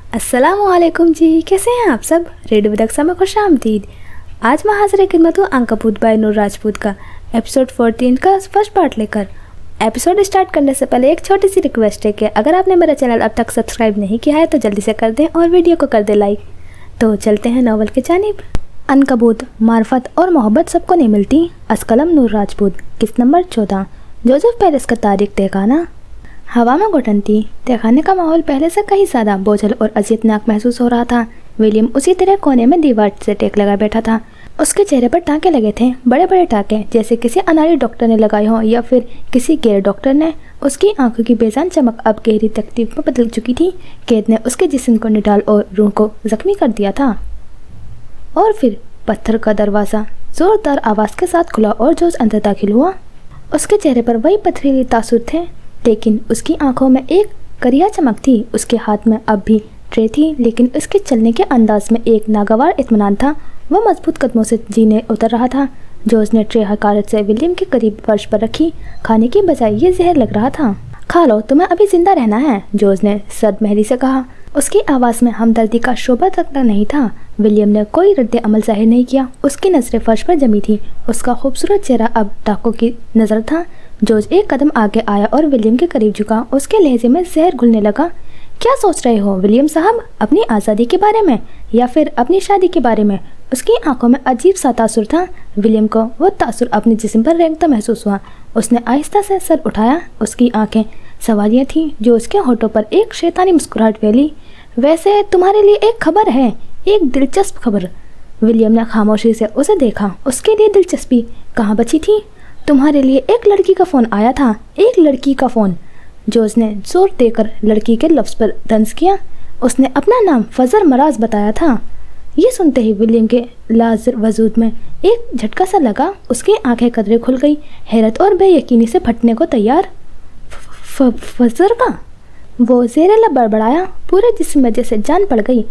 अस्सलाम वालेकुम जी, कैसे हैं आप सब। रेडियो विदक्सा में खुश आमदीद। आज मैं हाजिर खिदमत हूँ अंकबूत बाय नूर राजपूत का एपिसोड 14 का फर्स्ट पार्ट लेकर। एपिसोड स्टार्ट करने से पहले एक छोटी सी रिक्वेस्ट है कि अगर आपने मेरा चैनल अब तक सब्सक्राइब नहीं किया है तो जल्दी से कर दें और वीडियो को कर दें लाइक। तो चलते हैं नावल की जानिब। अनकबूत, मार्फत और मोहब्बत सबको नहीं मिलती। अस्कलम नूर राजपूत, किस्त नंबर 14। जोसेफ पेरिस का तारीख तहखाना। हवा में घुटन थी। तहखाने का माहौल पहले से कहीं ज़्यादा बोझल और अजियतनाक महसूस हो रहा था। विलियम उसी तरह कोने में दीवार से टेक लगा बैठा था। उसके चेहरे पर टाँके लगे थे, बड़े बड़े टाँके, जैसे किसी अनाड़ी डॉक्टर ने लगाए हों या फिर किसी गैर डॉक्टर ने। उसकी आंखों की बेजान चमक अब गहरी तकलीफ में बदल चुकी थी। कैद ने उसके जिस्म को निडाल और रूह को जख्मी कर दिया था। और फिर पत्थर का दरवाज़ा जोरदार आवाज़ के साथ खुला और जोश अंदर दाखिल हुआ। उसके चेहरे पर वही पथरीली तासुर थे, लेकिन उसकी आंखों में एक करिया चमक थी। उसके हाथ में अब भी ट्रे थी, लेकिन उसके चलने के अंदाज में एक नागवार इत्मीनान था। वह मजबूत कदमों से जीने उतर रहा था। जोश ने ट्रे हकारत से विलियम के करीब फर्श पर रखी। खाने की बजाय ये जहर लग रहा था। खा लो, तुम्हें अभी जिंदा रहना है, जोश ने सदमहरी से कहा। उसकी आवाज़ में हमदर्दी का शोभा तक नहीं था। विलियम ने कोई रद्द अमल जाहिर नहीं किया। उसकी नजरें फर्श पर जमी थी। उसका खूबसूरत चेहरा अब टाकों की नज़र था। जोश एक कदम आगे आया और विलियम के करीब झुका। उसके लहजे में जहर घुलने लगा। क्या सोच रहे हो विलियम साहब, अपनी आज़ादी के बारे में या फिर अपनी शादी के बारे में? उसकी आंखों में अजीब सा तासुर था। विलियम को वो तासुर अपने जिस्म पर रेंगता महसूस हुआ। उसने आहिस्ता से सर उठाया। उसकी आंखें सवालियाँ थीं जो उसके होठों पर एक शैतानी मुस्कुराहट फैली। वैसे तुम्हारे लिए एक खबर है, एक दिलचस्प खबर। विलियम ने खामोशी से उसे देखा। उसके लिए दिलचस्पी कहाँ बची थी? तुम्हारे लिए एक लड़की का फ़ोन आया था। एक लड़की का फ़ोन। जोश ने जोर देकर लड़की के लफ्ज़ पर तंज किया। उसने अपना नाम फजर मराज बताया था। ये सुनते ही विलियम के लाज़र वजूद में एक झटका सा लगा। उसकी आंखें कदरे खुल गई, हैरत और बेयकीनी से फटने को तैयार। फजर का? वो ज़ेरेला बड़बड़ाया। पूरे जिस्म में जैसे जान पड़ गई।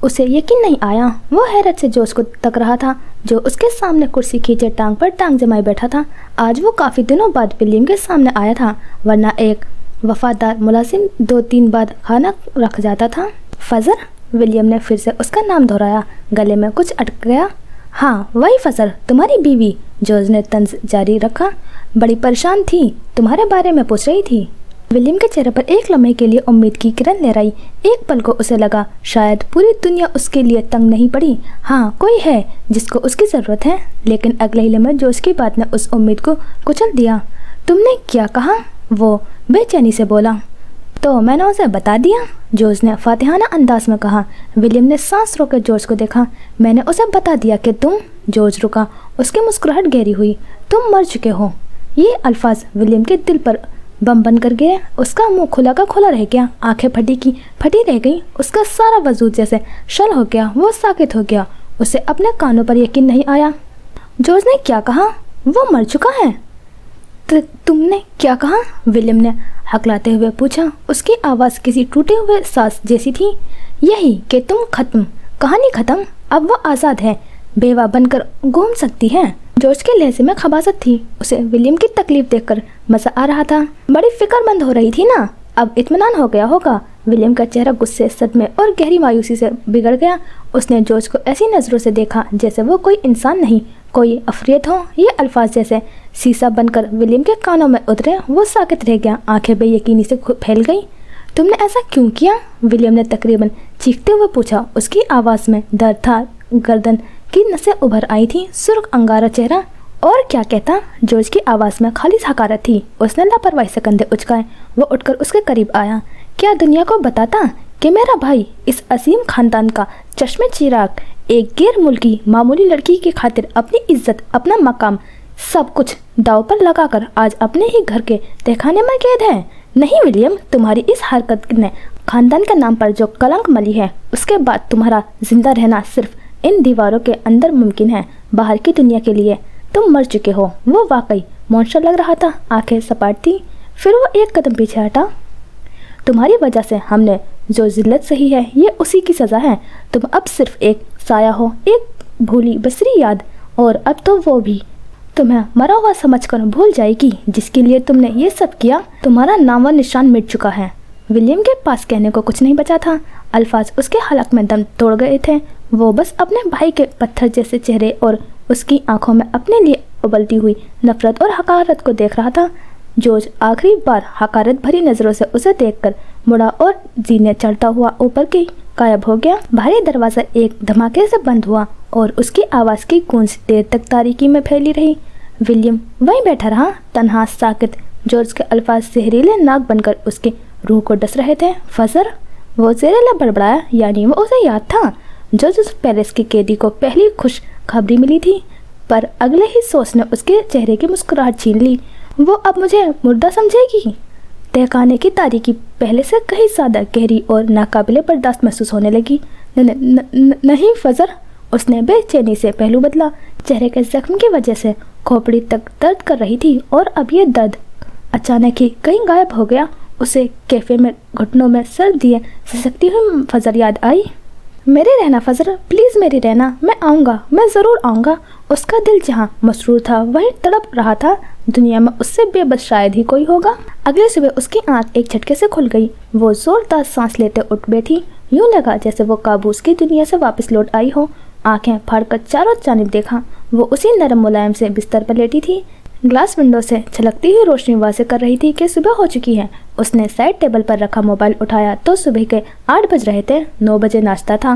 उसे यकीन नहीं आया। वो हैरत से जोश को तक रहा था, जो उसके सामने कुर्सी खींचे टांग पर टांग जमाए बैठा था। आज वो काफ़ी दिनों बाद विलियम के सामने आया था, वरना एक वफादार मुलाजिम 2-3 बार खाना रख जाता था। फजर? विलियम ने फिर से उसका नाम दोहराया। गले में कुछ अटक गया। हाँ, वही फजर, तुम्हारी बीवी, जोश ने तंज जारी रखा। बड़ी परेशान थी, तुम्हारे बारे में पूछ रही थी। विलियम के चेहरे पर एक लम्हे के लिए उम्मीद की किरण लहराई। एक पल को उसे लगा शायद पूरी दुनिया उसके लिए तंग नहीं पड़ी। हाँ, कोई है जिसको उसकी ज़रूरत है। लेकिन अगले ही लम्हे जोश की बात ने उस उम्मीद को कुचल दिया। तुमने क्या कहा? वो बेचैनी से बोला। तो मैंने उसे बता दिया, जोश ने फातिहाना अंदाज में कहा। विलियम ने सांस रोके जोश को देखा। मैंने उसे बता दिया कि तुम। जोश रुका। उसकी मुस्कुराहट गहरी हुई। तुम मर चुके हो। ये अल्फाज विलियम के दिल पर बम बन कर गए। उसका मुंह खुला का खुला रह गया। आंखें फटी की फटी रह गई। उसका सारा वजूद जैसे शल हो गया। वो साकित हो गया। उसे अपने कानों पर यकीन नहीं आया। जॉर्ज ने क्या कहा? वो मर चुका है? तुमने क्या कहा? विलियम ने हकलाते हुए पूछा। उसकी आवाज़ किसी टूटे हुए सांस जैसी थी। यही कि तुम खत्म, कहानी खत्म। अब वो आज़ाद है, बेवा बनकर घूम सकती है। जॉर्ज के लहजे में खबासत थी। उसे विलियम की तकलीफ देखकर मज़ा आ रहा था। बड़ी फिक्रमंद हो रही थी ना? अब इत्मीनान हो गया होगा। विलियम का चेहरा गुस्से, सदमे और गहरी मायूसी से बिगड़ गया। उसने जॉर्ज को ऐसी नज़रों से देखा जैसे वो कोई इंसान नहीं, कोई अफरियत हो। ये अल्फाज जैसे शीशा बनकर विलियम के कानों में उतरे। वो साकित रह गया। आंखें बेयकीनी से फैल गई। तुमने ऐसा क्यों किया? विलियम ने तकरीबन चीखते हुए पूछा। उसकी आवाज़ में दर्द था। गर्दन की नसें उभर आई थी। सुर्ख अंगारा चेहरा। और क्या कहता? जॉर्ज की आवाज़ में खाली हकारत थी। उसने लापरवाही से कंधे उचकाए। वो उठकर उसके करीब आया। क्या दुनिया को बताता कि मेरा भाई इस असीम खानदान का चश्मे चिराग एक गैर मुल्की मामूली लड़की की खातिर अपनी इज्जत, अपना मकाम, सब कुछ दाव पर लगाकर आज अपने ही घर के तहखाने में कैद है? नहीं विलियम, तुम्हारी इस हरकत ने खानदान के नाम पर जो कलंक मली है, उसके बाद तुम्हारा जिंदा रहना सिर्फ इन दीवारों के अंदर मुमकिन है। बाहर की दुनिया के लिए तुम मर चुके हो। वो वाकई मॉन्स्टर लग रहा था। आंखें सपाट थी। फिर वो एक कदम पीछे हटा। तुम्हारी वजह से हमने जो जिल्लत सही है, ये उसी की सज़ा है। तुम अब सिर्फ एक साया हो, एक भूली बसरी याद, और अब तो वो भी तुम्हें मरा हुआ समझकर भूल जाएगी। जिसके लिए तुमने ये सब किया, तुम्हारा नाम व निशान मिट चुका है। विलियम के पास कहने को कुछ नहीं बचा था। अल्फाज उसके हलक में दम तोड़ गए थे। वो बस अपने भाई के पत्थर जैसे चेहरे और उसकी आंखों में अपने लिए उबलती हुई नफरत और हकारत को देख रहा था। जॉर्ज आखिरी बार हकारत भरी नजरों से उसे देखकर मुड़ा और जीने चढ़ता हुआ ऊपर की गायब हो गया। भारी दरवाजा एक धमाके से बंद हुआ और उसकी आवाज की गूंज देर तक तारीकी में फैली रही। विलियम वहीं बैठा रहा, तन्हा, साकित। जॉर्ज के अल्फाज जहरीले नाग बनकर उसके रूह को डस रहे थे। फजर, वो जहरीला बड़बड़ाया, यानी वो उसे याद था। जॉर्ज उस पैलेस की कैदी को पहली खुश खबरी मिली थी, पर अगले ही सोच ने उसके चेहरे की मुस्कुराहट छीन ली। वो अब मुझे मुर्दा समझेगी? तहखाने की तारीकी पहले से कहीं ज्यादा गहरी और नाकाबिले बर्दाश्त महसूस होने लगी। नहीं फजर, उसने बेचैनी से पहलू बदला। चेहरे के जख्म की वजह से खोपड़ी तक दर्द कर रही थी और अब ये दर्द अचानक ही कहीं गायब हो गया। उसे कैफे में घुटनों में सर दिए सिसकती हुई फजर याद आई। मेरे रहना फजर, प्लीज़ मेरी रहना, मैं आऊँगा, मैं ज़रूर आऊँगा। उसका दिल जहाँ मसरूर था वहीं तड़प रहा था। दुनिया में उससे बेबस शायद ही कोई होगा। अगले सुबह उसकी आंख एक झटके से खुल गई। वो जोरदार सांस लेते उठ बैठी। यूं लगा जैसे वो काबूस की दुनिया से वापस लौट आई हो। आंखें फाड़कर चारों जानिब देखा। वो उसी नरम मुलायम से बिस्तर पर लेटी थी। ग्लास विंडो से छलकती हुई रोशनी वाज़ेह कर रही थी कि सुबह हो चुकी है। उसने साइड टेबल पर रखा मोबाइल उठाया तो सुबह के 8 बज रहे थे। 9 बजे नाश्ता था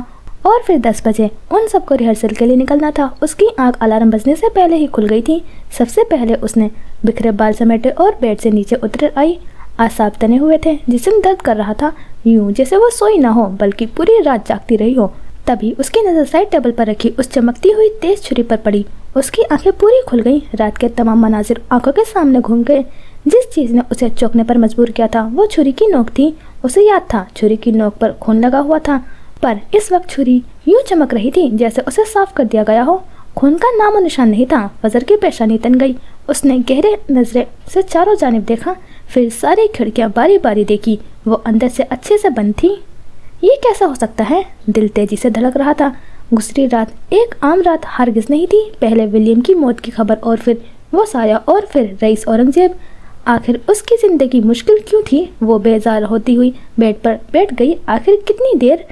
और फिर 10 बजे उन सबको रिहर्सल के लिए निकलना था। उसकी आंख अलार्म बजने से पहले ही खुल गई थी। सबसे पहले उसने बिखरे बाल समेटे और बेड से नीचे उतर आई। आसाब तने हुए थे, जिस्म दर्द कर रहा था, यूं जैसे वो सोई ना हो बल्कि पूरी रात जागती रही हो। तभी उसकी नज़र साइड टेबल पर रखी उस चमकती हुई तेज छुरी पर पड़ी। उसकी आंखें पूरी खुल गईं। रात के तमाम मनाजिर आंखों के सामने घूम गए। जिस चीज़ ने उसे चौंकने पर मजबूर किया था वो छुरी की नोक थी। उसे याद था छुरी की नोक पर खून लगा हुआ था, पर इस वक्त छुरी यूं चमक रही थी जैसे उसे साफ कर दिया गया हो। खून का नामो निशान नहीं था। फजर की पेशानी तन गई। उसने गहरे नजरे से चारों जानिब देखा, फिर सारी खिड़कियां बारी बारी देखी। वो अंदर से अच्छे से बंद थी। ये कैसा हो सकता है? दिल तेजी से धड़क रहा था। गुजरी रात एक आम रात हरगिज नहीं थी। पहले विलियम की मौत की खबर और फिर वो साया और फिर रईस औरंगजेब। आखिर उसकी जिंदगी मुश्किल क्यों थी? वो बेजार होती हुई बेड पर बैठ गई। आखिर कितनी देर,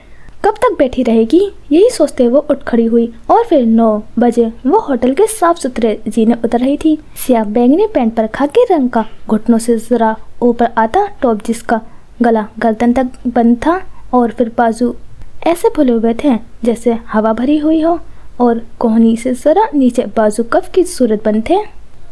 कब तक बैठी रहेगी? यही सोचते वो उठ खड़ी हुई और फिर 9 बजे वो होटल के साफ सुथरे जीने उतर रही थी। सियाह बैंगनी पैंट पर खाकी रंग का घुटनों से जरा ऊपर आता टॉप, जिसका गला गर्दन तक बंद था और फिर बाजू ऐसे फुले हुए थे जैसे हवा भरी हुई हो और कोहनी से जरा नीचे बाजू कफ की सूरत बंद थे।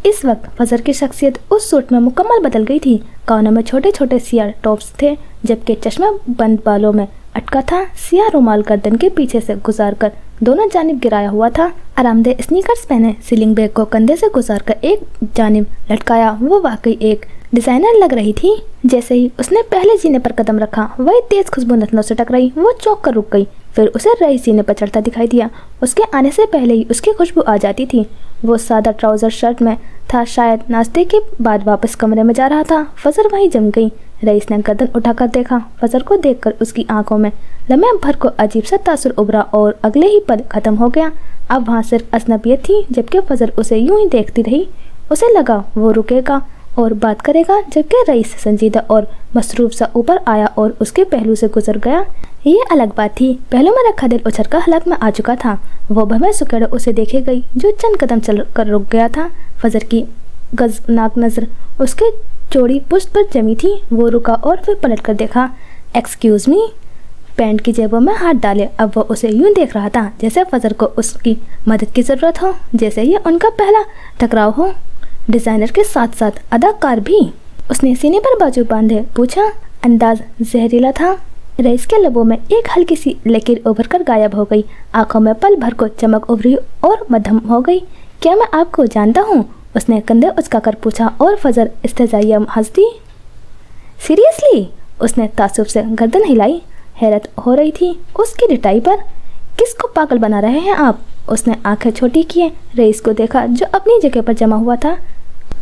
इस वक्त फजर की शख्सियत उस सूट में मुकम्मल बदल गई थी। कानों में छोटे छोटे सियाह टॉप्स थे, जबकि चश्मा बंद बालों में अटका था। सियाह रुमाल गर्दन के पीछे से गुजारकर दोनों जानिब गिराया हुआ था। आरामदेह स्नीकर्स पहने, सीलिंग बैग को कंधे से गुजारकर एक जानिब लटकाया। वो वाकई एक डिजाइनर लग रही थी। जैसे ही उसने पहले जीने पर कदम रखा वही तेज खुशबू नथनों से टकराई। वो चौंक कर रुक गई। फिर उसे रईस जीने पर चढ़ता दिखाई दिया। उसके आने से पहले ही उसकी खुशबू आ जाती थी। वो सादा ट्राउजर शर्ट में था, शायद नाश्ते के बाद वापस कमरे में जा रहा था। फजर वहीं जम गई। रईस ने गर्दन उठाकर देखा। फजर को देखकर उसकी आंखों में लम्हे भर को अजीब सा तासुर उभरा और अगले ही पल खत्म हो गया। अब वहाँ सिर्फ अजनबियत थी, जबकि फजर उसे यूं ही देखती रही। उसे लगा वो रुकेगा और बात करेगा, जबकि रईस संजीदा और मसरूफ सा ऊपर आया और उसके पहलू से गुजर गया। ये अलग बात थी। पहलू में रखा दिल उछल कर हलक में आ चुका था। वो भवें सुकेड़े उसे देखे गई, जो चंद कदम चल कर रुक गया था। फजर की गजनाक नजर उसके चौड़ी पुश्त पर जमी थी। वो रुका और फिर पलट कर देखा। Excuse me. पैंट की जेबों में हाथ डाले अब वो उसे यूं देख रहा था जैसे फजर को उसकी मदद की जरूरत हो, जैसे ये उनका पहला टकराव हो। डिजाइनर के साथ साथ अदाकार भी। उसने सीने पर बाजू बांधे पूछा। अंदाज जहरीला था। रईस के लबों में एक हल्की सी लकीर उभर कर गायब हो गई। आंखों में पल भर को चमक उभरी और मध्यम हो गई। क्या मैं आपको जानता हूँ? उसने कंधे उचकाकर पूछा और फजर इस्तेजाइया हंस दी। सीरियसली? उसने तासुब से गर्दन हिलाई। हैरत हो रही थी उसकी रिटाई पर। किसको पागल बना रहे हैं आप? उसने आंखें छोटी किए रईस को देखा, जो अपनी जगह पर जमा हुआ था।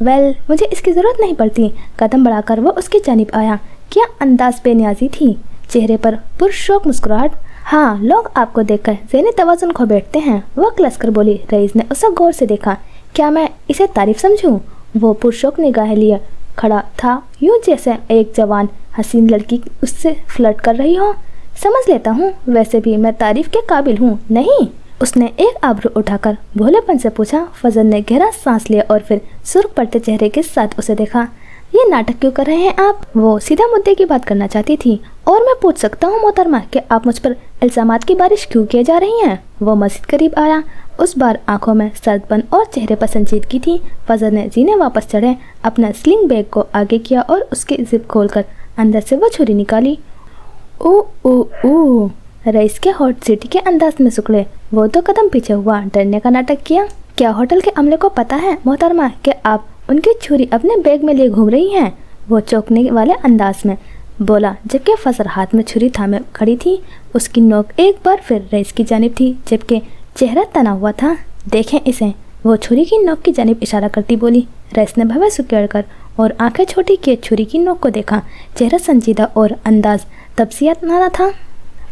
वेल, मुझे इसकी जरूरत नहीं पड़ती। कदम बढ़ाकर वो उसकी जानिब आया। क्या अंदाज बेनियाजी थी, चेहरे पर पुरशौक मुस्कुराहट। हाँ, लोग आपको देखकर ज़हनी तवाज़ुन खो बैठते हैं, वो क्लस कर बोली। रईस ने उसे गौर से देखा। क्या मैं इसे तारीफ समझूं? वो पुरशौक निगाहें लिए खड़ा था, यूं जैसे एक जवान हसीन लड़की उससे फ्लर्ट कर रही हो। समझ लेता हूँ, वैसे भी मैं तारीफ के काबिल हूँ नहीं? उसने एक आबरू उठाकर भोलेपन से पूछा। फजल ने गहरा सांस लिया और फिर सुर्ख पड़ते चेहरे के साथ उसे देखा। ये नाटक क्यों कर रहे हैं आप? वो सीधा मुद्दे की बात करना चाहती थी। और मैं पूछ सकता हूँ मोहतरमा कि आप मुझ पर इल्जामात की बारिश क्यों किए जा रही हैं? वो मस्जिद करीब आया। उस बार आंखों में सर्दपन और चेहरे पर संजीदगी थी। फजल ने जीने वापस चढ़े अपना स्लिंग बैग को आगे किया और उसकी जिप खोलकर अंदर से वो छुरी निकाली। ओ ओ ओ, रईस के हॉट सिटी के अंदाज में सुकड़े। वो तो कदम पीछे हुआ, डरने का नाटक किया। क्या होटल के अमले को पता है मोहतरमा कि आप उनकी छुरी अपने बैग में लिए घूम रही हैं? वो चौंकने वाले अंदाज में बोला, जबकि फजल हाथ में छुरी थामे खड़ी थी। उसकी नोक एक बार फिर रईस की जानिब थी, जबकि चेहरा तना हुआ था। देखें इसे, वो छुरी की नोक की जानिब इशारा करती बोली। रईस ने भवे सुकेड़ कर और आंखें छोटी किए छुरी की नोक को देखा। चेहरा संजीदा और अंदाज तबसियातनाना था।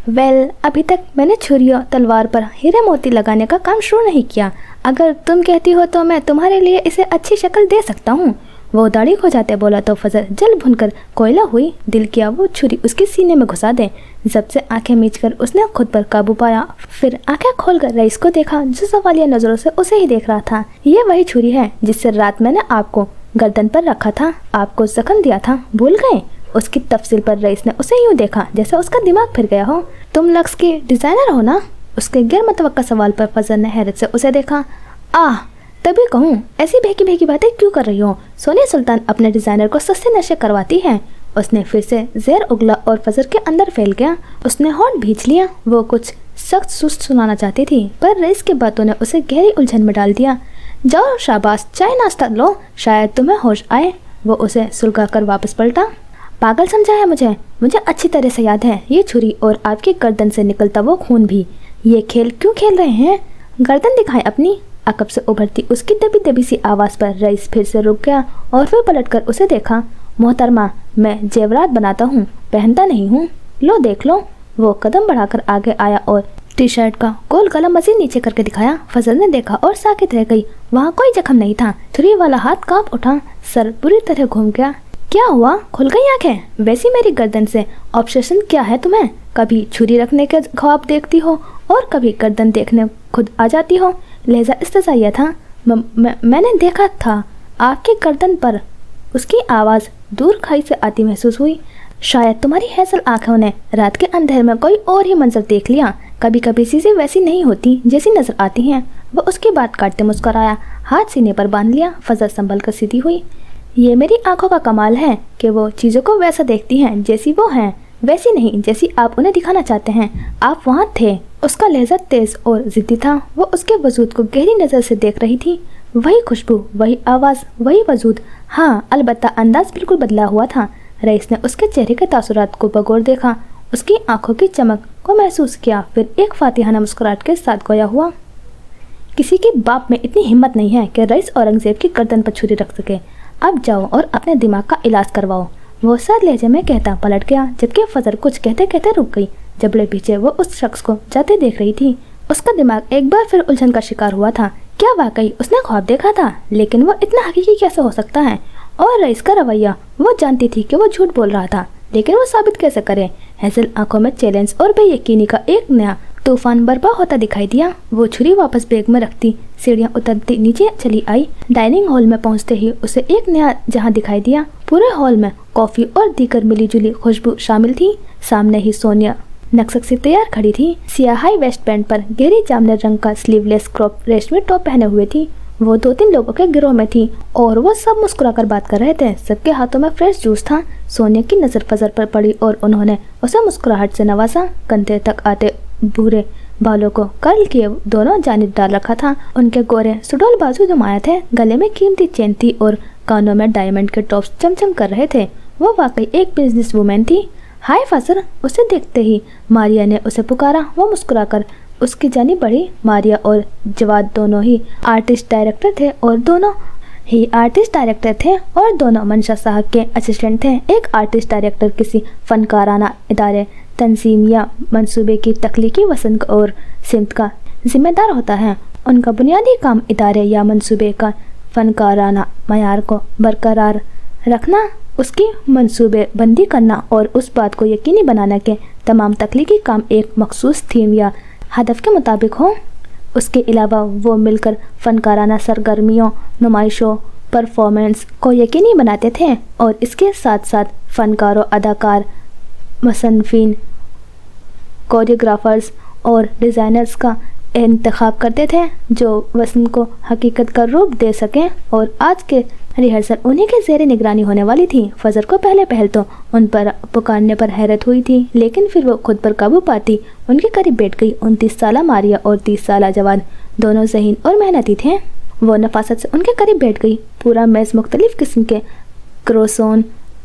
वेल, अभी तक मैंने छुरियों तलवार पर हीरे मोती लगाने का काम शुरू नहीं किया। अगर तुम कहती हो तो मैं तुम्हारे लिए इसे अच्छी शक्ल दे सकता हूँ। वो दाढ़ी खो जाते बोला तो फजल जल भुनकर कोयला हुई। दिल किया वो छुरी उसके सीने में घुसा दे। जब से आंखें मीचकर उसने खुद पर काबू पाया, फिर आंखें खोलकर रईस को देखा, जो सवालिया नजरों से उसे ही देख रहा था। ये वही छुरी है जिससे रात मैंने आपको गर्दन पर रखा था, आपको जख्म दिया था, भूल गए? उसकी तफसील पर रईस ने उसे यूं देखा जैसे उसका दिमाग फिर गया हो। तुम लक्स के डिजाइनर हो ना? उसके गैर मुतवक्का सवाल पर फजल ने हैरत से उसे देखा। आह, तभी कहूँ, ऐसी बेकी बेकी बातें क्यों कर रही हो? सोनिया सुल्तान अपने डिजाइनर को सस्ते नशे करवाती है। उसने फिर से जहर उगला और फजल के अंदर फैल गया। उसने होंठ भींच लिया। वो कुछ सख्त सुस्त सुनाना चाहती थी, पर रईस की बातों ने उसे गहरी उलझन में डाल दिया। जाओ शाबाश, चाय नाश्ता लो, शायद तुम्हें होश आए। वो उसे सुलगा कर वापस पलटा। पागल समझा है मुझे अच्छी तरह से याद है, ये छुरी और आपकी गर्दन से निकलता वो खून भी। ये खेल क्यों खेल रहे हैं? गर्दन दिखाएं अपनी। अकब से उभरती उसकी दबी दबी सी आवाज़ पर रईस फिर से रुक गया और फिर पलटकर उसे देखा। मोहतरमा, मैं जेवरात बनाता हूँ, पहनता नहीं हूँ। लो देख लो। वो कदम बढ़ाकर आगे आया और टी शर्ट का गोल गला मजीद नीचे करके दिखाया। फजल ने देखा और साकित रह गई। वहाँ कोई जख्म नहीं था। छुरी वाला हाथ कांप उठा, सर बुरी तरह घूम गया। क्या हुआ? खुल गई आंखें? वैसी मेरी गर्दन से ऑब्सेशन क्या है तुम्हें? कभी छुरी रखने के ख्वाब देखती हो और कभी गर्दन देखने खुद आ जाती हो। लहजा इस्तेज़ाइया था। मैंने देखा था आपकी गर्दन पर। उसकी आवाज़ दूर खाई से आती महसूस हुई। शायद तुम्हारी हैसल आंखों ने रात के अंधेर में कोई और ही मंजर देख लिया। कभी कभी चीज़ें वैसी नहीं होती जैसी नजर आती हैं। वो उसकी बात काटते मुस्कराया, हाथ सीने पर बांध लिया। फजल संभल कर सीधी हुई। ये मेरी आंखों का कमाल है कि वो चीज़ों को वैसा देखती हैं जैसी वो हैं, वैसी नहीं जैसी आप उन्हें दिखाना चाहते हैं। आप वहाँ थे। उसका लहजा तेज और जिद्दी था। वो उसके वजूद को गहरी नज़र से देख रही थी। वही खुशबू, वही आवाज़, वही वजूद। हाँ, अलबत्ता अंदाज बिल्कुल बदला हुआ था। रईस ने उसके चेहरे के तासुरात को बगौर देखा, उसकी आंखों की चमक को महसूस किया, फिर एक फातिहाना मुस्कुराहट के साथ गोया हुआ। किसी के बाप में इतनी हिम्मत नहीं है कि रईस औरंगजेब की गर्दन पर छुरी रख सके। अब जाओ और अपने दिमाग का इलाज करवाओ। वो साद लहजे में कहता पलट गया, जबकि फजल कुछ कहते कहते रुक गई। जबड़े पीछे वो उस शख्स को जाते देख रही थी। उसका दिमाग एक बार फिर उलझन का शिकार हुआ था। क्या वाकई उसने ख्वाब देखा था? लेकिन वो इतना हकीकी कैसे हो सकता है? और रईस का रवैया, वो जानती थी कि वो झूठ बोल रहा था, लेकिन वो साबित कैसे करे? हैजल आंखों में चैलेंज और बेयकीनी का एक नया तूफान बर्पा होता दिखाई दिया। वो छुरी वापस बैग में रखती सीढ़ियां उतरती नीचे चली आई। डाइनिंग हॉल में पहुंचते ही उसे एक नया जहां दिखाई दिया। पूरे हॉल में कॉफी और दीगर मिली जुली खुशबू शामिल थी। सामने ही सोनिया नक्शक से तैयार खड़ी थी। सियाही वेस्ट पैंट पर गहरी जामनी रंग का स्लीवलेस क्रॉप रेशमी टॉप पहने हुए थी। वो 2-3 लोगों के गिरोह में थी और वो सब मुस्कुराकर बात कर रहे थे। सबके हाथों में फ्रेश जूस था। सोनिया की नज़र फजल पर पड़ी और उन्होंने उसे मुस्कुराहट से नवाजा। कंधे तक आते भूरे बालों को कर्ल किए दोनों जानिब डाल रखा था। उनके गोरे सुडौल बाजू जमाए थे। गले में कीमती चेन थी और कानों में डायमंड के टॉप्स चमचम कर रहे थे। वो वाकई एक बिजनेस वूमेन थी। हाय फजल, उसे देखते ही मारिया ने उसे पुकारा। वो मुस्कुराकर उसकी जानी बढ़ी। मारिया और जवाद दोनों ही आर्टिस्ट डायरेक्टर थे और दोनों मंशा साहब के असिस्टेंट थे। एक आर्टिस्ट डायरेक्टर किसी फनकाराना इदारे, तंजीम या मंसूबे की तख्लीकी वसन और सिमत का जिम्मेदार होता है। उनका बुनियादी काम इदारे या मंसूबे का फनकाराना मयार को बरकरार रखना, उसकी मंसूबे बंदी करना और उस बात को यकीनी बनाना कि तमाम तख्लीकी काम एक मखसूस थीम या हदफ के मुताबिक हो। उसके अलावा वो मिलकर फ़नकाराना सरगर्मियों, नुमाइशों, परफॉर्मेंस को यकीनी बनाते थे और इसके साथ साथ फ़नकारों, अदाकार, मुसन्निफ़ीन, कोरियोग्राफर्स और डिज़ाइनर्स का इंतखाब करते थे जो वसन को हकीकत का रूप दे सकें। और आज के रिहर्सल उन्हीं के ज़ेरे निगरानी होने वाली थी। फजर को पहले पहल तो उन पर पुकारने पर हैरत हुई थी, लेकिन फिर वो खुद पर काबू पाती उनके करीब बैठ गई। 29 साला मारिया और 30 साला जवान दोनों ज़हीन और मेहनती थे। वो नफासत से उनके करीब बैठ गई। पूरा मेज़ मुख्तलिफ़ किस्म के क्रोसोन,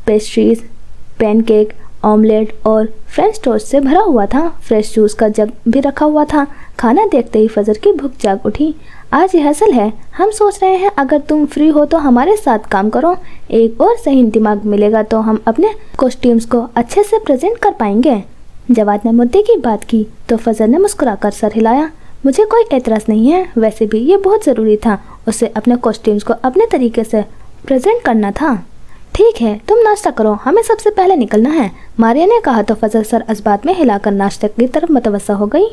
पेस्ट्रीज, पैनकेक, ऑमलेट और फ्रेंच टोस्ट से भरा हुआ था। फ्रेश जूस का जग भी रखा हुआ था। खाना देखते ही फजर की भूख जाग उठी। आज रिहर्सल है, हम सोच रहे हैं अगर तुम फ्री हो तो हमारे साथ काम करो। एक और सही दिमाग मिलेगा तो हम अपने कॉस्ट्यूम्स को अच्छे से प्रेजेंट कर पाएंगे। जवाद ने मुद्दे की बात की तो फजर ने मुस्कुराकर सर हिलाया। मुझे कोई एतराज़ नहीं है, वैसे भी ये बहुत ज़रूरी था, उसे अपने कॉस्ट्यूम्स को अपने तरीके से प्रेजेंट करना था। ठीक है, तुम नाश्ता करो, हमें सबसे पहले निकलना है, मारिया ने कहा तो फजर सर अस्बात में हिलाकर नाश्ते की तरफ मुतवस्सा हो गई।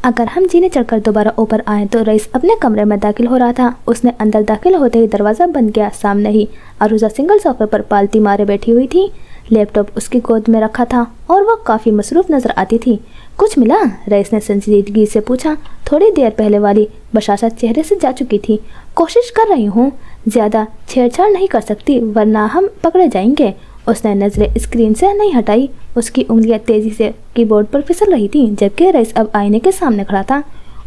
अगर हम जीने चढ़कर दोबारा ऊपर आए तो रईस अपने कमरे में दाखिल हो रहा था। उसने अंदर दाखिल होते ही दरवाज़ा बंद किया। सामने ही अरूजा सिंगल सोफे पर पालती मारे बैठी हुई थी। लैपटॉप उसकी गोद में रखा था और वह काफ़ी मसरूफ़ नज़र आती थी। कुछ मिला? रईस ने संजीदगी से पूछा। थोड़ी देर पहले वाली बशाशत चेहरे से जा चुकी थी। कोशिश कर रही हूँ, ज़्यादा छेड़छाड़ नहीं कर सकती वरना हम पकड़े जाएंगे। उसने नज़रें स्क्रीन से नहीं हटाई। उसकी उंगलियां तेज़ी से कीबोर्ड पर फिसल रही थीं, जबकि रईस अब आईने के सामने खड़ा था।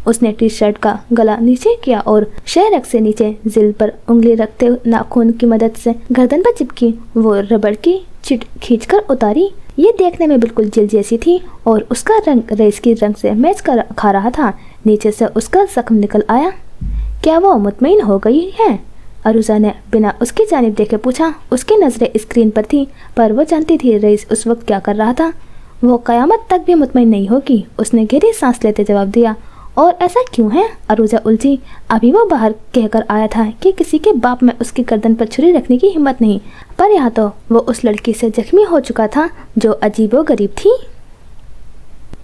उसने टी शर्ट का गला नीचे किया और शेरक से नीचे जिल पर उंगली रखते नाखून की मदद से गर्दन पर चिपकी वो रबड़ की चिट खींचकर उतारी। ये देखने में बिल्कुल जिल जैसी थी और उसका रंग रईस की रंग से मैच कर खा रहा था। नीचे से उसका जख्म निकल आया। क्या वो मुतमईन हो गई है? अरूजा ने बिना उसकी जानिब देखे पूछा। उसकी नज़रें स्क्रीन पर थी, पर वो जानती थी रईस उस वक्त क्या कर रहा था। वो क़यामत तक भी मुतमईन नहीं होगी, उसने गहरी सांस लेते जवाब दिया। और ऐसा क्यों है? अरूजा उलझी। अभी वो बाहर कहकर आया था कि किसी के बाप में उसकी गर्दन पर छुरी रखने की हिम्मत नहीं, पर यहाँ तो वो उस लड़की से जख्मी हो चुका था जो अजीबो गरीब थी।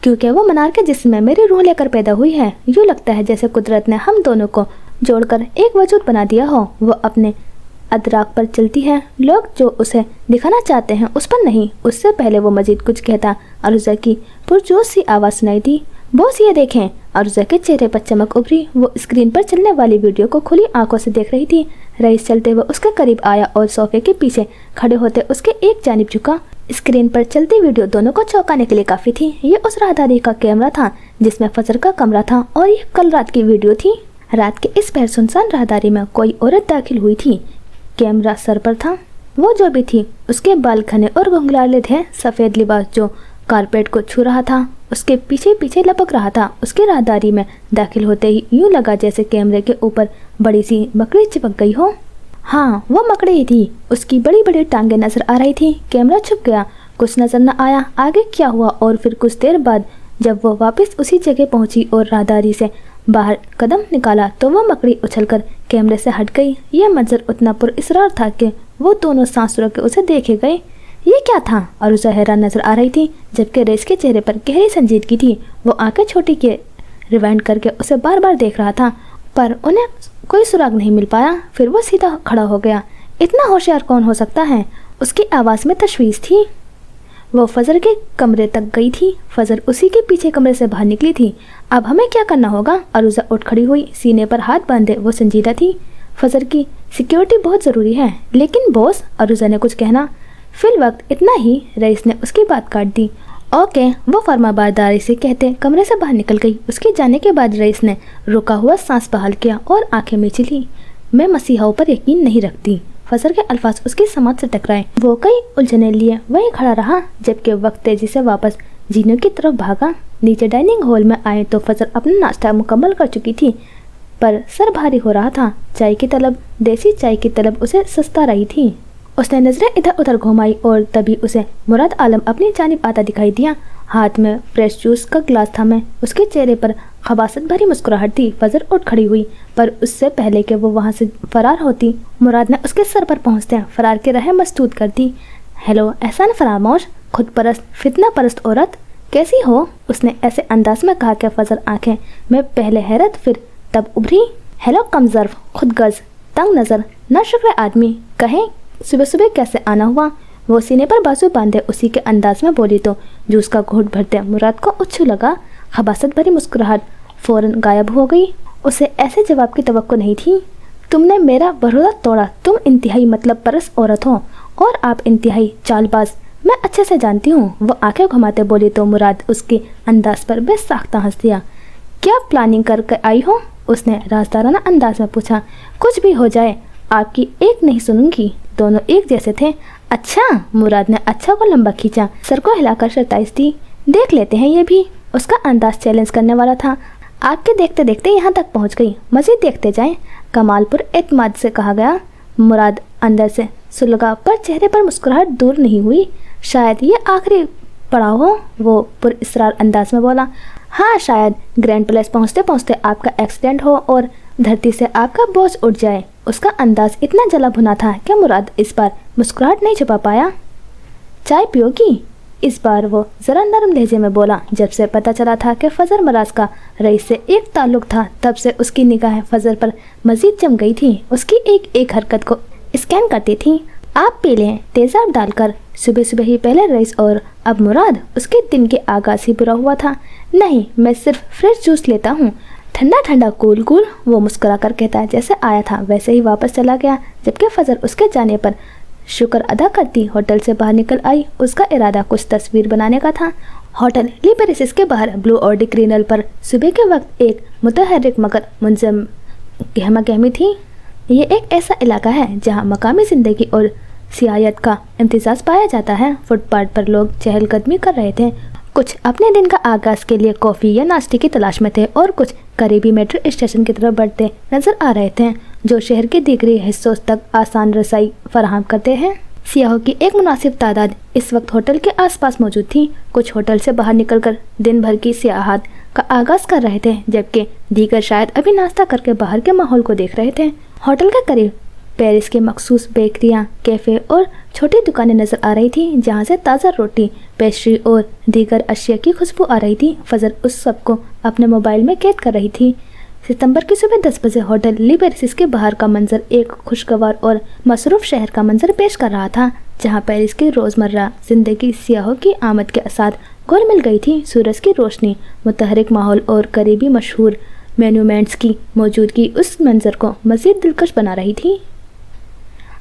क्योंकि वो मनार के जिस्म में मेरी रूह लेकर पैदा हुई है। यूँ लगता है जैसे कुदरत ने हम दोनों को जोड़कर एक वजूद बना दिया हो। वो अपने अदराक पर चलती है, लोग जो उसे दिखाना चाहते हैं उस पर नहीं। उससे पहले वो मजीद कुछ कहता, अरूजा की पुरजोश सी आवाज़ सुनाई दी। बॉस ये देखें। अरूजा के चेहरे पर चमक उभरी। वो स्क्रीन पर चलने वाली वीडियो को खुली आंखों से देख रही थी। रईस चलते हुए उसके करीब आया और सोफे के पीछे खड़े होते उसके एक जानिब झुका। स्क्रीन पर चलती वीडियो दोनों को चौंकाने के लिए काफ़ी थी। ये उस राहदारी का कैमरा था जिसमें फजर का कमरा था और ये कल रात की वीडियो थी। रात के इस पहर सुनसान राहदारी में कोई औरत दाखिल हुई थी। कैमरा सर पर था। वो जो भी थी उसके बाल घने और घुंघराले थे। सफ़ेद लिबास जो कारपेट को छू रहा था उसके पीछे पीछे लपक रहा था। उसकी राहदारी में दाखिल होते ही यूँ लगा जैसे कैमरे के ऊपर बड़ी सी मकड़ी चिपक गई हो। हाँ, वो मकड़ी ही थी। उसकी बड़ी बड़ी टांगें नजर आ रही थी। कैमरा छुप गया, कुछ नजर न आया आगे क्या हुआ। और फिर कुछ देर बाद जब वो वापस उसी जगह पहुंची और राहदारी से बाहर कदम निकाला तो वो मकड़ी उछलकर कैमरे से हट गई। यह मंजर उतना पुरअसरार था कि वो दोनों सांस रोक के उसे देखे गए। ये क्या था? अरूजा हैरान नजर आ रही थी, जबकि रईस के चेहरे पर गहरी संजीदगी थी। वो आंखें छोटी के रिवाइंड करके उसे बार बार देख रहा था, पर उन्हें कोई सुराग नहीं मिल पाया। फिर वो सीधा खड़ा हो गया। इतना होशियार कौन हो सकता है? उसकी आवाज़ में तशवीश थी। वो फजर के कमरे तक गई थी। फजर उसी के पीछे कमरे से बाहर निकली थी। अब हमें क्या करना होगा? अरूजा उठ खड़ी हुई, सीने पर हाथ बांधे वो संजीदा थी। फजर की सिक्योरिटी बहुत ज़रूरी है। लेकिन बॉस, अरूजा ने कुछ कहना। फिल वक्त इतना ही, रईस ने उसकी बात काट दी। ओके, वो फर्माबरदारी से कहते कमरे से बाहर निकल गई। उसके जाने के बाद रईस ने रुका हुआ सांस बहाल किया और आंखें मीची ली। मैं मसीहाओं पर यकीन नहीं रखती। फजर के अल्फाज उसकी समझ से टकराए। वो कई उलझने लिए वहीं खड़ा रहा, जबकि वक्त तेजी से वापस जीनों की तरफ भागा। नीचे डाइनिंग हॉल में आए तो फजर अपना नाश्ता मुकम्मल कर चुकी थी, पर सर भारी हो रहा था। चाय की तलब, देसी चाय की तलब उसे सस्ता रही थी। اس نے نظریں ادھر ادھر گھمائی اور تبھی اسے مراد عالم اپنی جانب آتا دکھائی دیا۔ ہاتھ میں فریش جوس کا گلاس تھا۔ میں اس کے چہرے پر خباثت بھری مسکراہٹ تھی۔ فضر اٹھ کھڑی ہوئی، پر اس سے پہلے کہ وہ وہاں سے فرار ہوتی، مراد نے اس کے سر پر پہنچتے فرار کی راہ مسدود کر دی۔ ہیلو احسان فراموش، خود پرست فتنہ پرست عورت، کیسی ہو؟ اس نے ایسے انداز میں کہا کہ فضر آنکھیں میں پہلے حیرت پھر تب ابھری۔ ہیلو کم ظرف، خود غرض، تنگ نظر، نہ شکر آدمی، کہیں صبح صبح کیسے آنا ہوا؟ وہ سینے پر بازو باندھے اسی کے انداز میں بولی تو جوس کا گھونٹ بھرتے مراد کو اچھو لگا۔ خباثت بھری مسکراہٹ فوراً غائب ہو گئی۔ اسے ایسے جواب کی توقع نہیں تھی۔ تم نے میرا بھروسہ توڑا، تم انتہائی مطلب پرست عورت ہو اور آپ انتہائی چال باز، میں اچھے سے جانتی ہوں۔ وہ آنکھیں گھماتے بولی تو مراد اس کے انداز پر بے ساختہ ہنس دیا۔ کیا پلاننگ کر کے آئی ہو؟ اس نے رازدارانہ انداز میں پوچھا۔ کچھ بھی ہو جائے آپ کی ایک نہیں سنوں گی۔ دونوں ایک جیسے تھے۔ اچھا، مراد نے اچھا کو لمبا کھینچا، سر کو ہلا کر شرطائش دی۔ دیکھ لیتے ہیں یہ بھی۔ اس کا انداز چیلنج کرنے والا تھا۔ آپ کے دیکھتے دیکھتے یہاں تک پہنچ گئی، مزید دیکھتے جائیں، کمال پر اعتماد سے کہا گیا۔ مراد اندر سے سلگا پر چہرے پر مسکراہٹ دور نہیں ہوئی۔ شاید یہ آخری پڑاؤ ہو، وہ پر اصرار انداز میں بولا۔ ہاں شاید گرینڈ پلیس پہنچتے پہنچتے آپ کا ایکسیڈنٹ ہو اور دھرتی سے آپ کا بوجھ اٹھ جائے۔ اس کا انداز اتنا جلا بھنا تھا کہ مراد اس بار مسکراہٹ نہیں چھپا پایا۔ چائے پیو گی؟ اس بار وہ ذرا نرم لہجے میں بولا۔ جب سے پتہ چلا تھا کہ فضر مراز کا رئیس سے ایک تعلق تھا، تب سے اس کی نگاہیں فضر پر مزید جم گئی تھی، اس کی ایک ایک حرکت کو اسکین کرتی تھی۔ آپ پی لیں تیزاب ڈال کر۔ صبح صبح ہی پہلے رئیس اور اب مراد، اس کے دن کے آغاز ہی برا ہوا تھا۔ نہیں، میں صرف فریش جوس لیتا ہوں، ٹھنڈا ٹھنڈا کول کول۔ وہ مسکرا کر کہتا ہے جیسے آیا تھا ویسے ہی واپس چلا گیا، جبکہ فضر اس کے جانے پر شکر ادا کرتی ہوٹل سے باہر نکل آئی۔ اس کا ارادہ کچھ تصویر بنانے کا تھا۔ ہوٹل لیبریسس کے باہر بلو اور ڈکرینل پر صبح کے وقت ایک متحرک مگر منظم گہما گہمی تھی۔ یہ ایک ایسا علاقہ ہے جہاں مقامی زندگی اور سیاحت کا امتزاج پایا جاتا ہے۔ فٹ پاتھ پر لوگ چہل قدمی کر رہے تھے، کچھ اپنے دن کا آغاز کے لیے کافی یا ناشتے کی تلاش میں تھے اور کچھ قریبی میٹرو اسٹیشن کی طرف بڑھتے نظر آ رہے تھے، جو شہر کے دیگری حصوں تک آسان رسائی فراہم کرتے ہیں۔ سیاحوں کی ایک مناسب تعداد اس وقت ہوٹل کے آس پاس موجود تھی۔ کچھ ہوٹل سے باہر نکل کر دن بھر کی سیاحت کا آغاز کر رہے تھے، جبکہ دیگر شاید ابھی ناشتہ کر کے باہر کے ماحول کو دیکھ رہے تھے۔ ہوٹل کے قریب پیرس کے مخصوص بیکریاں، کیفے اور چھوٹی دکانیں نظر آ رہی تھیں، جہاں سے تازہ روٹی، پیسٹری اور دیگر اشیاء کی خوشبو آ رہی تھی۔ فضر اس سب کو اپنے موبائل میں قید کر رہی تھی۔ ستمبر کی صبح 10 بجے ہوٹل لیبریسس کے باہر کا منظر ایک خوشگوار اور مصروف شہر کا منظر پیش کر رہا تھا، جہاں پیرس کی روزمرہ زندگی سیاحوں کی آمد کے ساتھ گھل مل گئی تھی۔ سورج کی روشنی، متحرک ماحول اور قریبی مشہور مینومنٹس کی موجودگی اس منظر کو مزید دلکش بنا رہی تھی۔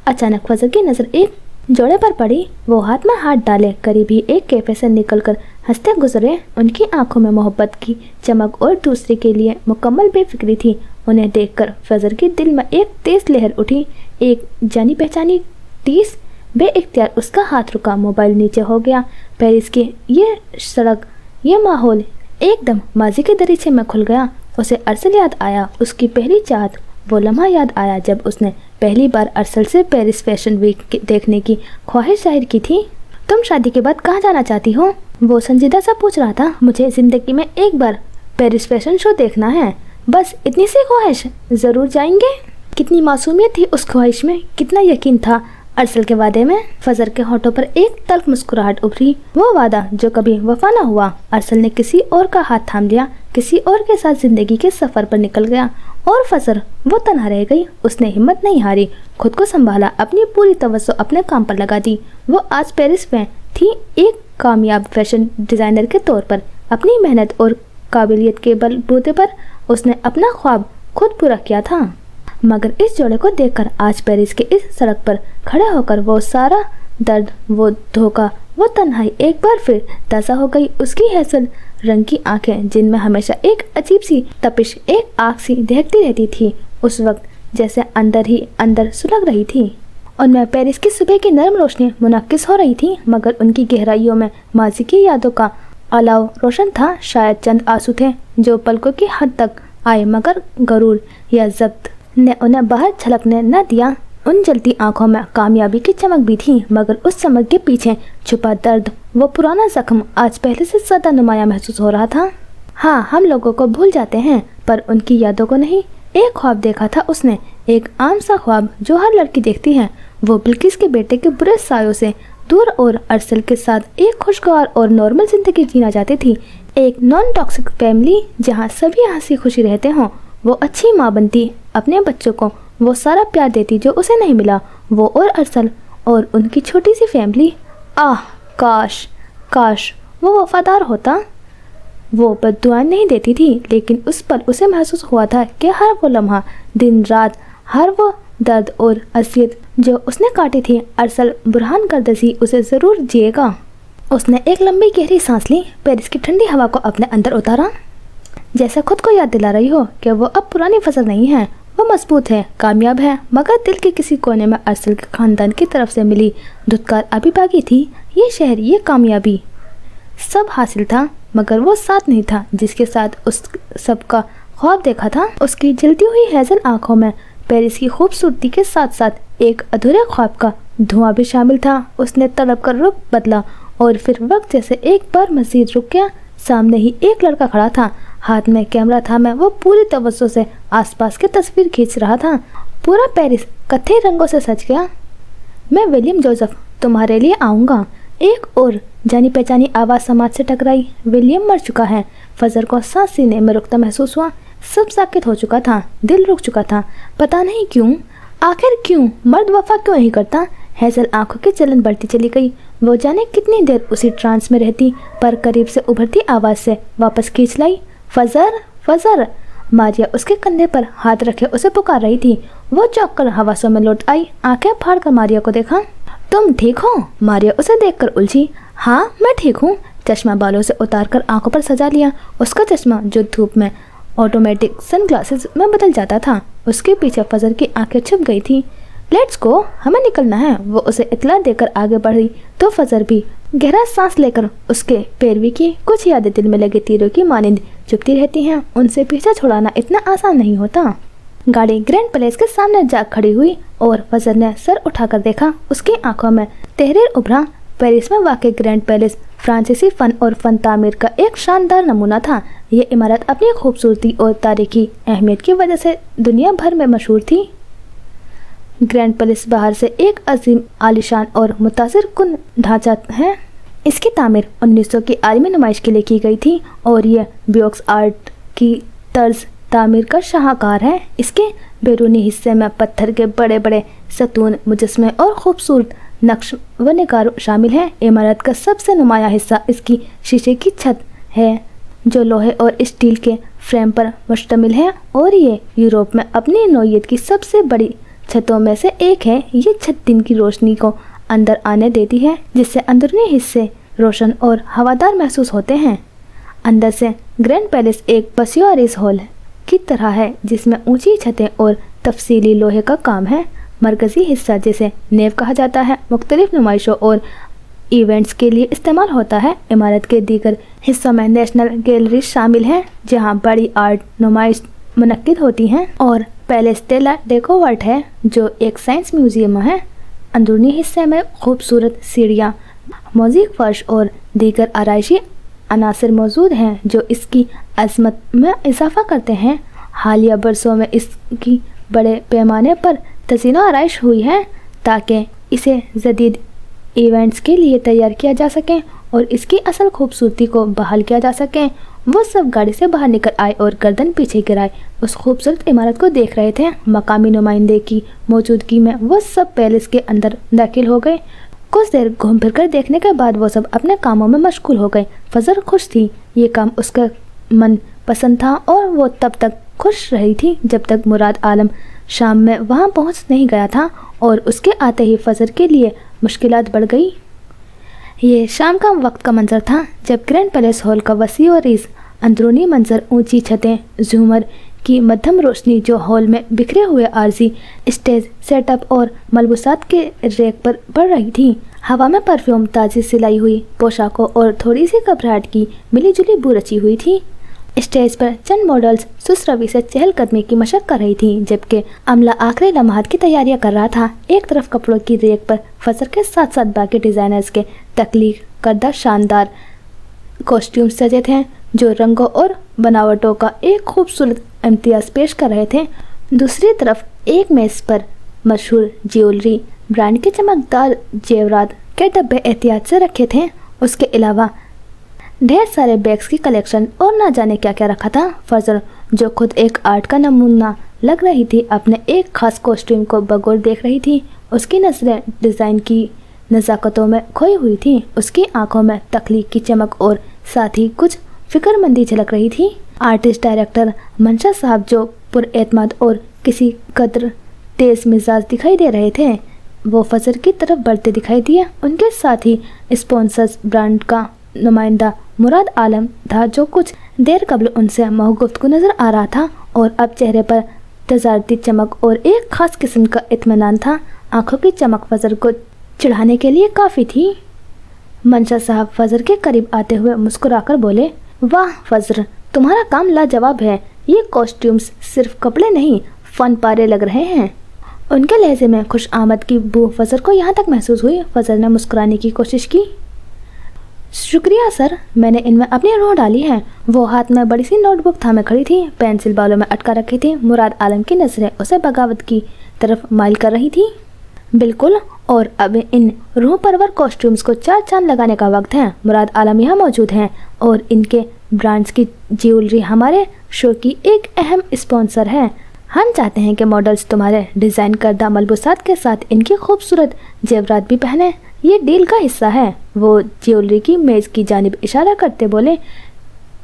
اچانک فضر کی نظر ایک جوڑے پر پڑی۔ وہ ہاتھ میں ہاتھ ڈالے قریب ہی ایک کیفے سے نکل کر ہنستے گزرے۔ ان کی آنکھوں میں محبت کی چمک اور دوسرے کے لیے مکمل بے فکری تھی۔ انہیں دیکھ کر فضر کے دل میں ایک تیز لہر اٹھی، ایک جانی پہچانی ٹیس۔ بے اختیار اس کا ہاتھ رکا، موبائل نیچے ہو گیا۔ پیرس کی یہ سڑک، یہ ماحول ایک دم ماضی کے دریچے میں کھل گیا۔ اسے ارسل یاد آیا، اس کی پہلی چاہت، وہ لمحہ یاد آیا جب اس نے پہلی بار ارسل سے پیرس فیشن ویک دیکھنے کی خواہش ظاہر کی تھی۔ تم شادی کے بعد کہاں جانا چاہتی ہو؟ وہ سنجیدہ سا پوچھ رہا تھا۔ مجھے زندگی میں ایک بار پیرس فیشن شو دیکھنا ہے، بس اتنی سی خواہش۔ ضرور جائیں گے۔ کتنی معصومیت تھی اس خواہش میں، کتنا یقین تھا ارسل کے وعدے میں۔ فضر کے ہونٹوں پر ایک تلخ مسکراہٹ ابھری، وہ وعدہ جو کبھی وفا نہ ہوا۔ ارسل نے کسی اور کا ہاتھ تھام لیا، کسی اور کے ساتھ زندگی کے سفر پر نکل گیا، اور فضر وہ تنہا رہ گئی۔ اس نے ہمت نہیں ہاری، خود کو سنبھالا، اپنی پوری توجہ اپنے کام پر لگا دی۔ وہ آج پیرس میں تھی، ایک کامیاب فیشن ڈیزائنر کے طور پر۔ اپنی محنت اور قابلیت کے بل بوتے پر اس نے اپنا خواب خود پورا کیا تھا۔ مگر اس جوڑے کو دیکھ کر آج پیرس کے اس سڑک پر کھڑے ہو کر وہ سارا درد، وہ دھوکہ، وہ تنہائی ایک بار پھر تازہ ہو گئی۔ اس کی حیصل رنگ کی آنکھیں، جن میں ہمیشہ ایک عجیب سی تپش، ایک آگ سی دہکتی رہتی تھی، اس وقت جیسے اندر ہی اندر سلگ رہی تھی۔ ان میں پیرس کی صبح کی نرم روشنی منعکس ہو رہی تھی، مگر ان کی گہرائیوں میں ماضی کی یادوں کا الاؤ روشن تھا۔ شاید چند آنسو تھے جو پلکوں کی حد تک آئے، مگر غرور یا ضبط نے انہیں باہر چھلکنے نہ دیا۔ उन जलती आंखों में कामयाबी की चमक भी थी, मगर उस चमक के पीछे छुपा दर्द, वो पुराना जख्म आज पहले से ज़्यादा नुमाया महसूस हो रहा था। हाँ, हम लोगों को भूल जाते हैं पर उनकी यादों को नहीं। एक ख्वाब देखा था उसने, एक आम सा ख्वाब जो हर लड़की देखती है। वो बिल्किस के बेटे के बुरे सायों से दूर और अरसल के साथ एक खुशगवार और नॉर्मल जिंदगी जीना चाहती थी। एक नॉन टॉक्सिक फैमिली जहाँ सभी हंसी खुशी रहते हों। वो अच्छी माँ बनती, अपने बच्चों को वो सारा प्यार देती जो उसे नहीं मिला। वो और अरसल और उनकी छोटी सी फैमिली। काश काश वो वफादार होता। वो बद्दुआएं नहीं देती थी, लेकिन उस पल उसे महसूस हुआ था कि हर वो लम्हा, दिन रात, हर वो दर्द और असियत जो उसने काटी थी, अरसल बुरहान करदसी उसे ज़रूर जिएगा। उसने एक लंबी गहरी सांस ली, पेरिस की ठंडी हवा को अपने अंदर उतारा, जैसे खुद को याद दिला रही हो कि वो अब पुरानी फसल नहीं है। वो मजबूत है, कामयाब है, मगर दिल के किसी कोने में अरसल के खानदान की तरफ से मिली धुतकार अभी बाकी थी। ये शहर, ये कामयाबी, सब हासिल था, मगर वो साथ नहीं था जिसके साथ उस सबका ख्वाब देखा था। उसकी जलती हुई हेज़ल आंखों में पेरिस की खूबसूरती के साथ साथ एक अधूरे ख्वाब का धुआं भी शामिल था। उसने तड़प कर रुख बदला और फिर वक्त जैसे एक बार मज़ीद रुक गया। सामने ही एक लड़का खड़ा था, हाथ में कैमरा था। मैं वो पूरी तवज्जो से आसपास की तस्वीर खींच रहा था। पूरा पेरिस कत्थे रंगों से सज गया। मैं विलियम जोसेफ, तुम्हारे लिए आऊँगा। एक और जानी पहचानी आवाज़ समाज से टकराई। विलियम मर चुका है। फजर को सांस सीने में रुकता महसूस हुआ। सब साकित हो चुका था, दिल रुक चुका था। पता नहीं क्यों, आखिर क्यों? मर्द वफा क्यों नहीं करता? हेज़ल आंखों की जलन बढ़ती चली गई। वो जाने कितनी देर उसी ट्रांस में रहती, पर करीब से उभरती आवाज़ से वापस खींच लाई। फजर, फजर! मारिया उसके कंधे पर हाथ रखे उसे पुकार रही थी। वो चौंक कर हवासों में लौट आई, आंखें फाड़ कर मारिया को देखा। तुम ठीक हो? मारिया उसे देखकर उलझी। हाँ, मैं ठीक हूँ। चश्मा बालों से उतार कर आंखों पर सजा लिया। उसका चश्मा जो धूप में ऑटोमेटिक सनग्लासेस में बदल जाता था। उसके पीछे फजर की आंखें छुप गई थी। लेट्स गो, हमें निकलना है। वो उसे इत्तला देकर आगे बढ़ी तो फजर भी गहरा सांस लेकर उसके पैरवी की कुछ यादें दिल में लगे तीरों की मानिंद चुभती रहती हैं। उनसे पीछे छुड़ाना इतना आसान नहीं होता। गाड़ी ग्रैंड पैलेस के सामने जा खड़ी हुई और फजर ने सर उठाकर देखा। उसकी आंखों में तहरीर उभरा। पेरिस में वाक़ई ग्रैंड पैलेस फ्रांसीसी फ़न और फ़न तामीर का एक शानदार नमूना था। ये इमारत अपनी खूबसूरती और तारीखी अहमियत की वजह से दुनिया भर में मशहूर थी। ग्रैंड पैलेस बाहर से एक अजीम, आलीशान और मुतासिर कुन ढांचा है। इसकी तामीर 1900 की आलमी नुमाइश के लिए की गई थी और यह ब्योक्स आर्ट की तर्ज तामीर का शाहकार है। इसके बैरूनी हिस्से में पत्थर के बड़े बड़े सतून, मुजस्मे और खूबसूरत नक्श व निगार शामिल हैं। इमारत का सबसे नुमाया हिस्सा इसकी शीशे की छत है, जो लोहे और स्टील के फ्रेम पर मुश्तमिल है और ये यूरोप में अपनी नौइयत की सबसे बड़ी छतों में से एक है। ये छत दिन की रोशनी को अंदर आने देती है, जिससे अंदरूनी हिस्से रोशन और हवादार महसूस होते हैं। अंदर से ग्रैंड पैलेस एक बसियोरिस हॉल की तरह है, जिसमें ऊंची छतें और तफसीली लोहे का काम है। मरकजी हिस्सा, जिसे नेव कहा जाता है, मुख्तलिफ नुमाइशों और इवेंट्स के लिए इस्तेमाल होता है। इमारत के दीगर हिस्सों में नेशनल गैलरी शामिल है, जहां बड़ी आर्ट नुमाइश मुनक्किद होती हैं, और पैलेस डेला डेकोवर्ट है, जो एक साइंस म्यूजियम है। अंदरूनी हिस्से में खूबसूरत सीढ़ियाँ, मोज़ीक फर्श और दीगर आराइशी अनासर मौजूद हैं, जो इसकी अज़मत में इजाफा करते हैं। हालिया बरसों में इसकी बड़े पैमाने पर तज़ीनो आराइश हुई है, ताकि इसे जदीद इवेंट्स के लिए तैयार किया जा सके और इसकी असल खूबसूरती को बहाल किया जा सके। वो सब गाड़ी से बाहर निकल आए और गर्दन पीछे गिराए उस खूबसूरत इमारत को देख रहे थे। मकामी नुमाइंदे की मौजूदगी में वो सब पैलेस के अंदर दाखिल हो गए। कुछ देर घूम फिर कर देखने के बाद वो सब अपने कामों में मशगूल हो गए। फजर खुश थी, ये काम उसका मन पसंद था और वो तब तक खुश रही थी जब तक मुराद आलम शाम में वहाँ पहुँच नहीं गया था, और उसके आते ही फजर के लिए मुश्किलात बढ़ गई। ये शाम का वक्त का मंजर था, जब ग्रैंड पैलेस हॉल का वसी और रीज़ अंदरूनी मंजर, ऊंची छतें, झूमर की मध्यम रोशनी जो हॉल में बिखरे हुए आरजी स्टेज सेटअप और मलबूसात के रैक पर पड़ रही थी। हवा में परफ्यूम, ताज़ी सिलाई हुई पोशाकों और थोड़ी सी घबराहट की मिली जुली बू रची हुई थी। स्टेज पर चंद मॉडल्स सुस्रवी से चहलकदमी की मशक कर रही थी, जबकि अमला आखिरी लम्हात की तैयारियां कर रहा था। एक तरफ कपड़ों की रेक पर फजर के साथ साथ बाकी डिजाइनर्स के तख्लीक करदा शानदार कॉस्ट्यूम सजे थे, जो रंगों और बनावटों का एक खूबसूरत इम्तियाज पेश कर रहे थे। दूसरी तरफ एक मेज पर मशहूर ज्वेलरी ब्रांड के चमकदार जेवरात के डब्बे एहतियात से रखे थे। उसके अलावा ढेर सारे बैग्स की कलेक्शन और ना जाने क्या क्या रखा था। फजर, जो खुद एक आर्ट का नमूना लग रही थी, अपने एक खास कॉस्ट्यूम को बगौर देख रही थी। उसकी नजरें डिज़ाइन की नज़ाकतों में खोई हुई थी। उसकी आंखों में तख्लीक की चमक और साथ ही कुछ फिक्रमंदी झलक रही थी। आर्टिस्ट डायरेक्टर मंशा साहब, जो पुरएतमाद और किसी कदर तेज मिजाज दिखाई दे रहे थे, वो फजर की तरफ बढ़ते दिखाई दिए। उनके साथ ही स्पॉन्सर्स ब्रांड का नुमाइंदा मुराद आलम था, जो कुछ देर कबल उनसे महगुफ्तगू नजर आ रहा था और अब चेहरे पर तजारती चमक और एक खास किस्म का इत्मीनान था। आंखों की चमक फजर को चिढ़ाने के लिए काफ़ी थी। मंशा साहब फजर के करीब आते हुए मुस्कुराकर बोले, वाह फजर, तुम्हारा काम लाजवाब है। ये कॉस्ट्यूम्स सिर्फ कपड़े नहीं, फन पारे लग रहे हैं। उनके लहजे में खुश आमद की बू फजर को यहाँ तक महसूस हुई। फजर ने मुस्कुराने की कोशिश की। शुक्रिया सर, मैंने इनमें अपनी रूह डाली है। वो हाथ में बड़ी सी नोटबुक थामे खड़ी थी, पेंसिल बालों में अटका रखी थी। मुराद आलम की नजरें उसे बगावत की तरफ माइल कर रही थी। बिल्कुल, और अब इन रूह परवर कॉस्ट्यूम्स को चार चांद लगाने का वक्त है। मुराद आलम यहाँ मौजूद हैं और इनके ब्रांड्स की ज्वेलरी हमारे शो की एक अहम स्पॉन्सर है। हम चाहते हैं कि मॉडल्स तुम्हारे डिज़ाइन करदा मलबूसात के साथ इनकी खूबसूरत जेवरात भी पहने। ये डील का हिस्सा है। वो ज्वेलरी की मेज़ की जानिब इशारा करते बोले।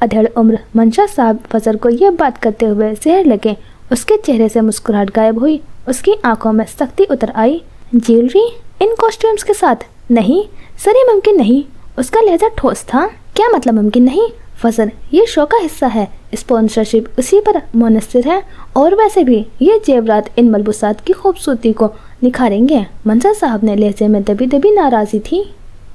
अधेड़ उम्र मंशा साहब फजर को ये बात करते हुए जहर लगे। उसके चेहरे से मुस्कुराहट गायब हुई। उसकी आंखों में सख्ती उतर आई। ज्वेलरी इन कॉस्ट्यूम्स के साथ? नहीं सर, ये मुमकिन नहीं। उसका लहजा ठोस था। क्या मतलब मुमकिन नहीं? फजर, ये शो का हिस्सा है, स्पॉन्सरशिप उसी पर मुनस्सिर है, और वैसे भी ये जेवरात इन मलबूसात की खूबसूरती को निखारेंगे। मंशा साहब ने लहजे में दबी दबी नाराज़ी थी।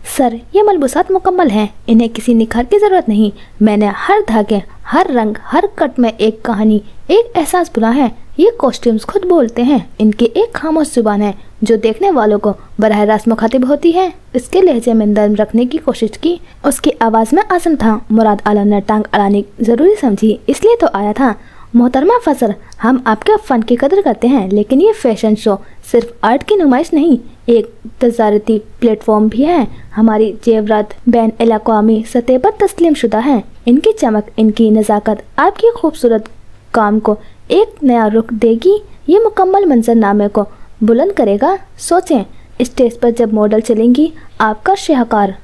सर, ये मलबूसात मुकम्मल हैं, इन्हें किसी निखार की ज़रूरत नहीं। मैंने हर धागे, हर रंग, हर कट में एक कहानी, एक एहसास बुना है। ये कॉस्ट्यूम्स खुद बोलते हैं। इनकी एक खामोश जुबान है जो देखने वालों को बराह रास्त मुखातिब होती है। इसके लहजे में दम रखने की कोशिश की। उसकी आवाज़ में आज़म था। मुराद आलम ने टांग अड़ानी ज़रूरी समझी, इसलिए तो आया था। मोहतरमा फजर, हम आपके फ़न की कदर करते हैं, लेकिन ये फैशन शो सिर्फ आर्ट की नुमाइश नहीं, एक तजारती प्लेटफॉर्म भी है। हमारी जेवरात बैन अल-अक़वामी सतह पर तस्लीम शुदा है। इनकी चमक, इनकी नज़ाकत आपकी खूबसूरत काम को एक नया रुख देगी। ये मुकम्मल मंजरनामे को बुलंद करेगा। सोचें, स्टेज पर जब मॉडल चलेंगी, आपका शाहकार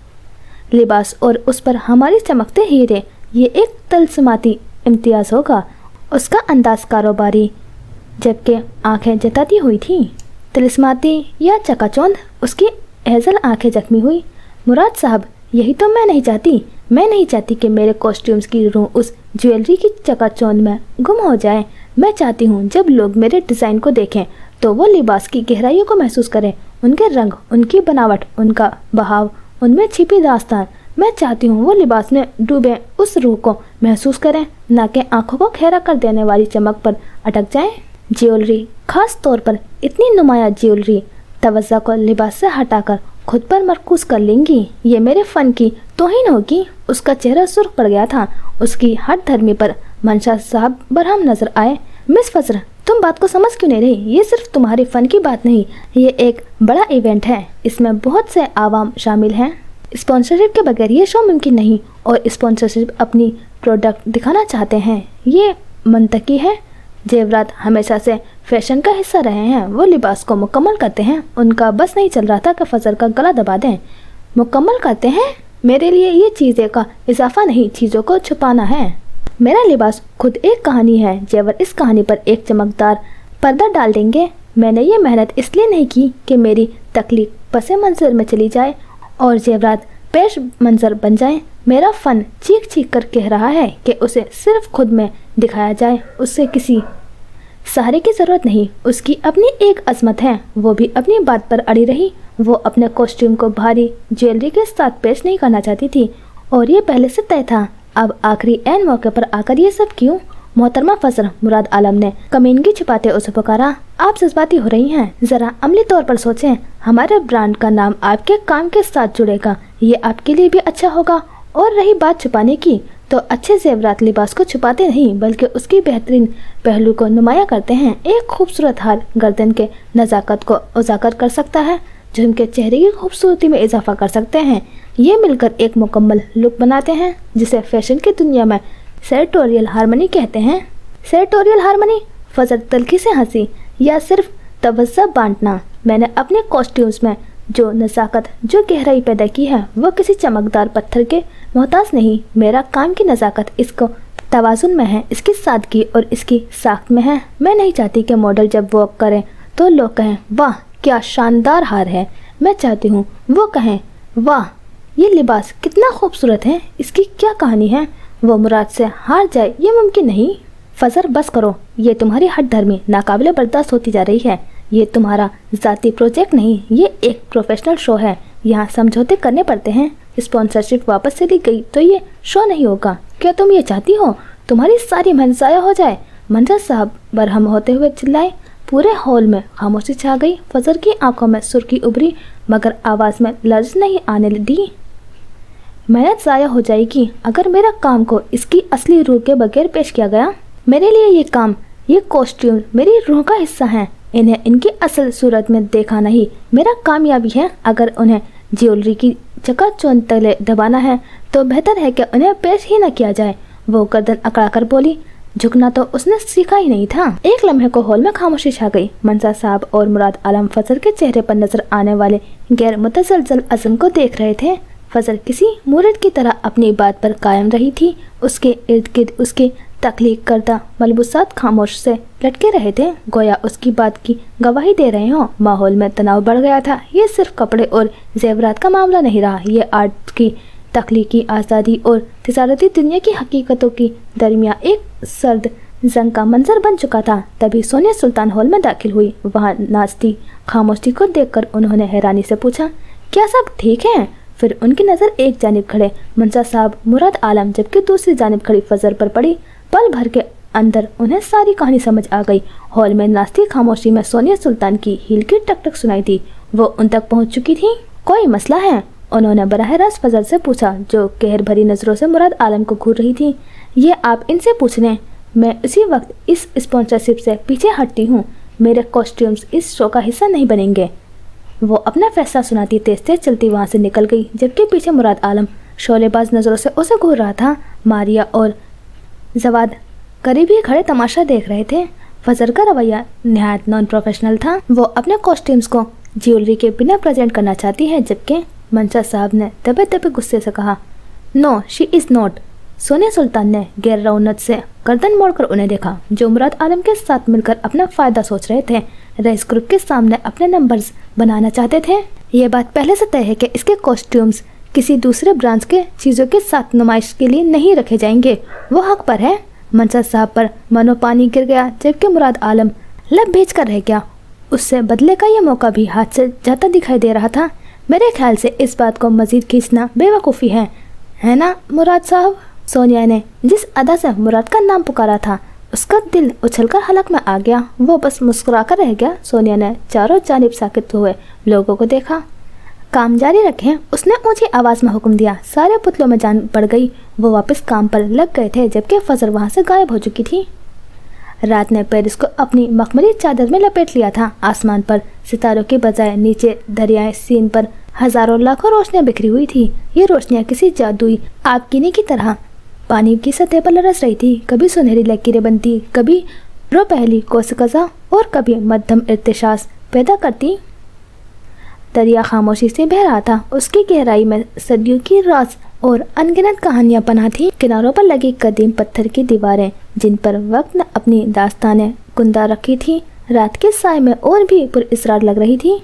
लिबास और उस पर हमारी चमकते हीरे, ये एक तलस्माती इम्तियाज होगा। उसका अंदाज कारोबारी, जबकि आंखें जताती हुई थी। तिलिस्माती या चकाचौंध? उसकी हेजल आंखें जख्मी हुई। मुराद साहब, यही तो मैं नहीं चाहती। मैं नहीं चाहती कि मेरे कॉस्ट्यूम्स की रूह उस ज्वेलरी की चकाचौंध में गुम हो जाए। मैं चाहती हूँ जब लोग मेरे डिज़ाइन को देखें तो वो लिबास की गहराइयों को महसूस करें, उनके रंग, उनकी बनावट, उनका बहाव, उनमें छिपी दास्तान। मैं चाहती हूँ वो लिबास में डूबे उस रूह को महसूस करें, ना कि आंखों को घेरा कर देने वाली चमक पर अटक जाएं। ज्वेलरी, खास तौर पर इतनी नुमाया ज्वेलरी, तवज्जो को लिबास से हटाकर खुद पर मरकूज कर लेंगी। ये मेरे फ़न की तौहीन होगी। उसका चेहरा सुर्ख पड़ गया था। उसकी हर धर्मी पर मंशा साहब बरहम नजर आए। मिस फजर, तुम बात को समझ क्यों नहीं रही? ये सिर्फ तुम्हारे फ़न की बात नहीं, ये एक बड़ा इवेंट है। इसमें बहुत से आवाम शामिल हैं। स्पॉन्सरशिप के बगैर ये शो मुमकिन नहीं, और स्पॉन्सरशिप अपनी प्रोडक्ट दिखाना चाहते हैं। ये मंतकी है। जेवरात हमेशा से फैशन का हिस्सा रहे हैं। वो लिबास को मुकम्मल करते हैं। उनका बस नहीं चल रहा था कि फजर का गला दबा दें। मुकम्मल करते हैं? मेरे लिए ये चीज़ें का इजाफा नहीं, चीज़ों को छुपाना है। मेरा लिबास खुद एक कहानी है। जेवर इस कहानी पर एक चमकदार पर्दा डाल देंगे। मैंने ये मेहनत इसलिए नहीं की कि मेरी तख्लीक पसे मंजर में चली जाए और जेवरात पेश मंजर बन जाए। मेरा फ़न चीख चीख कर कह रहा है कि उसे सिर्फ खुद में दिखाया जाए। उससे किसी सहारे की ज़रूरत नहीं। उसकी अपनी एक अजमत है। वो भी अपनी बात पर अड़ी रही। वो अपने कॉस्ट्यूम को भारी ज्वेलरी के साथ पेश नहीं करना चाहती थी, और ये पहले से तय था। अब आखिरी ऐन मौके पर आकर ये सब क्यों? मोहतरमा फजर, मुराद आलम ने कमीनगी छिपाते उसे पुकारा। आप जज्बाती हो रही हैं, जरा अमली तौर पर सोचें। हमारे ब्रांड का नाम आपके काम के साथ जुड़ेगा, ये आपके लिए भी अच्छा होगा। और रही बात छुपाने की, तो अच्छे जेवरात लिबास को छुपाते नहीं बल्कि उसकी बेहतरीन पहलू को नुमाया करते हैं। एक खूबसूरत हार गर्दन के नज़ाकत को उजागर कर सकता है, झुमके चेहरे की खूबसूरती में इजाफा कर सकते हैं। ये मिलकर एक मुकम्मल लुक बनाते हैं जिसे फैशन की दुनिया में सेरेटोरियल हार्मनी कहते हैं। सेरेटोरियल हार्मनी? फजर तल्खी से हंसी। या सिर्फ तवज्जो बांटना। मैंने अपने कॉस्ट्यूम्स में जो नज़ाकत, जो गहराई पैदा की है, वो किसी चमकदार पत्थर के मोहताज नहीं। मेरा काम की नज़ाकत इसको तवाज़ुन में है, इसकी सादगी और इसकी साख्त में है। मैं नहीं चाहती कि मॉडल जब वॉक करें तो लोग कहें वाह क्या शानदार हार है। मैं चाहती हूँ वो कहें वाह ये लिबास कितना खूबसूरत है, इसकी क्या कहानी है। वो मुराद से हार जाए ये मुमकिन नहीं। फजर बस करो, ये तुम्हारी हट धर्मी नाकाबिले बर्दाश्त होती जा रही है। ये तुम्हारा ज़ाती प्रोजेक्ट नहीं, ये एक प्रोफेशनल शो है। यहाँ समझौते करने पड़ते हैं। स्पॉन्सरशिप वापस से ली गई तो ये शो नहीं होगा। क्या तुम ये चाहती हो तुम्हारी सारी मेहनत ज़ाया हो जाए? मंजर साहब बरहम होते हुए चिल्लाए। पूरे हॉल में खामोशी छा गई। फजर की आंखों में सुर्खी उभरी मगर आवाज़ में लर्ज नहीं आने दी। मेहनत ज़ाया हो जाएगी अगर मेरा काम को इसकी असली रूह के बगैर पेश किया गया। मेरे लिए ये काम, ये कॉस्ट्यूम मेरी रूह का हिस्सा है। इन्हें इनकी असल सूरत में देखा नहीं मेरा कामयाबी है। अगर उन्हें ज्वेलरी की चकाचौंध तले दबाना है तो बेहतर है कि उन्हें पेश ही न किया जाए। वो गर्दन अकड़ाकर बोली। झुकना तो उसने सीखा ही नहीं था। एक लम्हे को हॉल में खामोशी छा गई। मंसा साहब और मुराद आलम फजर के चेहरे पर नजर आने वाले गैर मुतसलसल अज़म को देख रहे थे। फजर किसी मूरत की तरह अपनी बात पर कायम रही थी। उसके इर्द गिर्द उसके तख्लीक करदा मलबूसात खामोश से लटके रहे थे, गोया उसकी बात की गवाही दे रहे हों। माहौल में तनाव बढ़ गया था। ये सिर्फ कपड़े और जेवरात का मामला नहीं रहा, ये आर्ट की तख्लीकी आज़ादी और तिजारती दुनिया की हकीकतों की दरमियान एक सर्द जंग का मंजर बन चुका था। तभी सोनिया सुल्तान हॉल में दाखिल हुई। वहाँ नाचती खामोशी को देखकर उन्होंने हैरानी से पूछा, क्या सब ठीक है? फिर उनकी नज़र एक जानिब खड़े मंसा साहब, मुराद आलम, जबकि दूसरी जानिब खड़ी फजर पर पड़ी। पल भर के अंदर उन्हें सारी कहानी समझ आ गई। हॉल में नाचती खामोशी में सोनिया सुल्तान की हील की टक टक सुनाई दी। वो उन तक पहुंच चुकी थी। कोई मसला है? उन्होंने बराह रास्त फजर से पूछा, जो कहर भरी नज़रों से मुराद आलम को घूर रही थी। ये आप इनसे पूछ लें। मैं उसी वक्त इस स्पॉन्सरशिप से पीछे हटती हूँ। मेरे कॉस्ट्यूम्स इस शो का हिस्सा नहीं बनेंगे। वो अपना फैसला सुनाती तेज तेज चलती वहाँ से निकल गई, जबकि पीछे मुराद आलम शोलेबाज नज़रों से उसे घूर रहा था। मारिया और जवाद करीब ही खड़े तमाशा देख रहे थे। फजर का रवैया निहायत नॉन प्रोफेशनल था। वो अपने कॉस्ट्यूम्स को ज्वेलरी के बिना प्रेजेंट करना चाहती है, जबकि मंशा साहब ने दबे दबे गुस्से से कहा, no she is not. Sonia Sultan ने गैर रौनक से गर्दन मोड़कर उन्हें देखा, जो मुराद आलम के साथ मिलकर अपना फ़ायदा सोच रहे थे। रईस ग्रुप के सामने अपने नंबर्स बनाना चाहते थे। ये बात पहले से तय है कि इसके कॉस्ट्यूम्स किसी दूसरे ब्रांच के चीज़ों के साथ नुमाइश के लिए नहीं रखे जाएंगे। वो हक पर है। मंशा साहब पर मनो पानी गिर गया, जबकि मुराद आलम लब भेज कर रह गया। उससे बदले का ये मौका भी हाथ से जाता दिखाई दे रहा था। मेरे ख्याल से इस बात को मजीद खींचना बेवकूफ़ी है ना मुराद साहब? सोनिया ने जिस अदा से मुराद का नाम पुकारा था, उसका दिल उछलकर हलक में आ गया। वो बस मुस्कुराकर रह गया। सोनिया ने चारों जानिब साकित हुए लोगों को देखा। काम जारी रखें, उसने ऊंची आवाज़ में हुक्म दिया। सारे पुतलों में जान पड़ गई। वो वापस काम पर लग गए थे, जबकि फजर वहाँ से गायब हो चुकी थी। रात ने पेरिस को अपनी मखमली चादर में लपेट लिया था। आसमान पर सितारों के बजाय नीचे दरियाए सीन पर हजारों लाखों रोशनियां बिखरी हुई थी। ये रोशनियां किसी जादुई आगकीनी की तरह पानी की सतह पर लरस रही थी। कभी सुनहरी लकीरें बनती, कभी रो पहली कोसकजा और कभी मध्यम इर्तिशास पैदा करती। दरिया खामोशी से बह रहा था। उसकी गहराई में सदियों की राज और अनगिनत कहानियां पनाह थी। किनारों पर लगी कदीम पत्थर की दीवारें, जिन पर वक्त ने अपनी दास्तानें कुंदा रखी थी, रात के साय में और भी पुरइसरार लग रही थी।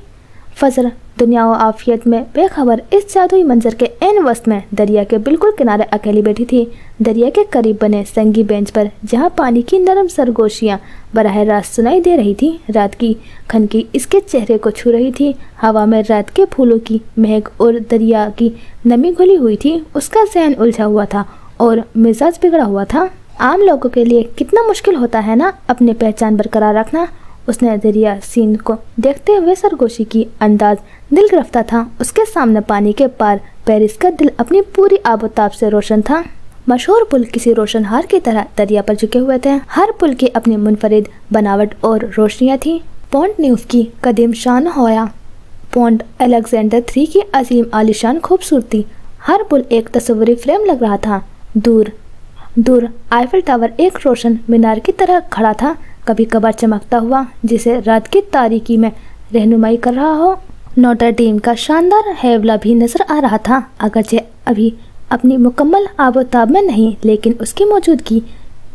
फजर दुनिया व आफियत में बेखबर इस जादुई मंजर के ऐन वस्त में दरिया के बिल्कुल किनारे अकेली बैठी थी। दरिया के करीब बने संगी बेंच पर, जहाँ पानी की नरम सरगोशियाँ बराह रास्त सुनाई दे रही थी। रात की खनकी इसके चेहरे को छू रही थी। हवा में रात के फूलों की महक और दरिया की नमी घुली हुई थी। उसका ज़हन उलझा हुआ था اور मिजाज बिगड़ा हुआ था। आम लोगों के लिए कितना मुश्किल होता है ना अपनी पहचान बरकरार रखना। उसने दरिया सीन को देखते हुए सरगोशी की अंदाज दिल गिरफ्तार था। उसके सामने पानी के पार पेरिस का दिल अपनी पूरी आबोताब से रोशन था। मशहूर पुल किसी रोशनहार की तरह दरिया पर झुके हुए थे। हर पुल की अपनी मुनफरिद बनावट और रोशनियाँ थी। पोंट न्यूफ की कदीम शान होया, पोंट अलेक्जेंडर III की अजीम आलीशान खूबसूरती। हर पुल एक तस्वीरी फ्रेम लग रहा था। दूर दूर आईफल टावर एक रोशन मीनार की तरह खड़ा था, कभी कभार चमकता हुआ, जिसे रात की तारीकी में रहनुमाई कर रहा हो। नोटर डेम का शानदार हैवला भी नजर आ रहा था, अगरचे अभी अपनी मुकम्मल आबोताब में नहीं, लेकिन उसकी मौजूदगी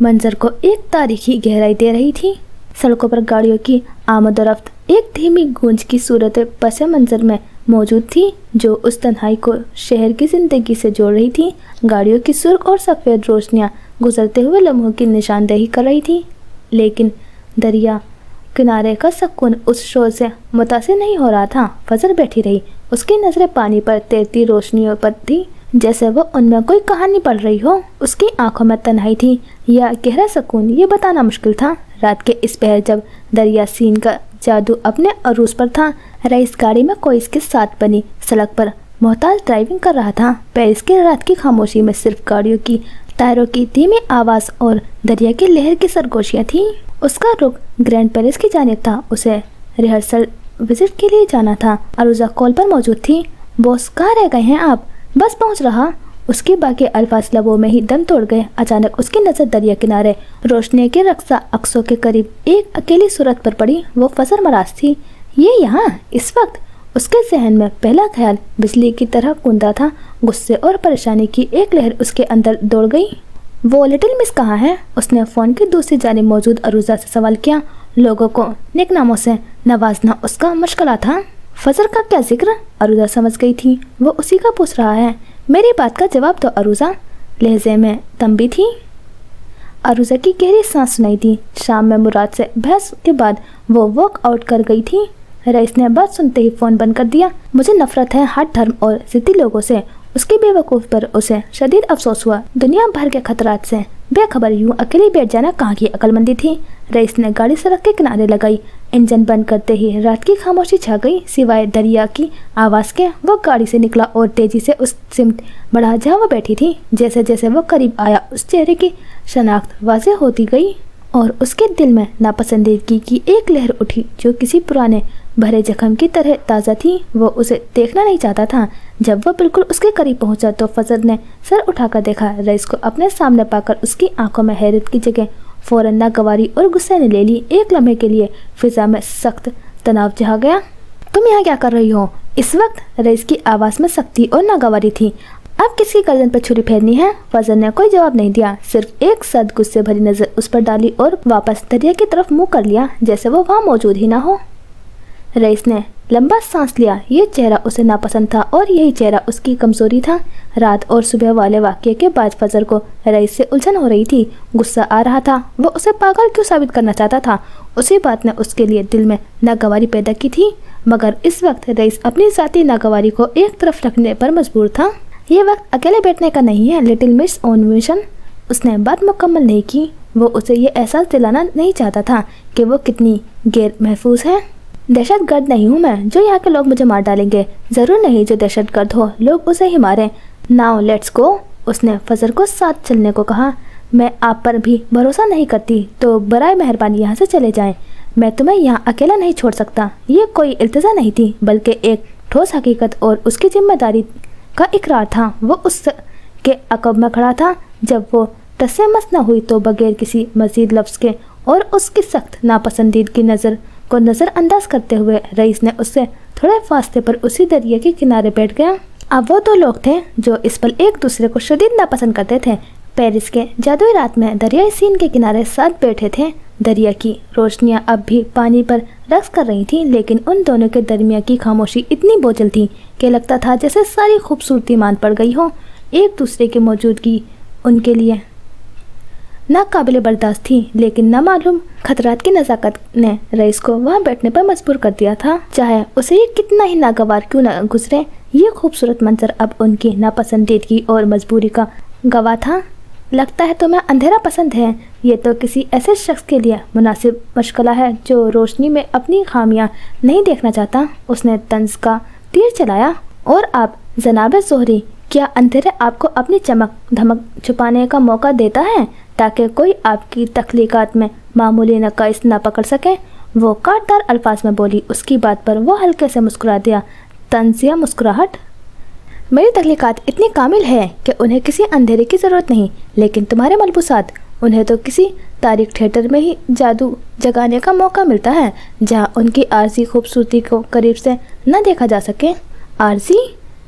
मंजर को एक तारीखी गहराई दे रही थी। सड़कों पर गाड़ियों की आमदोरफ्त एक धीमी गूंज की सूरत पस मंजर में मौजूद थी, जो उस तन्हाई को शहर की जिंदगी से जोड़ रही थी। गाड़ियों की सुर्ख और सफ़ेद रोशनियां गुजरते हुए लम्हों की निशानदेही कर रही थी, लेकिन दरिया किनारे का सुकून उस शोर से मुतासिर नहीं हो रहा था। फजर बैठी रही, उसकी नज़रें पानी पर तैरती रोशनियों पर थी, जैसे वो उनमें कोई कहानी पढ़ रही हो। उसकी आंखों में तन्हाई थी या गहरा सुकून, ये बताना मुश्किल था। रात के इस पहर जब दरिया सीन का जादू अपने अरूज पर था, रईस गाड़ी में कोई इसके साथ बनी सड़क पर मोहताज ड्राइविंग कर रहा था। पेरिस की रात की खामोशी में सिर्फ गाड़ियों की टायरों की धीमी आवाज़ और दरिया की लहर की सरगोशियाँ थी। उसका रुख ग्रैंड पेरिस की जानिब था। उसे रिहर्सल विजिट के लिए जाना था। अरूजा कॉल पर मौजूद थी। बॉस, कहाँ रह गए हैं आप? बस पहुँच रहा। उसके बाकी अल्फाज लबों में ही दम तोड़ गए। अचानक उसकी नज़र दरिया किनारे रोशनी के रक्सा अक्सों के करीब एक अकेली सूरत पर पड़ी। वो फजर मराज थी। ये यहाँ इस वक्त? उसके जहन में पहला ख्याल बिजली की तरह कूदा था। गुस्से और परेशानी की एक लहर उसके अंदर दौड़ गई। वो लिटिल मिस कहाँ है? उसने फ़ोन की दूसरी जानिब मौजूद अरूजा से सवाल किया। लोगों को नेकनामों से नवाजना उसका मशगला था। फजर का क्या जिक्र? अरूजा समझ गई थी वो उसी का पूछ रहा है। मेरी बात का जवाब दो अरूजा। लहजे में तंबी थी। अरूजा की गहरी सांस सुनाई दी। शाम में मुराद से बहस के बाद वो वॉक आउट कर गई थी। रईस ने बात सुनते ही फ़ोन बंद कर दिया। मुझे नफरत है हर धर्म और ज़िद्दी लोगों से। उसकी बेवकूफ़ पर उसे शदीद अफसोस हुआ। दुनिया भर के खतरात से बेखबर यूं अकेली बैठ जाना कहाँ की अक्लमंदी थी। रईस ने गाड़ी सड़क के किनारे लगाई। इंजन बंद करते ही रात की खामोशी छा गई, सिवाय दरिया की आवाज़ के। वो गाड़ी से निकला और तेजी से उस सिमत बढ़ा जहाँ वो बैठी थी। जैसे जैसे वो करीब आया, उस चेहरे की शनाख्त वाज़ेह होती गई और उसके दिल में नापसंदीदगी की एक लहर उठी, जो किसी पुराने भरे जख्म की तरह ताज़ा थी। वो उसे देखना नहीं चाहता था। जब वो बिल्कुल उसके करीब पहुंचा तो फजर ने सर उठाकर देखा। रईस को अपने सामने पाकर उसकी आंखों में हैरत की जगह फौरन नागवारी और गुस्से ने ले ली। एक लम्हे के लिए फिजा में सख्त तनाव जहा गया। तुम यहाँ क्या कर रही हो? इस वक्त रईस की आवाज़ में सख्ती और नागवारी थी। अब किसकी गर्दन पर छुरी फेरनी है? फजर ने कोई जवाब नहीं दिया, सिर्फ एक सद गुस्से भरी नज़र उस पर डाली और वापस दरिया की तरफ मुँह कर लिया, जैसे वो वहाँ मौजूद ही ना हो। रईस ने लंबा सांस लिया। ये चेहरा उसे नापसंद था और यही चेहरा उसकी कमजोरी था। रात और सुबह वाले वाक़ये के बाद फजर को रईस से उलझन हो रही थी। गुस्सा आ रहा था। वो उसे पागल क्यों साबित करना चाहता था? उसी बात ने उसके लिए दिल में नागवारी पैदा की थी, मगर इस वक्त रईस अपनी ज़ाती नागवारी को एक तरफ रखने पर मजबूर था। ये वक्त अकेले बैठने का नहीं है लिटिल मिस ऑन मिशन। उसने बात मुकम्मल नहीं की। वो उसे ये एहसास दिलाना नहीं चाहता था कि वो कितनी गैर महफूज है। दहशत गर्द नहीं हूँ मैं जो यहाँ के लोग मुझे मार डालेंगे। ज़रूर नहीं जो दहशत गर्द हो लोग उसे ही मारें। Now let's go. उसने फजर को साथ चलने को कहा। मैं आप पर भी भरोसा नहीं करती तो बराए मेहरबानी यहाँ से चले जाएं। मैं तुम्हें यहाँ अकेला नहीं छोड़ सकता। ये कोई इल्तिजा नहीं थी, बल्कि एक ठोस हकीकत और उसकी जिम्मेदारी का इकरार था। वो उसके अकब में खड़ा था। जब वो टस्से मस न हुई तो बगैर किसी मजीद लफ्ज़ के और उसकी सख्त नापसंदीदगी नज़र को नज़रअंदाज करते हुए रईस ने उससे थोड़े फासले पर उसी दरिया के किनारे बैठ गया। अब वो दो लोग थे जो इस पल एक दूसरे को शदीद नापसंद करते थे। पेरिस के जादुई रात में दरियाई सीन के किनारे साथ बैठे थे। दरिया की रोशनियां अब भी पानी पर रक्स कर रही थीं, लेकिन उन दोनों के दरमियान की खामोशी इतनी बोझल थी कि लगता था जैसे सारी खूबसूरती मान पड़ गई हो। एक दूसरे की मौजूदगी उनके लिए नाकाबिले बर्दाश्त थी, लेकिन नामालूम खतरात की नज़ाकत ने रईस को वहाँ बैठने पर मजबूर कर दिया था। चाहे उसे ये कितना ही नागवार क्यों न गुजरे, ये खूबसूरत मंजर अब उनकी नापसंदीदगी और मजबूरी का गवाह था। लगता है तुम्हें अंधेरा पसंद है। ये तो किसी ऐसे शख्स के लिए मुनासिब मशगला है जो रोशनी में अपनी खामियां नहीं देखना चाहता। उसने तंज का तीर चलाया। और आप जनाब ज़ोहरी, क्या अंधेरे आपको अपनी चमक धमक छुपाने का मौका देता है ताकि कोई आपकी तख्लीकात में मामूली नक़ाइस ना पकड़ सके? वो काटदार अल्फाज में बोली। उसकी बात पर वो हल्के से मुस्कुरा दिया। तंजिया मुस्कुराहट, मेरी तख्लीकात इतनी कामिल है कि उन्हें किसी अंधेरे की ज़रूरत नहीं, लेकिन तुम्हारे मलबूसात, उन्हें तो किसी तारीख थिएटर में ही जादू जगाने का मौका मिलता है जहाँ उनकी आर्जी खूबसूरती को करीब से न देखा जा सके। आर्जी?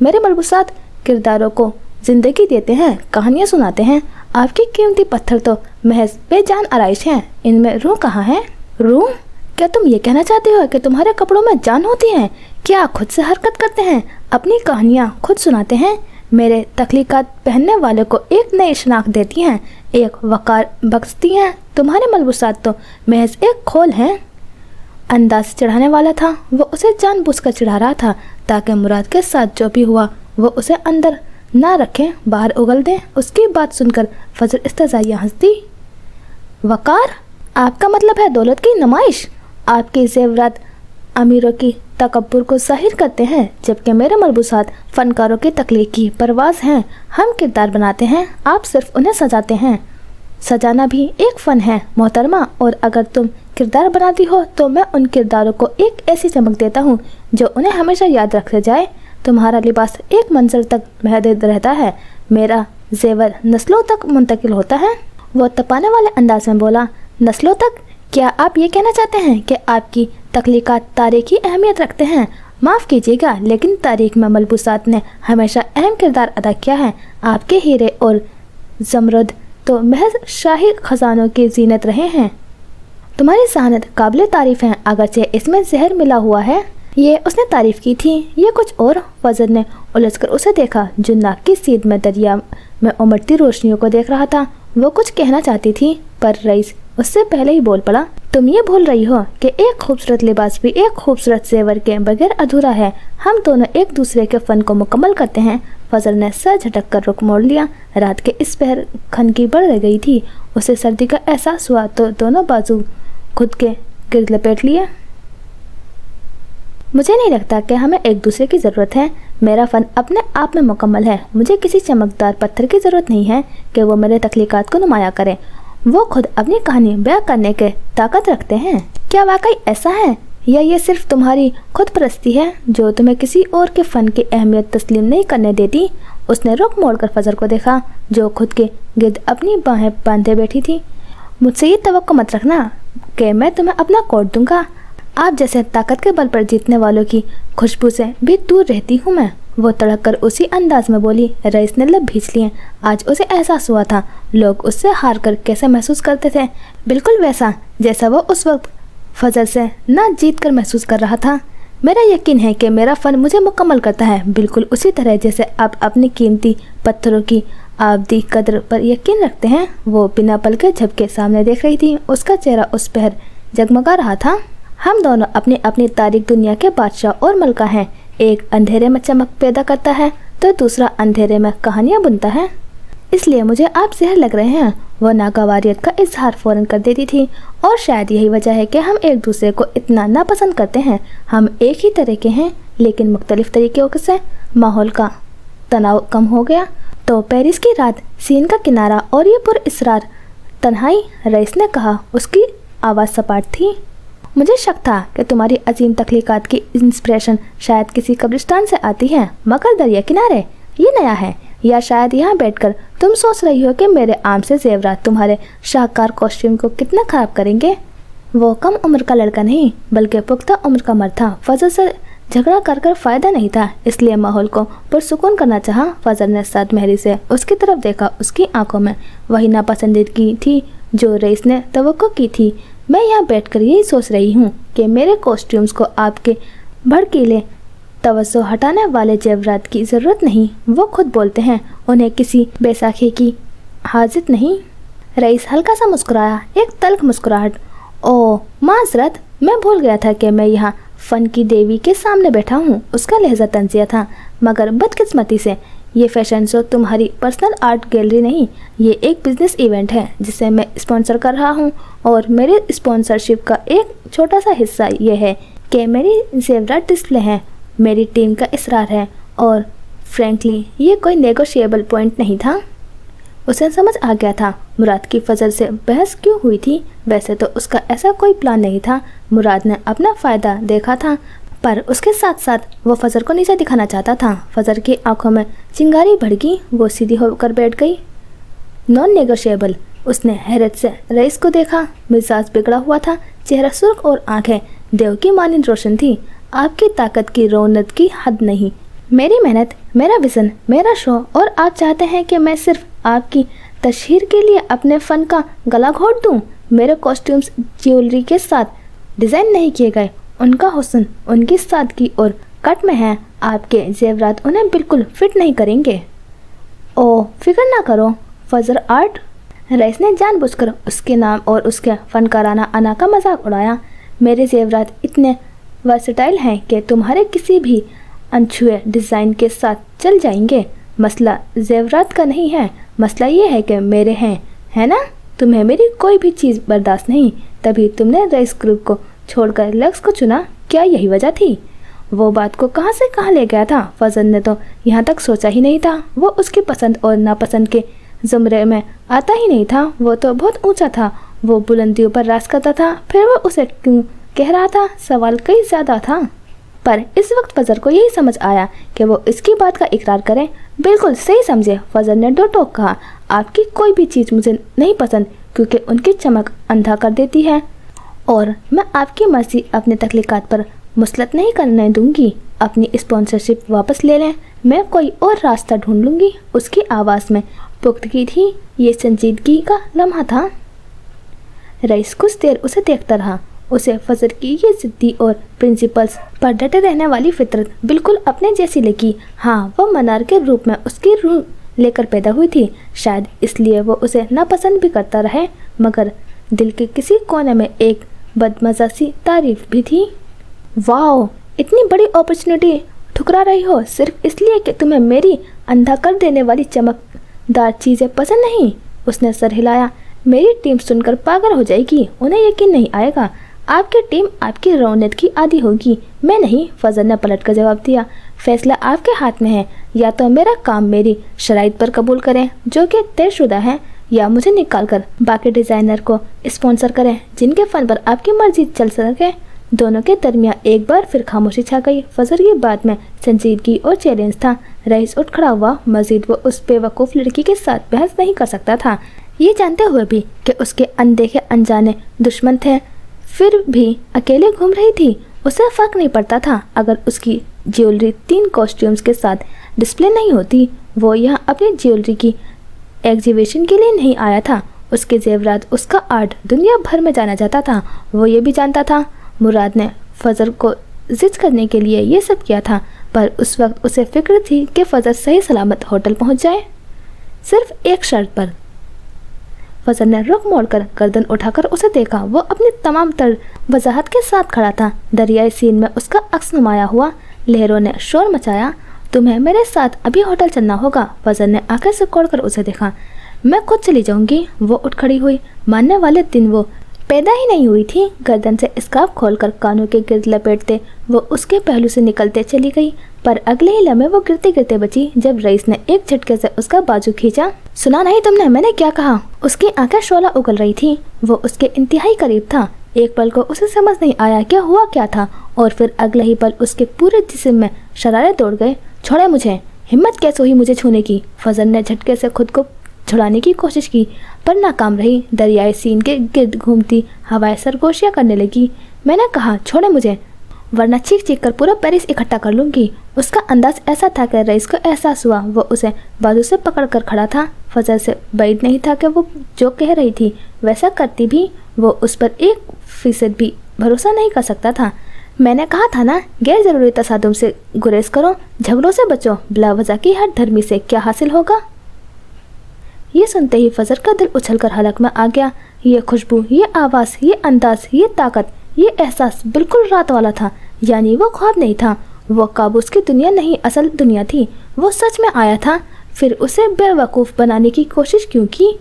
मेरे मलबूसात किरदारों को ज़िंदगी देते हैं, कहानियाँ सुनाते हैं। आपके कीमती पत्थर तो महज बेजान आराइश हैं, इनमें रूह कहाँ है? रूह? क्या तुम ये कहना चाहते हो कि तुम्हारे कपड़ों में जान होती है? क्या खुद से हरकत करते हैं, अपनी कहानियाँ खुद सुनाते हैं? मेरे तख्लीकात पहनने वाले को एक नई शनाख्त देती हैं, एक वकार बख्शती हैं। तुम्हारे मलबूसात तो महज एक खोल हैं। अंदाज चढ़ाने वाला था, वो उसे जानबूझकर चढ़ा रहा था ताकि मुराद के साथ जो भी हुआ वो उसे अंदर ना रखे, बाहर उगल दे। उसकी बात सुनकर फजर इस्तेज़ाइया हंसती। वकार? आपका मतलब है दौलत की नुमाइश? आपके ज़ेवरात अमीरों की तकब्बुर को ज़ाहिर करते हैं, जबकि मेरे मलबूसात फ़नकारों की तख्लीक की परवाज़ हैं। हम किरदार बनाते हैं, आप सिर्फ उन्हें सजाते हैं। सजाना भी एक फ़न है मोहतरमा, और अगर तुम किरदार बनाती हो तो मैं उन किरदारों को एक ऐसी चमक देता हूँ जो उन्हें हमेशा याद रखे जाए। तुम्हारा लिबास एक मंजर तक महदूद रहता है, मेरा जेवर नस्लों तक मुंतकिल होता है। वो तपाने वाले अंदाज में बोला। नस्लों तक? क्या आप ये कहना चाहते हैं कि आपकी तख्लीकात तारीखी अहमियत रखते हैं? माफ़ कीजिएगा, लेकिन तारीख में मलबूसात ने हमेशा अहम किरदार अदा किया है। आपके हीरे और ज़मरुद तो महज शाही ख़जानों की जीनत रहे हैं। तुम्हारी जहानत काबिल तारीफ़ है, अगरचे इसमें जहर मिला हुआ है। ये उसने तारीफ़ की थी, ये कुछ और। फजर ने उलझकर उसे देखा जो नाक की सीध में दरिया में उमड़ती रोशनियों को देख रहा था। वो कुछ कहना चाहती थी पर रईस उससे पहले ही बोल पड़ा। तुम ये भूल रही हो कि एक खूबसूरत लिबास भी एक खूबसूरत जेवर के बगैर अधूरा है। हम दोनों एक दूसरे के फ़न को मुकम्मल करते हैं। फजर ने सर झटक कर रुख मोड़ लिया। रात के इस पहर खनकी बढ़ गई थी। उसे सर्दी का एहसास हुआ तो दोनों बाजू खुद के गिर्द लपेट लिए। मुझे नहीं लगता कि हमें एक दूसरे की ज़रूरत है। मेरा फ़न अपने आप में मुकम्मल है। मुझे किसी चमकदार पत्थर की ज़रूरत नहीं है कि वो मेरे तख्लीकात को नुमाया करे। वो खुद अपनी कहानी बयां करने के ताकत रखते हैं। क्या वाकई ऐसा है, या ये सिर्फ तुम्हारी खुद परस्ती है जो तुम्हें किसी और के फ़न की अहमियत तस्लीम नहीं करने देती? उसने रुख मोड़कर फजर को देखा जो खुद के गिर्द अपनी बाहें बांधे बैठी थी। मुझसे ये तवक्को मत रखना कि मैं तुम्हें अपना कोट दूंगा। आप जैसे ताकत के बल पर जीतने वालों की खुशबू से भी दूर रहती हूँ मैं। वो तड़क कर उसी अंदाज में बोली। रईस ने लब भींच लिए। आज उसे एहसास हुआ था लोग उससे हार कर कैसे महसूस करते थे, बिल्कुल वैसा जैसा वो उस वक्त फजर से ना जीत कर महसूस कर रहा था। मेरा यकीन है कि मेरा फ़न मुझे मुकम्मल करता है, बिल्कुल उसी तरह जैसे आप अपनी कीमती पत्थरों की आबदी कदर पर यकीन रखते हैं। वो बिना पलके झपके सामने देख रही थी। उसका चेहरा उस पहर जगमगा रहा था। हम दोनों अपनी अपनी तारीख दुनिया के बादशाह और मलका हैं। एक अंधेरे में चमक पैदा करता है तो दूसरा अंधेरे में कहानियाँ बुनता है। इसलिए मुझे आप जहर लग रहे हैं। वो नागवारियत का इजहार फौरन कर देती थी। और शायद यही वजह है कि हम एक दूसरे को इतना नापसंद करते हैं। हम एक ही तरह के हैं लेकिन मुख्तलिफ तरीक़ों से। माहौल का तनाव कम हो गया तो पेरिस की रात, सीन का किनारा और ये पुरअसरार तन्हाई। रईस ने कहा। उसकी आवाज़ सपाट थी। मुझे शक था कि तुम्हारी अजीम तख्लीकात की इंस्पिरेशन शायद किसी कब्रिस्तान से आती है, मगर दरिया किनारे ये नया है। या शायद यहाँ बैठकर तुम सोच रही हो कि मेरे आम से जेवरात तुम्हारे शाहकार कॉस्ट्यूम को कितना ख़राब करेंगे। वो कम उम्र का लड़का नहीं बल्कि पुख्ता उम्र का मर्द था। फजर से झगड़ा कर फ़ायदा नहीं था, इसलिए माहौल को पुरसुकून करना चाहा। फजर ने साद महरी से उसकी तरफ देखा। उसकी आंखों में वही नापसंदीदगी थी जो रईस ने तवक्को की थी। मैं यहाँ बैठकर यही सोच रही हूँ कि मेरे कॉस्ट्यूम्स को आपके भड़कीले तवज्जो हटाने वाले जेवरात की ज़रूरत नहीं। वो खुद बोलते हैं उन्हें किसी बैसाखी की हाजत नहीं। रईस हल्का सा मुस्कुराया, एक तल्ख मुस्कुराहट। ओह माजरत, मैं भूल गया था कि मैं यहाँ फ़न की देवी के सामने बैठा हूँ। उसका लहजा तंजिया था, मगर बदकिस्मती से یہ فیشن شو تمہاری پرسنل آرٹ گیلری نہیں، یہ ایک بزنس ایونٹ ہے جسے میں اسپانسر کر رہا ہوں، اور میرے اسپانسرشپ کا ایک چھوٹا سا حصہ یہ ہے کہ میری زیورات ڈسپلے ہیں، میری ٹیم کا اصرار ہے، اور فرینکلی یہ کوئی نیگوشیبل پوائنٹ نہیں تھا۔ اسے سمجھ آ گیا تھا مراد کی فضل سے بحث کیوں ہوئی تھی۔ ویسے تو اس کا ایسا کوئی پلان نہیں تھا، مراد نے اپنا فائدہ دیکھا تھا، پر اس کے ساتھ ساتھ وہ فضل کو نیچے دکھانا چاہتا تھا۔ فضل کی آنکھوں میں چنگاری بڑھ گئی، وہ سیدھی ہو کر بیٹھ گئی۔ نان نیگوشیبل، اس نے حیرت سے رئیس کو دیکھا۔ مزاج بگڑا ہوا تھا، چہرہ سرخ اور آنکھیں دیو کی مانند روشن تھی۔ آپ کی طاقت کی رونت کی حد نہیں، میری محنت، میرا وژن، میرا شو، اور آپ چاہتے ہیں کہ میں صرف آپ کی تشہیر کے لیے اپنے فن کا گلا گھونٹ دوں؟ میرے کاسٹیومز جیولری کے ساتھ ڈیزائن نہیں کیے گئے، ان کا حسن ان کی سادگی اور کٹ میں ہے، آپ کے زیورات انہیں بالکل فٹ نہیں کریں گے۔ او فکر نہ کرو فضل آرٹ، رئیس نے جان بوجھ کر اس کے نام اور اس کے فنکارانہ انا کا مذاق اڑایا۔ میرے زیورات اتنے ورسٹائل ہیں کہ تمہارے کسی بھی انچھوئے ڈیزائن کے ساتھ چل جائیں گے۔ مسئلہ زیورات کا نہیں ہے، مسئلہ یہ ہے کہ میرے ہیں، ہے نا؟ تمہیں میری کوئی بھی چیز برداشت نہیں، تبھی تم نے رئیس گروپ کو چھوڑ کر لکس کو چنا، کیا یہی وجہ تھی؟ وہ بات کو کہاں سے کہاں لے گیا تھا، فضل نے تو یہاں تک سوچا ہی نہیں تھا۔ وہ اس کی پسند اور ناپسند کے زمرے میں آتا ہی نہیں تھا، وہ تو بہت اونچا تھا، وہ بلندیوں پر راز کرتا تھا، پھر وہ اسے کیوں کہہ رہا تھا؟ سوال کئی زیادہ تھا، پر اس وقت فضل کو یہی سمجھ آیا کہ وہ اس کی بات کا اقرار کرے۔ بالکل صحیح سمجھے، فضل نے دو ٹوک کہا۔ آپ کی کوئی بھی چیز مجھے نہیں پسند کیونکہ ان کی چمک اندھا کر دیتی ہے، اور میں آپ کی مرضی اپنے تخلیقات پر مسلط نہیں کرنے دوں گی۔ اپنی اسپانسرشپ واپس لے لیں، میں کوئی اور راستہ ڈھونڈ لوں گی۔ اس کی آواز میں پختگی تھی، یہ سنجیدگی کا لمحہ تھا۔ رئیس کچھ دیر اسے دیکھتا رہا، اسے فضل کی یہ ضدی اور پرنسپلز پر ڈٹے رہنے والی فطرت بالکل اپنے جیسی لگی۔ ہاں، وہ منار کے روپ میں اس کی روح لے کر پیدا ہوئی تھی، شاید اس لیے وہ اسے ناپسند بھی کرتا رہے، مگر دل کے کسی کونے میں ایک بدمزہ سی تعریف بھی تھی۔ واو، اتنی بڑی اپرچونٹی ٹھکرا رہی ہو صرف اس لیے کہ تمہیں میری اندھا کر دینے والی چمکدار چیزیں پسند نہیں؟ اس نے سر ہلایا۔ میری ٹیم سن کر پاگل ہو جائے گی، انہیں یقین نہیں آئے گا۔ آپ کی ٹیم آپ کی رونت کی عادی ہوگی، میں نہیں، فضل نے پلٹ کر جواب دیا۔ فیصلہ آپ کے ہاتھ میں ہے، یا تو میرا کام میری شرائط پر قبول کریں جو کہ طے شدہ ہے، یا مجھے نکال کر باقی ڈیزائنر کو اسپانسر کریں جن کے فن پر آپ کی مرضی چل سکے۔ دونوں کے درمیان ایک بار پھر خاموشی چھا گئی۔ فضل کی بات میں سنجیدگی اور چیلنج تھا۔ رئیس اٹھ کھڑا ہوا، مزید وہ اس بے وقوف لڑکی کے ساتھ بحث نہیں کر سکتا تھا، یہ جانتے ہوئے بھی کہ اس کے اندیکھے انجانے دشمن تھے، پھر بھی اکیلے گھوم رہی تھی۔ اسے فرق نہیں پڑتا تھا اگر اس کی جیولری 3 کاسٹیومز کے ساتھ ڈسپلے نہیں ہوتی۔ وہ یہاں اپنی جیولری کی ایگزیبیشن کے لیے نہیں آیا تھا، اس کے زیورات، اس کا آرٹ دنیا بھر میں جانا جاتا تھا۔ وہ یہ بھی جانتا تھا مراد نے فضل کو ضد کرنے کے لیے یہ سب کیا تھا، پر اس وقت اسے فکر تھی کہ فضل صحیح سلامت ہوٹل پہنچ جائے، صرف ایک شرط پر۔ فضل نے رخ موڑ کر گردن اٹھا کر اسے دیکھا، وہ اپنی تمام تر وضاحت کے ساتھ کھڑا تھا۔ دریائے سین میں اس کا عکس نمایاں ہوا، لہروں نے شور مچایا۔ تمہیں میرے ساتھ ابھی ہوٹل چلنا ہوگا۔ فضل نے آنکھیں سکوڑ کر اسے دیکھا۔ میں خود چلی جاؤں گی۔ وہ اٹھ کھڑی ہوئی، ماننے والے دن وہ پیدا ہی نہیں ہوئی تھی۔ گردن سے اسکارف کھول کر کانوں کے گرد لپیٹتے وہ اس کے پہلو سے نکلتے چلی گئی، پر اگلے ہی لمحے وہ گرتے گرتے بچی جب رئیس نے ایک جھٹکے سے اس کا بازو کھینچا۔ سنا نہیں تم نے میں نے کیا کہا؟ اس کی آنکھیں شعلہ اگل رہی تھی، وہ اس کے انتہائی قریب تھا۔ ایک پل کو اسے سمجھ نہیں آیا کہ ہوا کیا تھا، اور پھر اگلے ہی پل اس کے پورے جسم میں شرارے دوڑ گئے۔ چھوڑے مجھے، ہمت کیسے ہوئی مجھے چھونے کی؟ فضل نے جھٹکے سے خود کو چھڑانے کی کوشش کی پر ناکام رہی۔ دریائے سین کے گرد گھومتی ہوائیں سرگوشیاں کرنے لگی۔ میں نے کہا چھوڑے مجھے، ورنہ چیخ چیخ کر پورا پیرس اکٹھا کر لوں گی۔ اس کا انداز ایسا تھا کہ رئیس کو احساس ہوا وہ اسے بازو سے پکڑ کر کھڑا تھا۔ فضل سے بعید نہیں تھا کہ وہ جو کہہ رہی تھی ویسا کرتی بھی، وہ اس پر 1% بھی بھروسہ نہیں کر سکتا تھا۔ میں نے کہا تھا نا، غیر ضروری تصادم سے گریز کرو، جھگڑوں سے بچو، بلا وجہ کی ہر دھرمی سے کیا حاصل ہوگا؟ یہ سنتے ہی فضل کا دل اچھل کر حلق میں آ گیا۔ یہ خوشبو، یہ آواز، یہ انداز، یہ طاقت، یہ احساس بالکل رات والا تھا، یعنی وہ خواب نہیں تھا۔ वो काबूस की दुनिया नहीं, असल दुनिया थी। वो सच में आया था, फिर उसे बेवकूफ़ बनाने की कोशिश क्यों की?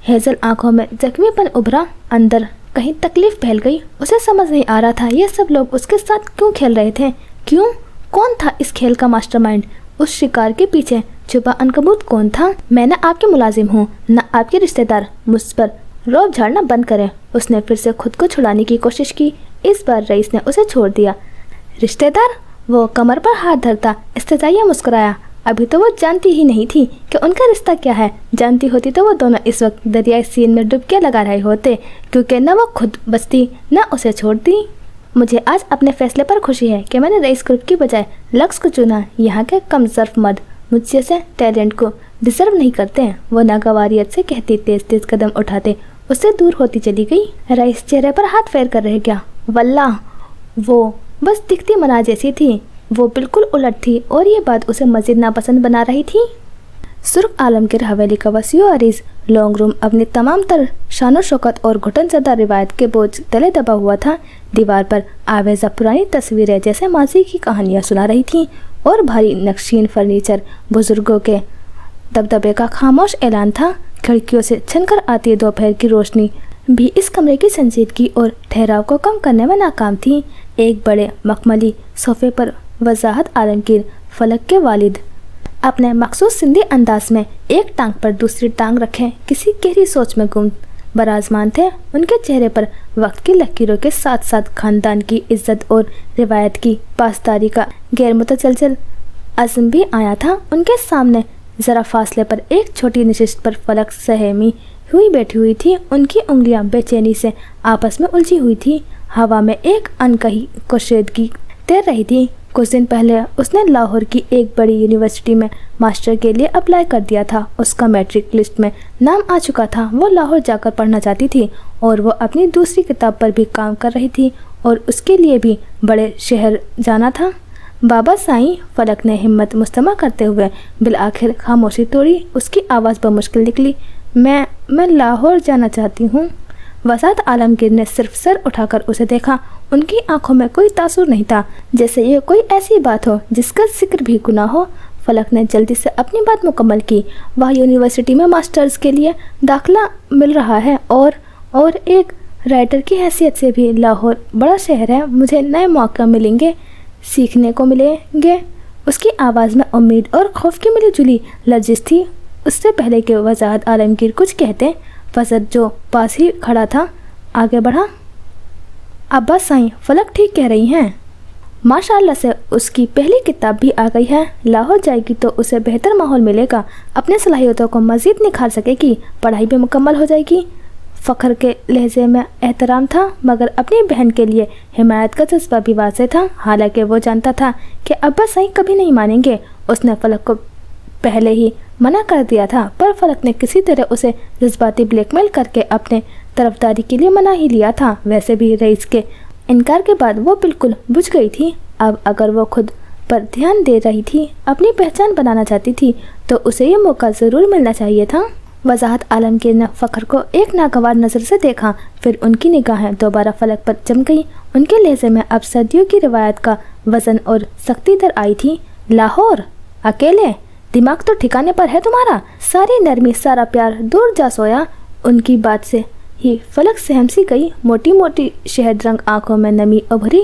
हेज़ल आंखों में जख्मीपन उभरा, अंदर कहीं तकलीफ फैल गई। उसे समझ नहीं आ रहा था ये सब लोग उसके साथ क्यों खेल रहे थे। क्यों? कौन था इस खेल का मास्टरमाइंड? उस शिकार के पीछे छुपा अनकबूत कौन था? मैं न आपकी मुलाजिम हूँ न आपके रिश्तेदार, मुझ पर रौब झाड़ना बंद करें। उसने फिर से खुद को छुड़ाने की कोशिश की। इस बार रईस ने उसे छोड़ दिया। रिश्तेदार? वो कमर पर हाथ धरता इस्तेजाइया मुस्कुराया। अभी तो वो जानती ही नहीं थी कि उनका रिश्ता क्या है। जानती होती तो वो दोनों इस वक्त दरियाई सीन में डुबकियां लगा रहे होते, क्योंकि न वो खुद बचती न उसे छोड़ती। मुझे आज अपने फैसले पर खुशी है कि मैंने रईस ग्रुप की बजाय लक्स को चुना। यहाँ के कम ज़र्फ मर्द मुझ जैसे टैलेंट को डिजर्व नहीं करते हैं, वो नागवारियत से कहती तेज तेज कदम उठाते उससे दूर होती चली गई। रईस चेहरे पर हाथ फेर कर रह गया। वल्लाह, वो बस दिखती मना जैसी थी। वो बिल्कुल उलट थी और ये बात उसे मज़ीद नापसंद बना रही थी। सुर्ख आलमगीर हवेली का वसीओ अरीज लॉन्ग रूम अपनी तमाम तर शानो शौकत और घुटन ज़दा रिवायत के बोझ तले दबा हुआ था। दीवार पर आवेज़ा पुरानी तस्वीरें जैसे माजी की कहानियाँ सुना रही थीं और भारी नक्शीन फर्नीचर बुजुर्गों के दबदबे का खामोश ऐलान था। खिड़कियों से छनकर आती दोपहर की रोशनी भी इस कमरे की संजीदगी और ठहराव को कम करने में नाकाम थी। एक बड़े मखमली सोफे पर वजाहत आलमगीर फलक के वालिद अपने मखसूस सिंधी अंदाज में एक टांग पर दूसरी टांग रखे किसी गहरी सोच में गुम बराजमान थे। उनके चेहरे पर वक्त की लकीरों के साथ साथ खानदान की इज्जत और रिवायत की पासदारी का गैर मुतसलसल अज़्म भी आया था। उनके सामने ज़रा फासले पर एक छोटी नशिस्त पर फलक सहमी हुई बैठी हुई थी। उनकी उंगलियां बेचैनी से आपस में उलझी हुई थी। हवा में एक अनकही कशीदगी तैर रही थी। कुछ दिन पहले उसने लाहौर की एक बड़ी यूनिवर्सिटी में मास्टर के लिए अप्लाई कर दिया था। उसका मैट्रिक लिस्ट में नाम आ चुका था। वो लाहौर जाकर पढ़ना चाहती थी और वो अपनी दूसरी किताब पर भी काम कर रही थी और उसके लिए भी बड़े शहर जाना था। बाबा साईं, फलक ने हिम्मत मुस्तमा करते हुए बिल आखिर खामोशी तोड़ी। उसकी आवाज़ बमुश्किल निकली। मैं लाहौर जाना चाहती हूँ। वसात आलमगीर ने सिर्फ सर उठाकर उसे देखा। उनकी आंखों में कोई तासुर नहीं था, जैसे ये कोई ऐसी बात हो जिसका जिक्र भी गुनाह हो। फलक ने जल्दी से अपनी बात मुकम्मल की। वह यूनिवर्सिटी में मास्टर्स के लिए दाखिला मिल रहा है और एक राइटर की हैसियत से भी लाहौर बड़ा शहर है। मुझे नए मौके मिलेंगे, सीखने को मिलेंगे। उसकी आवाज़ में उम्मीद और खौफ की मिली जुली लर्जिश थी। उससे पहले कि वजाहत आलमगीर कुछ कहते, फजर जो पास ही खड़ा था आगे बढ़ा। अब्बा साईं, फलक ठीक कह रही हैं। माशाअल्लाह से उसकी पहली किताब भी आ गई है। लाहौर जाएगी तो उसे बेहतर माहौल मिलेगा, अपने सलाहियतों को मज़ीद निखार सकेगी, पढ़ाई भी मुकम्मल हो जाएगी। फ़ख्र के लहजे में एहतराम था, मगर अपनी बहन के लिए हिमायत का जज्बा भी वाज़ेह था। हालांकि वो जानता था कि अब्बा साईं कभी नहीं मानेंगे। उसने फलक को पहले ही मना कर दिया था, पर फलक ने किसी तरह उसे जज्बाती ब्लैकमेल करके अपने तरफदारी के लिए मना ही लिया था। वैसे भी रईस के इनकार के बाद वो बिल्कुल बुझ गई थी। अब अगर वो खुद पर ध्यान दे रही थी, अपनी पहचान बनाना चाहती थी, तो उसे ये मौका ज़रूर मिलना चाहिए था। वजाहत आलमगीर ने फ़ख्र को एक नागवार नज़र से देखा, फिर उनकी निगाहें दोबारा फलक पर जम गई। उनके लहजे में अब सदियों की रिवायत का वज़न और सख्ती दर आई थी। लाहौर अकेले? दिमाग तो ठिकाने पर है तुम्हारा? सारी नरमी, सारा प्यार दूर जा सोया। उनकी बात से ही फलक सहम सी गई। मोटी मोटी शहद रंग आंखों में नमी उभरी।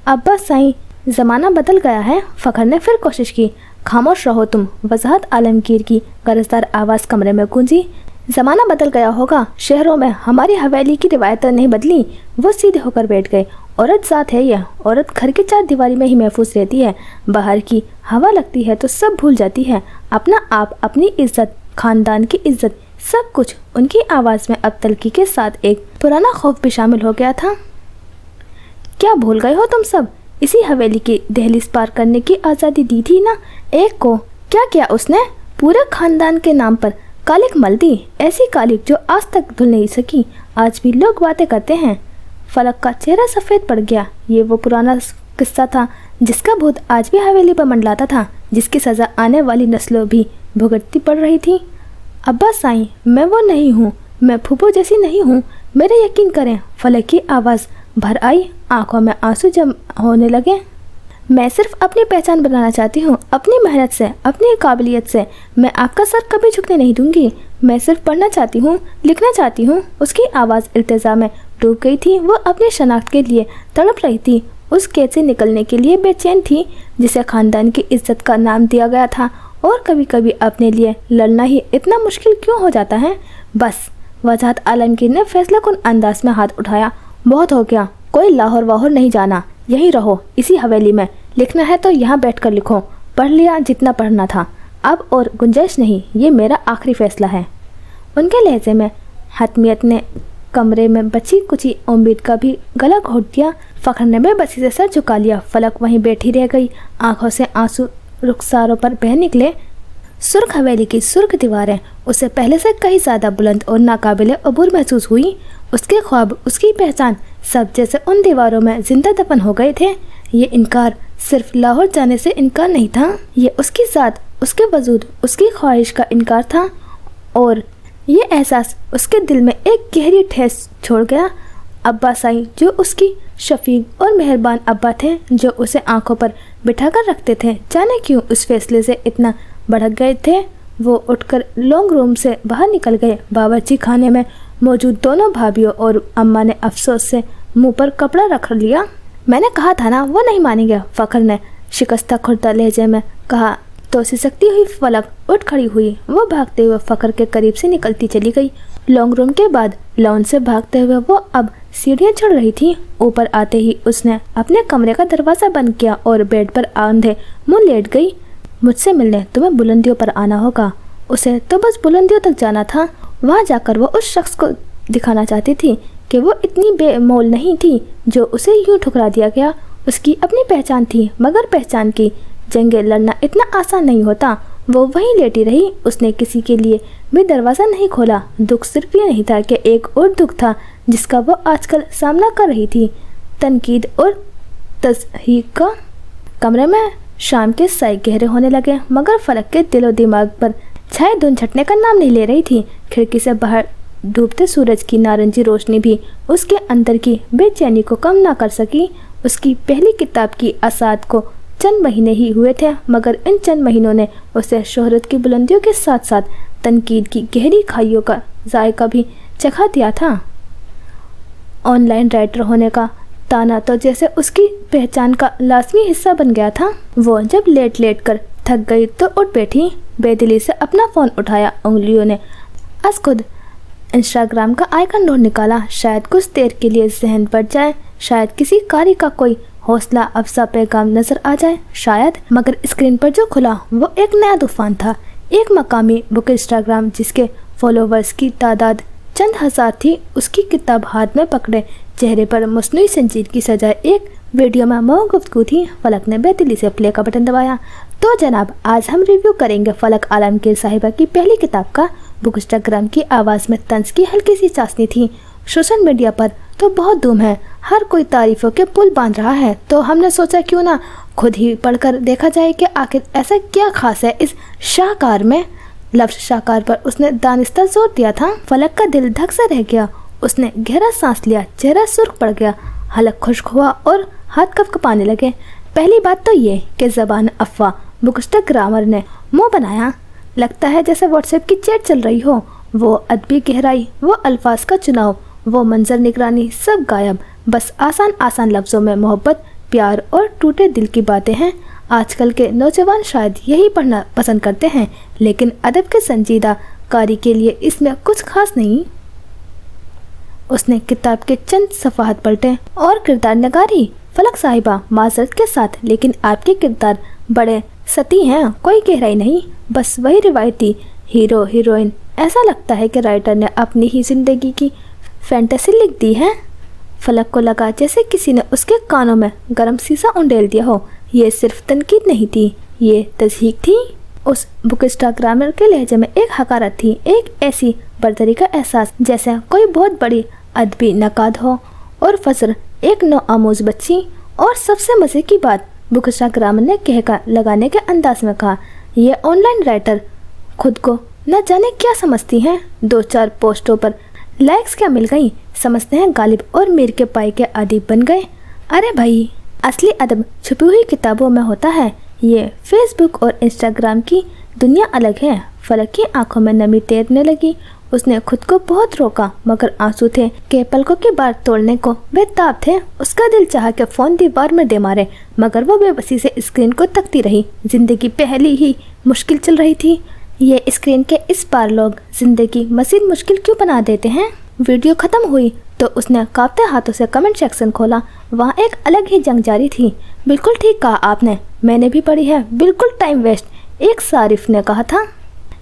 अब्बा साईं, ज़माना बदल गया है। फ़ख्र ने फिर कोशिश की। खामोश रहो तुम। वजाहत आलमगीर की गरजदार आवाज़ कमरे में गूंजी। ज़माना बदल गया होगा, शहरों में हमारी हवेली की रिवायतें नहीं बदली। वो सीधे होकर बैठ गए। औरत ज़ात है यह। औरत घर की चार दीवारी में ही महफूज रहती है। बाहर की हवा लगती है तो सब भूल जाती है, अपना आप, अपनी इज्जत, खानदान की इज्जत, सब कुछ। उनकी आवाज़ में अब तल्खी के साथ एक पुराना खौफ भी शामिल हो गया था। क्या भूल गए हो तुम सब? इसी हवेली की दहलीज पार करने की आज़ादी दी थी ना एक को। क्या किया उसने? पूरे खानदान के नाम पर कालिक मल दी, ऐसी कालिक जो आज तक धुल नहीं सकी। आज भी लोग बातें करते हैं। फलक का चेहरा सफ़ेद पड़ गया। ये वो पुराना किस्सा था जिसका भूत आज भी हवेली पर मंडलाता था, जिसकी सज़ा आने वाली नस्लों भी भुगतती पड़ रही थी। अब्बा साईं, मैं वो नहीं हूँ, मैं फूफो जैसी नहीं हूँ, मेरे यकीन करें। फलक की आवाज़ भर आई, आंखों में आंसू जम होने लगे। मैं सिर्फ अपनी पहचान बनाना चाहती हूँ, अपनी मेहनत से, अपनी काबिलियत से। मैं आपका सर कभी झुकने नहीं दूंगी। मैं सिर्फ पढ़ना चाहती हूँ, लिखना चाहती हूँ। उसकी आवाज़ इल्तिजा में डूब गई थी। वो अपनी शनाख्त के लिए तड़प रही थी, उस कैद से निकलने के लिए बेचैन थी जिसे ख़ानदान की इज्जत का नाम दिया गया था। और कभी कभी अपने लिए लड़ना ही इतना मुश्किल क्यों हो जाता है। बस, वजाहत आलमगीर ने फैसला कुन अंदाज में हाथ उठाया। बहुत हो गया, कोई लाहौर वाहौर नहीं जाना, यहीं रहो इसी हवेली में। लिखना है तो यहाँ बैठकर लिखो। पढ़ लिया जितना पढ़ना था, अब और गुंजाइश नहीं, ये मेरा आखिरी फैसला है। उनके लहजे में हतमियत ने कमरे में बची कुची उम्मीद का भी गला घोट दिया। फ़ख्र ने बेबसी से सर झुका लिया। फलक वहीं बैठी रह गई, आंखों से आंसू रुखसारों पर बह निकले। सुर्ख हवेली की सुर्ख दीवारें उसे पहले से कहीं ज़्यादा बुलंद और नाकाबिले अबूर महसूस हुई। उसके ख्वाब, उसकी पहचान सब जैसे उन दीवारों में जिंदा दफन हो गए थे। ये इनकार सिर्फ लाहौर जाने से इनकार नहीं था, ये उसकी ज़ात, उसके वजूद, उसकी ख्वाहिश का इनकार था। और ये एहसास उसके दिल में एक गहरी ठेस छोड़ गया। अब्बा साईं, जो उसकी शफीक और मेहरबान अब्बा थे, जो उसे आंखों पर बिठा कर रखते थे, जाने क्यों उस फैसले से इतना भड़क गए थे। वो उठकर लॉन्ग रूम से बाहर निकल गए। बावर्ची खाने में मौजूद दोनों भाभीियों और अम्मा ने अफसोस से मुंह पर कपड़ा रख लिया। मैंने कहा था ना, वो नहीं मानेंगे, फ़ख्र ने शिकस्ता खुर्दा लहजे में कहा। तो सिसकती हुई फलक उठ खड़ी हुई। वो भागते हुए फ़ख्र के करीब से निकलती चली गई। लॉन्ग रूम के बाद लॉन से भागते हुए वो अब सीढ़ियाँ चढ़ रही थी। ऊपर आते ही उसने अपने कमरे का दरवाज़ा बंद किया और बेड पर आंधे मुँह लेट गई। मुझसे मिलने तुम्हें बुलंदियों पर आना होगा। उसे तो बस बुलंदियों तक जाना था। वहाँ जाकर वो उस शख्स को दिखाना चाहती थी कि वो इतनी बेमोल नहीं थी जो उसे यूं ठुकरा दिया गया। उसकी अपनी पहचान थी, मगर पहचान की जंगें लड़ना इतना आसान नहीं होता। वो वहीं लेटी रही। उसने किसी के लिए भी दरवाज़ा नहीं खोला। दुख सिर्फ ये नहीं था कि एक और दुख था जिसका वो आजकल सामना कर रही थी, तनकीद और तज़हीक का। कमरे में शाम के साए गहरे होने लगे, मगर फलक के दिलो दिमाग पर छाए धुंध छटने का नाम नहीं ले रही थी। खिड़की से बाहर डूबते सूरज की नारंगी रोशनी भी उसके अंदर की बेचैनी को कम ना कर सकी। उसकी पहली किताब की आसाद को चंद महीने ही हुए थे, मगर इन चंद महीनों ने उसे शोहरत की बुलंदियों के साथ साथ तनकीद की गहरी खाइयों का जायका भी चखा दिया था। ऑनलाइन राइटर होने का ताना तो जैसे उसकी पहचान का लाजमी हिस्सा बन गया था। वो जब लेट लेट कर थक गई तो उठ बैठी। बेदिली से अपना फ़ोन उठाया। उंगलियों ने आज खुद इंस्टाग्राम का आइकन ढूंढ निकाला। शायद कुछ देर के लिए जहन बढ़ जाए, शायद किसी कारी का कोई हौसला अफजा पैगाम नजर आ जाए, शायद। मगर स्क्रीन पर जो खुला वो एक नया तूफान था। एक मकामी बुक इंस्टाग्राम जिसके फॉलोवर्स की तादाद चंद हजार थी। उसकी किताब हाथ में पकड़े, चेहरे पर मसनूई संजीदगी सजाए एक वीडियो में मऊ गुफ्तगू थी। फलक ने बेदिली से प्ले का बटन दबाया। तो जनाब, आज हम रिव्यू करेंगे फलक आलमगीर साहिबा की पहली किताब का। बुक इंस्टाग्राम की आवाज़ में तंज की हल्की सी चाशनी थी। सोशल मीडिया पर तो बहुत धूम है, हर कोई तारीफों के पुल बांध रहा है, तो हमने सोचा क्यों ना खुद ही पढ़कर देखा जाए कि आखिर ऐसा क्या खास है इस शाहकार में। लफ्ज़ शाहकार पर उसने दानिस्ता जोर दिया था। फलक का दिल धक से रह गया। उसने गहरा सांस लिया, चेहरा सुर्ख पड़ गया, हलक खुश्क हुआ और हाथ कपकपाने लगे। पहली बात तो ये कि ज़बान अफवाह बुक इंस्टाग्रामर ने मुँह बनाया। लगता है जैसे व्हाट्सएप की चैट चल रही हो। वो अदबी गहराई, वो अल्फाज का चुनाव, वो मंजर निगरानी, सब गायब। बस आसान आसान लफ्ज़ों में मोहब्बत, प्यार और टूटे दिल की बातें हैं। आजकल के नौजवान शायद यही पढ़ना पसंद करते हैं, लेकिन अदब के संजीदा कारी के लिए इसमें कुछ खास नहीं। उसने किताब के चंद सफ़ाहत पलटे और किरदार नगारी। फलक साहिबा, माजरत के साथ, लेकिन आपके किरदार बड़े सती हैं, कोई गहराई नहीं, बस वही रिवायती हीरो हीरोइन। ऐसा लगता है कि राइटर ने अपनी ही ज़िंदगी की फैंटेसी लिख दी है। फलक को लगा जैसे किसी ने उसके कानों में गर्म शीशा उंडेल दिया हो। ये सिर्फ तनकीद नहीं थी, ये तज़हीक थी। उस बुक इंस्टाग्रामर के लहजे में एक हकारत थी, एक ऐसी बर्दरी का एहसास जैसे कोई बहुत बड़ी अदबी नकाद हो और फजर एक नौआमूज बच्ची। और सबसे मज़े की बात, बुक इंस्टाग्रामर ने कहका लगाने के अंदाज में कहा, ये ऑनलाइन राइटर खुद को न जाने क्या समझती हैं। 2-4 पोस्टों पर लाइक्स क्या मिल गई, समझते हैं गालिब और मीर के पाई के आदि बन गए। अरे भाई, असली अदब छुपी हुई किताबों में होता है। ये फेसबुक और इंस्टाग्राम की दुनिया अलग है। फलक की आंखों में नमी तैरने लगी। उसने खुद को बहुत रोका, मगर आंसू थे कि पलकों की बार तोड़ने को बेताब थे। उसका दिल चाहा कि फोन दीवार में दे मारे, मगर वो बेबसी से स्क्रीन को तकती रही। जिंदगी पहली ही मुश्किल चल रही थी। ये स्क्रीन के इस पार लोग जिंदगी मज़ीद मुश्किल क्यों बना देते हैं। वीडियो खत्म हुई तो उसने कांपते हाथों से कमेंट सेक्शन खोला। वहाँ एक अलग ही जंग जारी थी। बिल्कुल ठीक कहा आपने, मैंने भी पढ़ी है, बिल्कुल टाइम वेस्ट, एक सारिफ ने कहा था।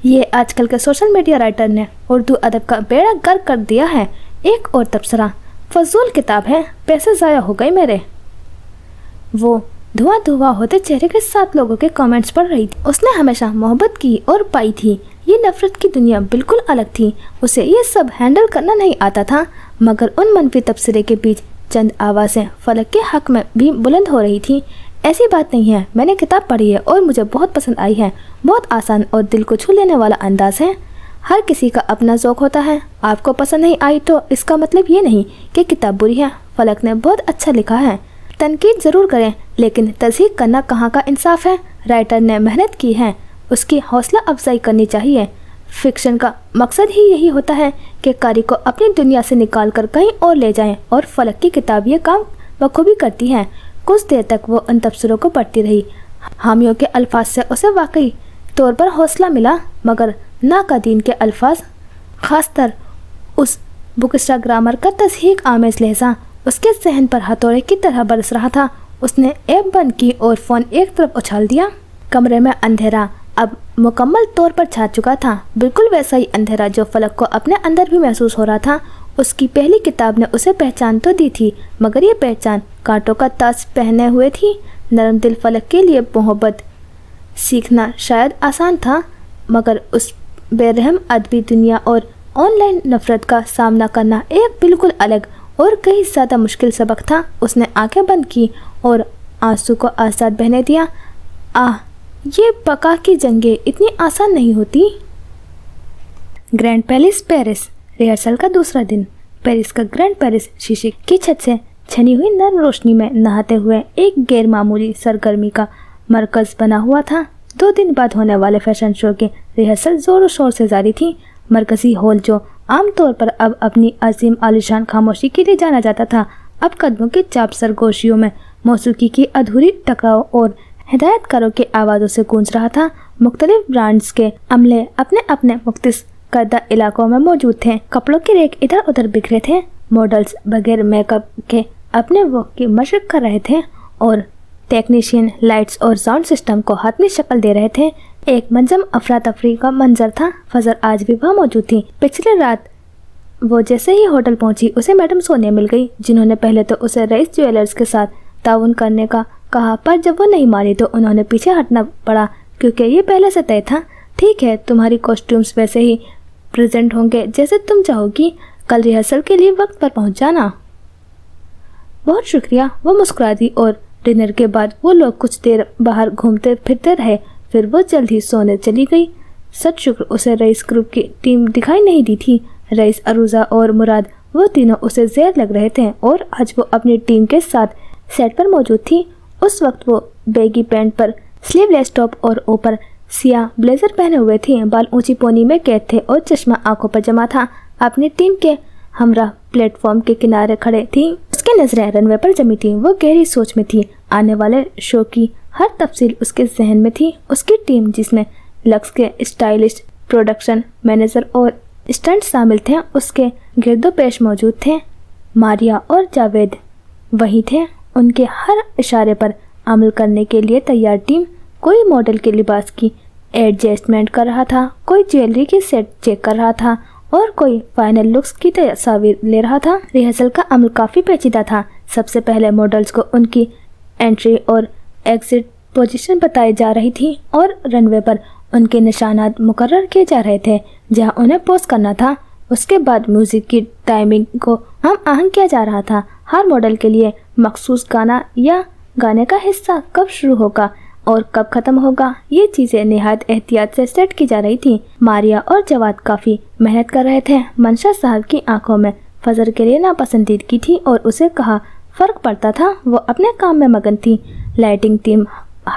ये आजकल के सोशल मीडिया राइटर ने उर्दू अदब का बेड़ा गर्क कर दिया है। एक और तबसरा, फजूल किताब है, पैसे ज़ाया हो गए मेरे। वो धुआं होते चेहरे के साथ लोगों के कमेंट्स पढ़ रही थी। उसने हमेशा मोहब्बत की और पाई थी। ये नफरत की दुनिया बिल्कुल अलग थी। उसे ये सब हैंडल करना नहीं आता था, मगर उन मनफी तबसरे के बीच चंद आवाज़ें फलक के हक में भी बुलंद हो रही थी। ऐसी बात नहीं है, मैंने किताब पढ़ी है और मुझे बहुत पसंद आई है। बहुत आसान और दिल को छू लेने वाला अंदाज है। हर किसी का अपना ज़ौक़ होता है। आपको पसंद नहीं आई तो इसका मतलब ये नहीं कि किताब बुरी है। फलक ने बहुत अच्छा लिखा है। तनकीद ज़रूर करें, लेकिन तस्दीक करना कहाँ का इंसाफ है। राइटर ने मेहनत की है, उसकी हौसला अफजाई करनी चाहिए। फिक्शन का मकसद ही यही होता है कि कारी को अपनी दुनिया से निकाल कर कहीं और ले जाएं, और फलक की किताब ये काम बखूबी करती है। कुछ देर तक वो उन तबसरों को पढ़ती रही। हामियों के अल्फाज से उसे वाकई तौर पर हौसला मिला, मगर नाकादीन के अल्फाज, खासतर उस बुकस्टा ग्रामर का तस्हीक आमेज लहजा उसके जहन पर हथौड़े की तरह बरस रहा था। उसने ऐप बंद की और फ़ोन एक तरफ उछाल दिया। कमरे में अंधेरा अब मुकम्मल तौर पर छा चुका था, बिल्कुल वैसा ही अंधेरा जो फलक को अपने अंदर भी महसूस हो रहा था। उसकी पहली किताब ने उसे पहचान तो दी थी, मगर ये पहचान कांटों का ताज पहने हुए थी। नरम दिल फलक के लिए मोहब्बत सीखना शायद आसान था, मगर उस बेरहम अदबी दुनिया और ऑनलाइन नफरत का सामना करना एक बिल्कुल अलग और कहीं ज़्यादा मुश्किल सबक था। उसने आंखें बंद की और आंसू को आज़ाद बहने दिया। ये बका की जंगें इतनी आसान नहीं होती। ग्रैंड पैलेस पेरिस, रिहर्सल का दूसरा दिन। पेरिस का ग्रैंड पैलेस शीशे की छत से छनी हुई नर्म रोशनी में नहाते हुए एक गैर मामूली सरगर्मी का मरकज़ बना हुआ था। 2 दिन बाद होने वाले फैशन शो के रिहर्सल ज़ोरों शोर से जारी थी। मरकज़ी हॉल, जो आमतौर पर अब अपनी अजीम आलिशान खामोशी के लिए जाना जाता था, अब कदमों की चाप सरगोशियों में मौसीकी की अधूरी टकराव और हिदायतकारों की आवाज़ों से गूंज रहा था। मुख्तलिफ ब्रांड्स के अमले अपने अपने मुख्तस करदा इलाकों में मौजूद थे। कपड़ों के रेक इधर उधर बिखरे थे। मॉडल्स बगैर मेकअप के अपने वक्त की मशक कर रहे थे, और टेक्नीशियन लाइट्स और साउंड सिस्टम को हाथमी शक्ल दे रहे थे। एक मंजम अफरा तफरी का मंजर था। फजर आज भी वहाँ मौजूद थी। पिछले रात वो जैसे ही होटल पहुंची, उसे मैडम सोनिया मिल गई, जिन्होंने पहले तो उसे रईस ज्वेलर्स के साथ ताउन करने का कहा, पर जब वो नहीं मानी तो उन्होंने पीछे हटना पड़ा, क्योंकि ये पहले से तय था। ठीक है, तुम्हारी कॉस्ट्यूम्स वैसे ही प्रेजेंट होंगे जैसे तुम चाहोगी। कल रिहर्सल के लिए वक्त पर पहुंच जाना। बहुत शुक्रिया, वो मुस्कुरा दी, और डिनर के बाद वो लोग कुछ देर बाहर घूमते फिरते रहे। फिर वो जल्द ही सोने चली गई। सच शुक्र उसे रईस ग्रुप की टीम दिखाई नहीं दी थी। रईस, अरूजा और मुराद, वो तीनों उसे ज़ेर लग रहे थे, और आज वो अपनी टीम के साथ सेट पर मौजूद थी। उस वक्त वो बैगी पैंट पर स्लीवलेस टॉप और ऊपर सियाह ब्लेजर पहने हुए थी। बाल ऊंची पोनी में कैद थे और चश्मा आंखों पर जमा था। अपनी टीम के हमरा प्लेटफॉर्म के किनारे खड़े थी। उसकी नजरें रनवे पर जमी थी। वो गहरी सोच में थी। आने वाले शो की हर तफसील उसके जहन में थी। उसकी टीम, जिसमें लक्स के स्टाइलिस्ट, प्रोडक्शन मैनेजर और स्टंट शामिल थे, उसके गिरदो पेश मौजूद थे। मारिया और जावेद वही थे, उनके हर इशारे पर अमल करने के लिए तैयार टीम। कोई मॉडल के लिबास की एडजस्टमेंट कर रहा था, कोई ज्वेलरी की सेट चेक कर रहा था, और कोई फाइनल लुक्स की तस्वीर ले रहा था। रिहर्सल का अमल काफ़ी पेचीदा था। सबसे पहले मॉडल्स को उनकी एंट्री और एग्जिट पोजीशन बताई जा रही थी, और रनवे पर उनके निशानात मुकर्रर किए जा रहे थे जहां उन्हें पोज करना था। उसके बाद म्यूज़िक की टाइमिंग को हम आहंग किया जा रहा था। हर मॉडल के लिए मखसूस गाना या गाने का हिस्सा कब शुरू होगा और कब ख़त्म होगा, ये चीज़ें निहायत एहतियात से सेट की जा रही थी। मारिया और जवाद काफ़ी मेहनत कर रहे थे। मंशा साहब की आंखों में फजर के लिए नापसंदीदगी थी, और उसे कहा فرق پڑتا تھا، وہ اپنے کام میں مگن تھی۔ لائٹنگ ٹیم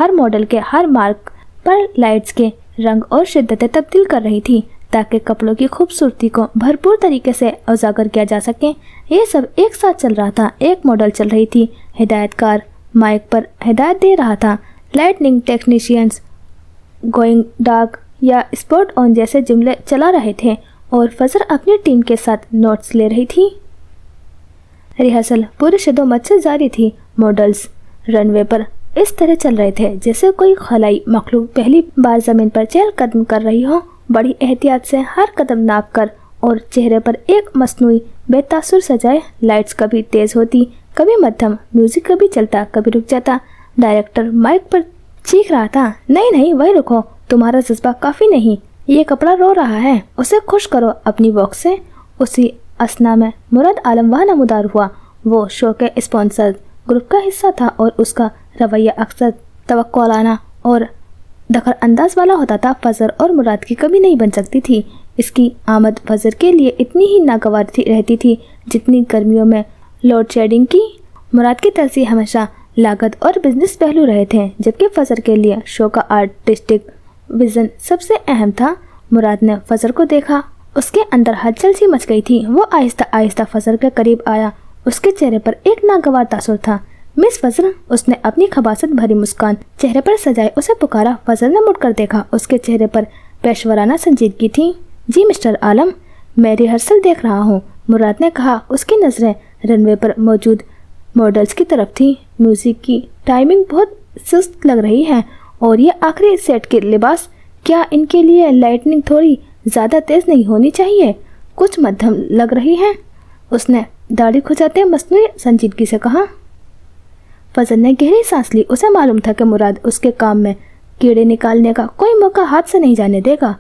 ہر ماڈل کے ہر مارک پر لائٹس کے رنگ اور شدتیں تبدیل کر رہی تھی تاکہ کپڑوں کی خوبصورتی کو بھرپور طریقے سے اجاگر کیا جا سکے۔ یہ سب ایک ساتھ چل رہا تھا۔ ایک ماڈل چل رہی تھی، ہدایت کار مائک پر ہدایت دے رہا تھا، لائٹنگ ٹیکنیشینز گوئنگ ڈارک یا اسپاٹ آن جیسے جملے چلا رہے تھے، اور فضر اپنی ٹیم کے ساتھ نوٹس لے رہی تھی۔ ریہرسل پورے شد و مت سے جاری تھی۔ ماڈلز رن وے پر اس طرح چل رہے تھے جیسے کوئی خلائی مخلوق پہلی بار زمین پر چہل قدم کر رہی ہو، بڑی احتیاط سے ہر قدم ناپ کر اور چہرے پر ایک مصنوعی بے تاثر سجائے۔ لائٹس کبھی تیز ہوتی، کبھی مدھم، میوزک کبھی چلتا کبھی رک جاتا۔ ڈائریکٹر مائک پر چیخ رہا تھا، نہیں وہی رکو، تمہارا جذبہ کافی نہیں، یہ کپڑا رو رہا ہے، اسے خوش کرو اپنی واک سے۔ اسی اثنا میں مراد عالم وہاں نمودار ہوا۔ وہ شو کے اسپانسر گروپ کا حصہ تھا اور اس کا رویہ اکثر توقعانہ اور دخل انداز والا ہوتا تھا۔ فضر اور مراد کی کبھی نہیں بن سکتی تھی۔ اس کی آمد فضر کے لیے اتنی ہی ناگوار رہتی تھی جتنی گرمیوں میں لوڈ شیڈنگ کی۔ مراد کی ترجیح ہمیشہ لاگت اور بزنس پہلو رہے تھے، جبکہ فضر کے لیے شو کا آرٹسٹک ویژن سب سے اہم تھا۔ مراد نے فضر کو دیکھا، اس کے اندر ہلچل سی مچ گئی تھی۔ وہ آہستہ آہستہ فضر کے قریب آیا، اس کے چہرے پر ایک ناگوار تاثر تھا۔ مس فضر، اس نے اپنی خباثت بھری مسکان چہرے پر سجائے اسے پکارا۔ فضر نے مڑ کر دیکھا، اس کے چہرے پر پیشورانہ سنجیدگی تھی۔ جی مسٹر عالم، میں ریہرسل دیکھ رہا ہوں، مراد نے کہا۔ اس کی نظریں رن وے پر موجود ماڈلز کی طرف تھی۔ میوزک کی ٹائمنگ بہت سست لگ رہی ہے، اور یہ آخری سیٹ کے لباس، کیا ان کے لیے لائٹنگ تھوڑی زیادہ تیز نہیں ہونی چاہیے؟ کچھ مدھم لگ رہی ہے، اس نے داڑھی کھجاتے مصنوعی سنجیدگی سے کہا۔ فضل نے گہری سانس لی۔ اسے معلوم تھا کہ مراد اس کے کام میں کیڑے نکالنے کا کوئی موقع ہاتھ سے نہیں جانے دے گا۔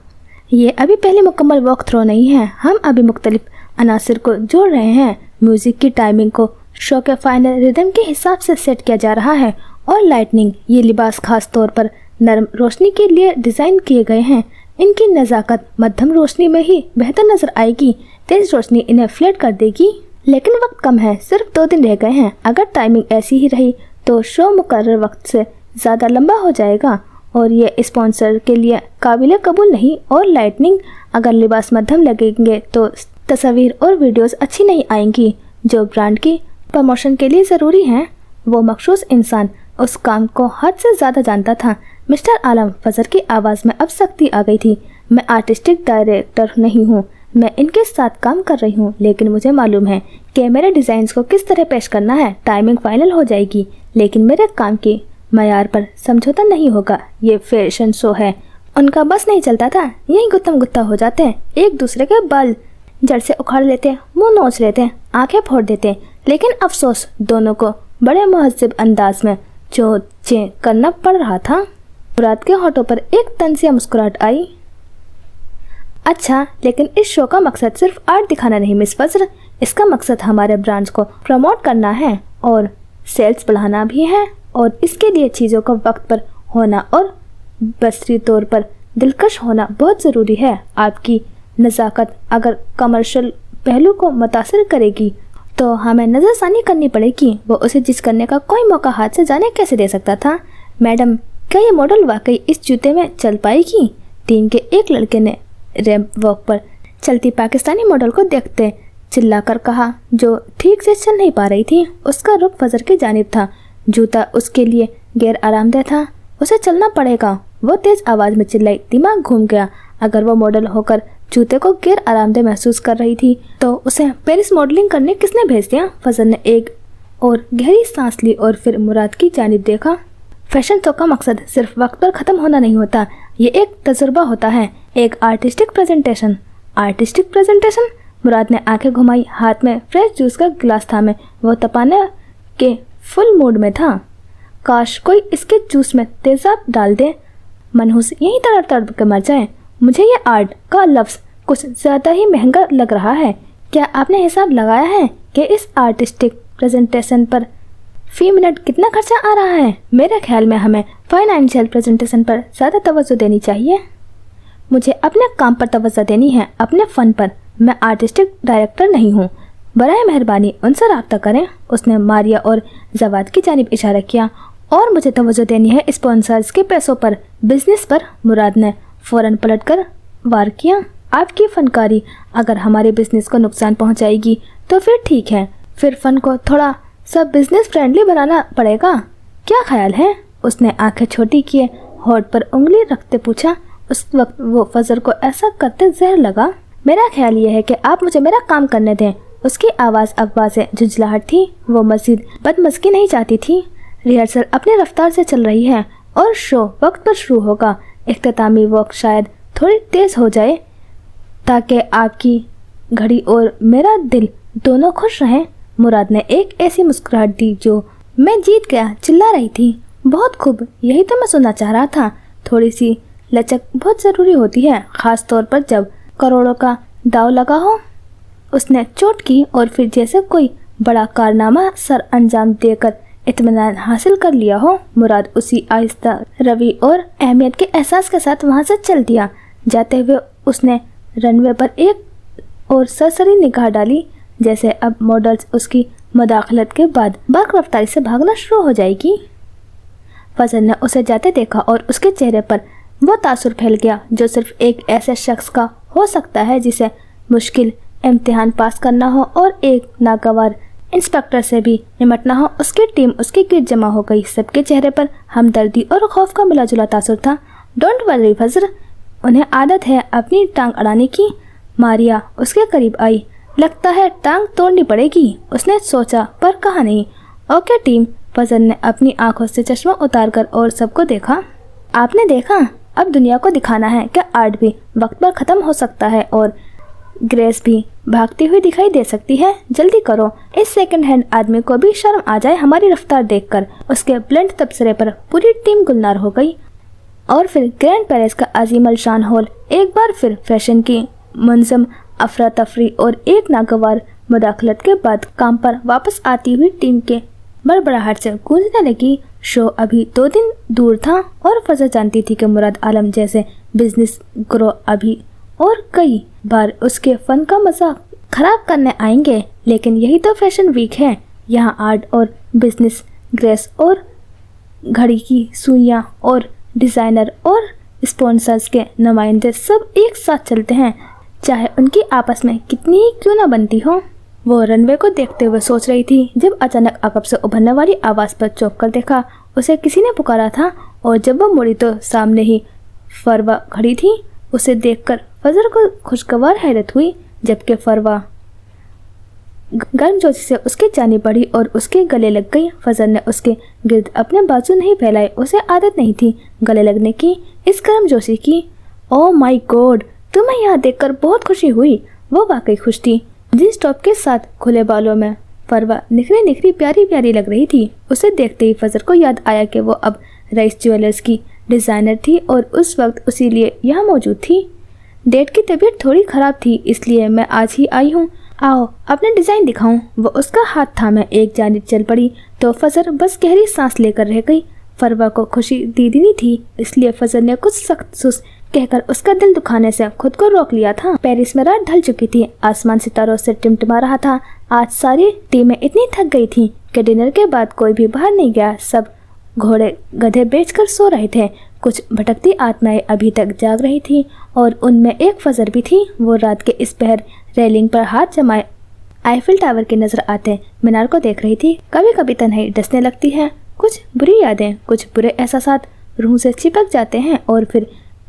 یہ ابھی پہلے مکمل واک تھرو نہیں ہے، ہم ابھی مختلف عناصر کو جوڑ رہے ہیں۔ میوزک کی ٹائمنگ کو شو کے فائنل ریدم کے حساب سے سیٹ کیا جا رہا ہے، اور لائٹنگ، یہ لباس خاص طور پر نرم روشنی کے لیے ڈیزائن کیے گئے ہیں۔ ان کی نزاکت مدھم روشنی میں ہی بہتر نظر آئے گی، تیز روشنی انہیں فلیٹ کر دے گی۔ لیکن وقت کم ہے، صرف 2 دن رہ گئے ہیں۔ اگر ٹائمنگ ایسی ہی رہی تو شو مقرر وقت سے زیادہ لمبا ہو جائے گا، اور یہ اسپانسر کے لیے قابل قبول نہیں۔ اور لائٹنگ، اگر لباس مدھم لگیں گے تو تصاویر اور ویڈیوز اچھی نہیں آئیں گی جو برانڈ کی پروموشن کے لیے ضروری ہیں۔ وہ مخصوص انسان اس کام کو حد سے زیادہ جانتا تھا۔ مسٹر عالم، فضر کی آواز میں اب سختی آ گئی تھی، میں آرٹسٹک ڈائریکٹر نہیں ہوں، میں ان کے ساتھ کام کر رہی ہوں، لیکن مجھے معلوم ہے کہ میرے ڈیزائنز کو کس طرح پیش کرنا ہے۔ ٹائمنگ فائنل ہو جائے گی، لیکن میرے کام کی معیار پر سمجھوتا نہیں ہوگا۔ یہ فیشن شو ہے، ان کا بس نہیں چلتا تھا، یہی گتم گتا ہو جاتے ہیں، ایک دوسرے کے بال جڑ سے اکھاڑ لیتے، منہ نوچ لیتے، آنکھیں پھوڑ دیتے۔ لیکن افسوس، دونوں کو بڑے مہذب انداز میں چوچیں کرنا پڑ رہا تھا۔ مراد کے ہونٹوں پر ایک طنزیہ مسکراہٹ آئی۔ اچھا، لیکن اس شو کا مقصد صرف آرٹ دکھانا نہیں مس فضر، اس کا مقصد ہمارے برانڈز کو پروموٹ کرنا ہے اور سیلز بڑھانا بھی ہے، اور اس کے لیے چیزوں کا وقت پر ہونا اور بصری طور پر دلکش ہونا بہت ضروری ہے۔ آپ کی نزاکت اگر کمرشل پہلو کو متاثر کرے گی تو ہمیں نظر ثانی کرنی پڑے گی۔ وہ اسے جس کرنے کا کوئی موقع ہاتھ سے جانے کیسے دے سکتا تھا؟ میڈم، کیا یہ ماڈل واقعی اس جوتے میں چل پائے گی؟ ٹیم کے ایک لڑکے نے ریمپ واک پر چلتی پاکستانی ماڈل کو دیکھتے چلا کر کہا، جو ٹھیک سے چل نہیں پا رہی تھی۔ اس کا رخ فضر کی جانب تھا۔ جوتا اس کے لیے غیر آرام دہ تھا، اسے چلنا پڑے گا۔ وہ تیز آواز میں چلائی، دماغ گھوم گیا۔ اگر وہ ماڈل ہو کر جوتے کو غیر آرام دہ محسوس کر رہی تھی تو اسے پیرس ماڈلنگ کرنے کس نے بھیج دیا؟ فضل نے ایک اور گہری سانس لی اور پھر مراد کی جانب دیکھا۔ فیشن شو کا مقصد صرف وقت پر ختم ہونا نہیں ہوتا، یہ ایک تجربہ ہوتا ہے، ایک artistic presentation. Artistic presentation? Murad نے آنکھیں گھمائی، ہاتھ میں فریش جوس کا گلاس تھامے وہ تپانے کے فل موڈ میں تھا۔ کاش کوئی اس کے جوس میں تیزاب ڈال دے، منحوس یہیں تڑپ تڑپ کے مر جائے۔ مجھے یہ آرٹ کا لفظ کچھ زیادہ ہی مہنگا لگ رہا ہے۔ کیا آپ نے حساب لگایا ہے کہ اس آرٹسٹک پریزنٹیشن پر فی منٹ کتنا خرچہ آ رہا ہے؟ میرے خیال میں ہمیں فائنینشیل پریزنٹیشن پر زیادہ توجہ دینی چاہیے۔ مجھے اپنے کام پر توجہ دینی ہے، اپنے فن پر۔ میں آرٹسٹک ڈائریکٹر نہیں ہوں، برائے مہربانی ان سے رابطہ کریں۔ اس نے ماریا اور زواد کی جانب اشارہ کیا۔ اور مجھے توجہ دینی ہے اسپانسرز کے پیسوں پر، بزنس پر۔ مراد نے فوراً پلٹ کر وار کیا۔ آپ کی فنکاری اگر ہمارے بزنس کو نقصان پہنچائے گی تو پھر ٹھیک ہے، پھر فن کو تھوڑا سا بزنس فرینڈلی بنانا پڑے گا، کیا خیال ہے؟ اس نے آنکھیں چھوٹی کیے، ہونٹ پر انگلی رکھتے پوچھا۔ اس وقت وہ فضر کو ایسا کرتے زہر لگا۔ میرا خیال یہ ہے کہ آپ مجھے میرا کام کرنے دیں۔ اس کی آواز اب واضح جھنجھلاہٹ تھی۔ وہ مزید بدمزگی نہیں چاہتی تھی۔ ریہرسل اپنی رفتار سے چل رہی ہے اور شو وقت پر شروع ہوگا۔ اختتامی وقت شاید تھوڑی تیز ہو جائے تاکہ آپ کی گھڑی اور میرا دل دونوں خوش رہیں۔ مراد نے ایک ایسی مسکراہٹ دی جو میں جیت گیا چلا رہی تھی۔ بہت خوب، یہی تو میں سننا چاہ رہا تھا۔ تھوڑی سی لچک بہت ضروری ہوتی ہے، خاص طور پر جب کروڑوں کا داؤ لگا ہو۔ اس نے چوٹ کی اور پھر جیسے کوئی بڑا کارنامہ سر انجام دے کر اطمینان حاصل کر لیا ہو۔ مراد اسی آہستہ روی اور اہمیت کے احساس کے ساتھ وہاں سے چل دیا۔ جاتے ہوئے اس نے رن وے پر ایک اور سرسری نگاہ ڈالی، جیسے اب ماڈلز اس کی مداخلت کے بعد برق رفتاری سے بھاگنا شروع ہو جائے گی۔ فضل نے اسے جاتے دیکھا اور اس کے چہرے پر وہ تاثر پھیل گیا جو صرف ایک ایسے شخص کا ہو سکتا ہے جسے مشکل امتحان پاس کرنا ہو اور ایک ناگوار انسپیکٹر سے بھی نمٹنا ہو۔ اس کی ٹیم اس کے گرد جمع ہو گئی، سب کے چہرے پر ہمدردی اور خوف کا ملا جلا تاثر تھا۔ ڈونٹ وری فضر، انہیں عادت ہے اپنی ٹانگ اڑانے کی۔ ماریا اس کے قریب آئی۔ لگتا ہے ٹانگ توڑنی پڑے گی، اس نے سوچا پر کہا نہیں۔ Okay team. فضل نے اپنی آنکھوں سے چشمہ اتار کر اور سب کو دیکھا۔ آپ نے دیکھا، اب دنیا کو دکھانا ہے کہ آرٹ بھی وقت پر ختم ہو سکتا ہے اور گریس بھی بھاگتی ہوئی دکھائی دے سکتی ہے۔ جلدی کرو، اس سیکنڈ ہینڈ آدمی کو بھی شرم آ جائے ہماری رفتار دیکھ کر۔ اس کے بلند تبصرے پر پوری ٹیم گلنار ہو گئی اور پھر گرینڈ پیرس کا عظیم الشان ہال ایک بار پھر فیشن کی منظم افراتفری اور ایک ناگوار مداخلت کے بعد کام پر واپس آتی ہوئی ٹیم کے بڑبڑاہٹ سے گونجنے لگی۔ شو ابھی 2 دن دور تھا اور فضل جانتی تھی کہ مراد عالم جیسے بزنس گرو ابھی اور کئی بار اس کے فن کا مذاق خراب کرنے آئیں گے، لیکن یہی تو فیشن ویک ہے۔ یہاں آرٹ اور بزنس، گریس اور گھڑی کی سوئیاں اور ڈیزائنر اور اسپانسرز کے نمائندے سب ایک ساتھ چلتے ہیں، چاہے ان کی آپس میں کتنی ہی کیوں نہ بنتی ہو۔ وہ رن وے کو دیکھتے ہوئے سوچ رہی تھی جب اچانک عقب سے ابھرنے والی آواز پر چوک کر دیکھا۔ اسے کسی نے پکارا تھا اور جب وہ مڑی تو سامنے ہی فروا کھڑی تھی۔ اسے دیکھ کر فضل کو خوشگوار حیرت ہوئی، جبکہ فروا گرم جوشی سے اس کی جانب بڑھی اور اس کے گلے لگ گئی۔ فضل نے اس کے گرد اپنے بازو نہیں پھیلائے، اسے عادت نہیں تھی گلے لگنے کی، اس گرم جوشی کی۔ او مائی گاڈ، تمہیں یہاں دیکھ کر بہت خوشی ہوئی۔ وہ واقعی خوش تھی۔ جینس ٹاپ کے ساتھ کھلے بالوں میں فروا نکھری نکھری پیاری پیاری لگ رہی تھی۔ اسے دیکھتے ہی فضل کو یاد آیا کہ وہ اب رئیس جیولرز کی ڈیزائنر تھی اور اس وقت اسی لیے یہاں موجود تھی۔ ڈیٹ کی طبیعت تھوڑی خراب تھی، اس لیے میں آج ہی آئی ہوں۔ آؤ اپنے ڈیزائن دکھاؤں۔ وہ اس کا ہاتھ تھامے ایک جانب چل پڑی تو فضل بس گہری سانس لے کر رہ گئی۔ فروا کو خوشی دیدنی تھی، اس لیے فضل نے کچھ سخت سس کہہ کر اس کا دل دکھانے سے خود کو روک لیا تھا۔ پیرس میں رات ڈھل چکی تھی، آسمان ستاروں سے ٹمٹما رہا تھا۔ آج ساری ٹیمیں اتنی تھک گئی تھیں کہ ڈنر کے بعد کوئی بھی باہر نہیں گیا، سب گھوڑے گدھے بیچ کر سو رہے تھے۔ کچھ بھٹکتی آتمائیں ابھی تک جاگ رہی تھیں اور ان میں ایک فضل بھی تھی۔ وہ رات کے اس پہر ریلنگ پر ہاتھ جمائے آئیفل ٹاور کی نظر آتے مینار کو دیکھ رہی تھی۔ کبھی کبھی تنہائی ڈسنے لگتی ہے، کچھ بری یادیں، کچھ برے احساسات روح سے چپک جاتے ہیں اور پھر